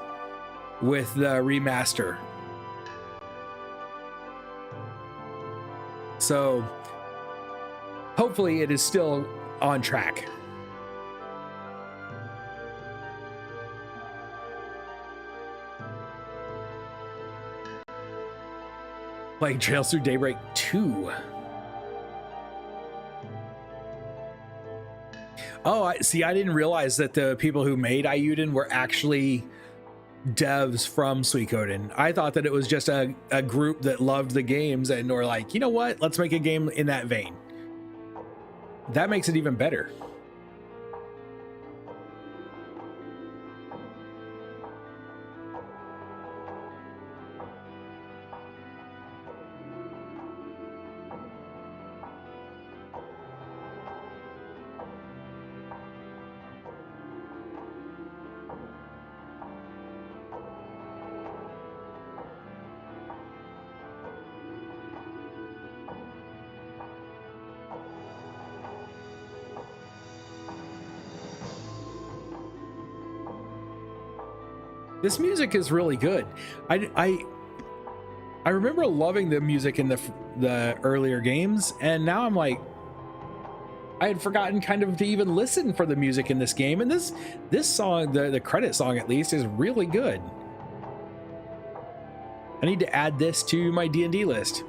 with the remaster. So hopefully it is still on track. Playing Trails Through Daybreak 2. Oh, I didn't realize that the people who made Ayuden were actually devs from Suikoden. I thought that it was just a group that loved the games and were like, you know what? Let's make a game in that vein. That makes it even better. This music is really good. I remember loving the music in the earlier games, and now I'm like, I had forgotten kind of to even listen for the music in this game, and this song, the credit song at least, is really good. I need to add this to my D&D list.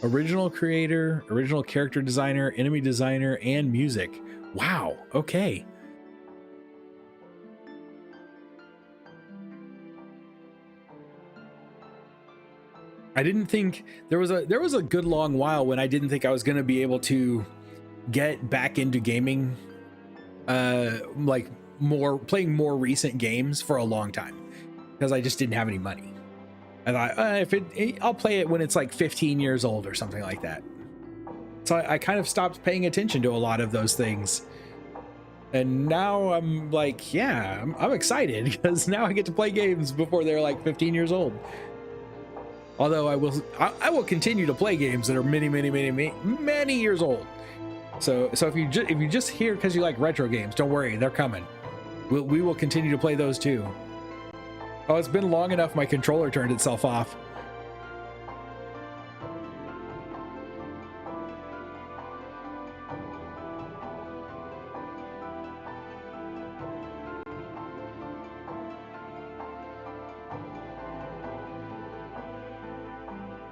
Original creator, original character designer, enemy designer, and music. Wow, okay. I didn't think there was a good long while when I didn't think I was going to be able to get back into gaming, like playing more recent games for a long time, because I just didn't have any money. I thought I'll play it when it's like 15 years old or something like that. So I kind of stopped paying attention to a lot of those things. And now I'm like, yeah, I'm excited because now I get to play games before they're like 15 years old. Although I will continue to play games that are many years old. So if you just hear because you like retro games, don't worry, they're coming. We will continue to play those too. Oh, it's been long enough. My controller turned itself off.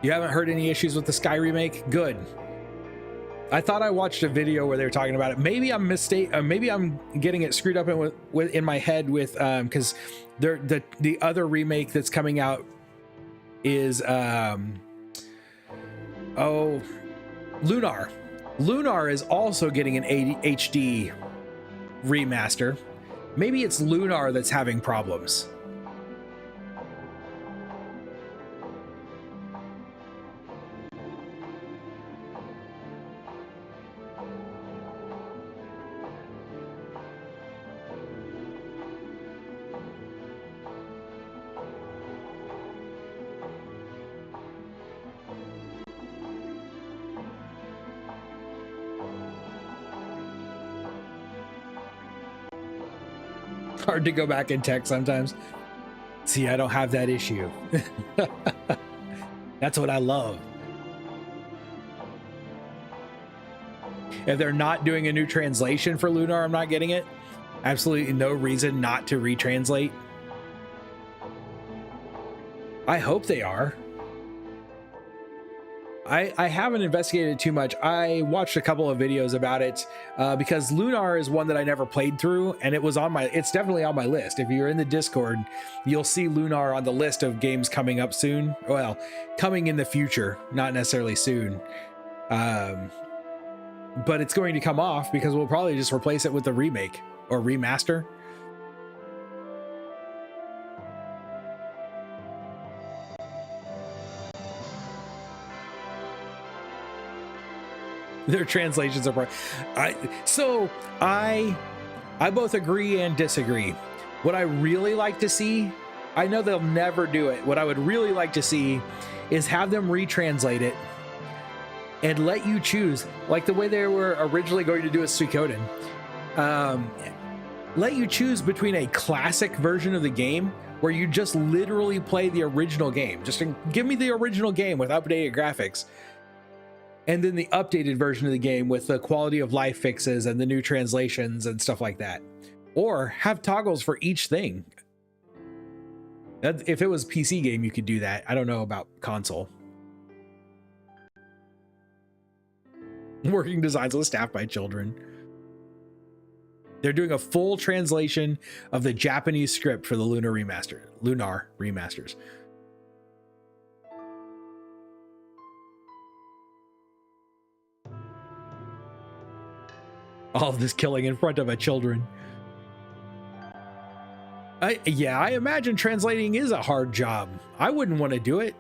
You haven't heard any issues with the Sky remake? Good. I thought I watched a video where they were talking about it. Maybe I'm maybe I'm getting it screwed up in my head with because the other remake that's coming out is Lunar. Lunar is also getting an HD remaster. Maybe it's Lunar that's having problems. Hard to go back and text sometimes. See, I don't have that issue. That's what I love. If they're not doing a new translation for Lunar, I'm not getting it. Absolutely no reason not to retranslate. I hope they are. I haven't investigated too much. I watched a couple of videos about it because Lunar is one that I never played through, and it's definitely on my list. If you're in the Discord, you'll see Lunar on the list of games coming up soon. Well, coming in the future, not necessarily soon. But it's going to come off because we'll probably just replace it with a remake or remaster. Their translations are I both agree and disagree. What I really like to see, I know they'll never do it. What I would really like to see is have them retranslate it and let you choose, like the way they were originally going to do a Suikoden. Let you choose between a classic version of the game where you just literally play the original game. Just give me the original game with updated graphics. And then the updated version of the game with the quality of life fixes and the new translations and stuff like that. Or have toggles for each thing. If it was a PC game, you could do that. I don't know about console. Working designs with staff by children. They're doing a full translation of the Japanese script for the Lunar remasters. All of this killing in front of a children. I imagine translating is a hard job. I wouldn't want to do it.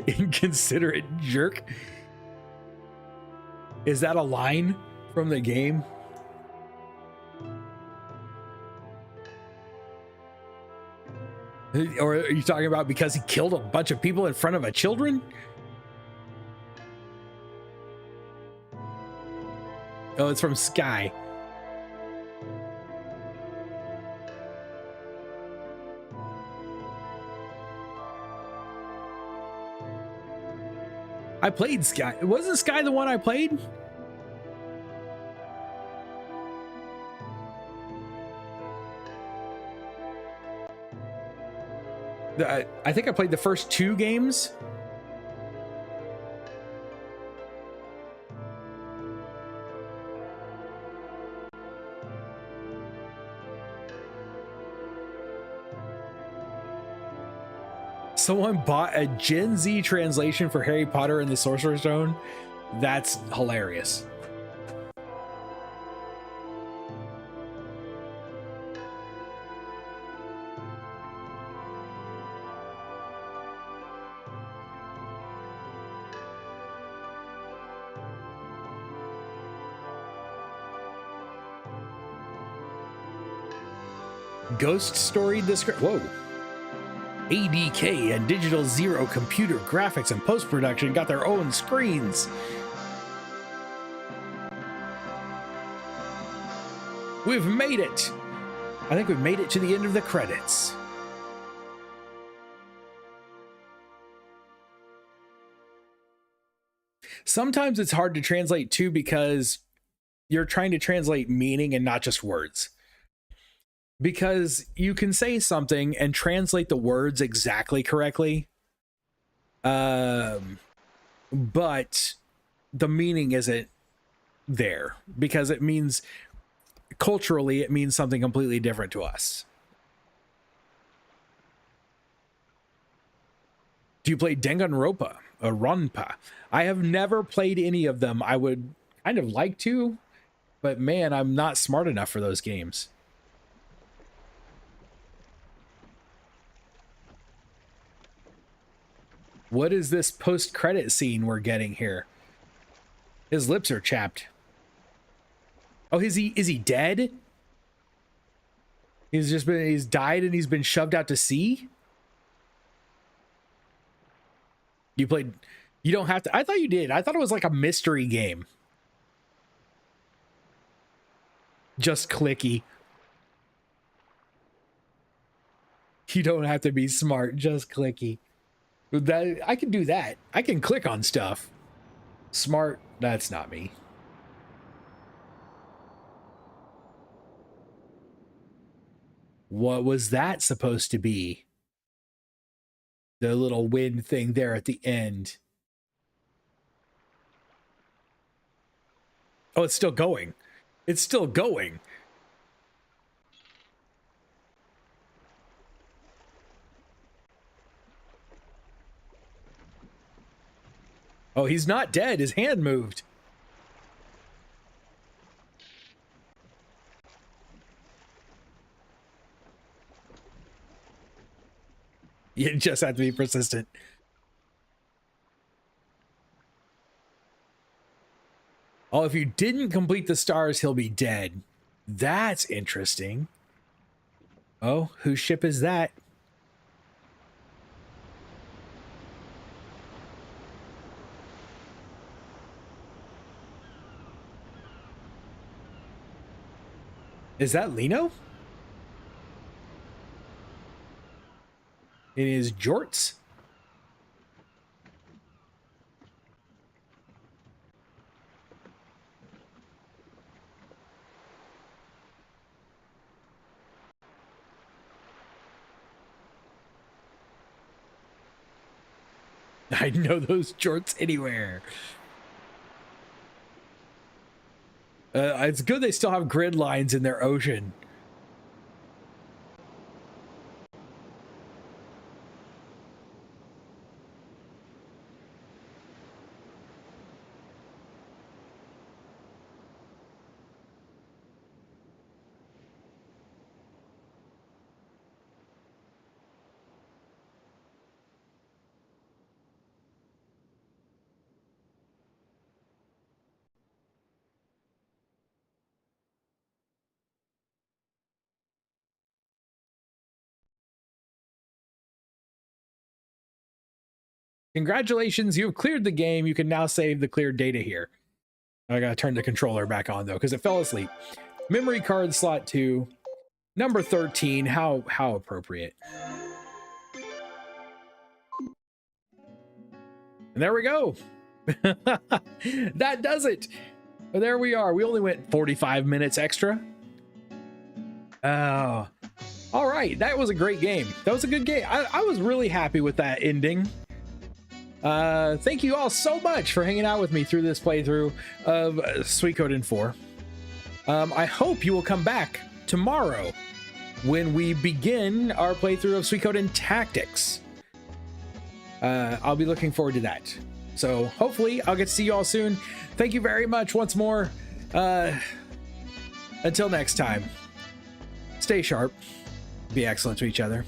Inconsiderate jerk. Is that a line from the game? Or are you talking about because he killed a bunch of people in front of a children? Oh, it's from Sky. I played Sky. Wasn't Sky the one I played? I think I played the first 2 games. Someone bought a Gen Z translation for Harry Potter and the Sorcerer's Stone. That's hilarious. Ghost Story description. Whoa. ADK and Digital Zero Computer Graphics and Post-Production got their own screens. We've made it. I think we've made it to the end of the credits. Sometimes it's hard to translate too because you're trying to translate meaning and not just words. Because you can say something and translate the words exactly correctly, but the meaning isn't there because it means culturally it means something completely different to us. Do you play Danganronpa or Ronpa? I have never played any of them. I would kind of like to, but man, I'm not smart enough for those games. What is this post-credit scene we're getting here? His lips are chapped. Oh, is he dead? He's died and he's been shoved out to sea? You don't have to. I thought you did. I thought it was like a mystery game. Just clicky. You don't have to be smart, just clicky. That I can do that. I can click on stuff. Smart, that's not me. What was that supposed to be? The little wind thing there at the end. Oh, it's still going. It's still going. Oh, he's not dead. His hand moved. You just have to be persistent. Oh, if you didn't complete the stars, he'll be dead. That's interesting. Oh, whose ship is that? Is that Lino? In his jorts? I'd know those jorts anywhere. It's good they still have grid lines in their ocean. Congratulations, you've cleared the game. You can now save the cleared data here. I gotta turn the controller back on though, because it fell asleep. Memory card slot 2, number 13. How appropriate. And there we go. That does it. There we are. We only went 45 minutes extra. Oh, all right. That was a great game. That was a good game. I was really happy with that ending. Thank you all so much for hanging out with me through this playthrough of Suikoden 4. I hope you will come back tomorrow when we begin our playthrough of Suikoden Tactics. I'll be looking forward to that. So hopefully I'll get to see you all soon. Thank you very much once more. Until next time, stay sharp, be excellent to each other.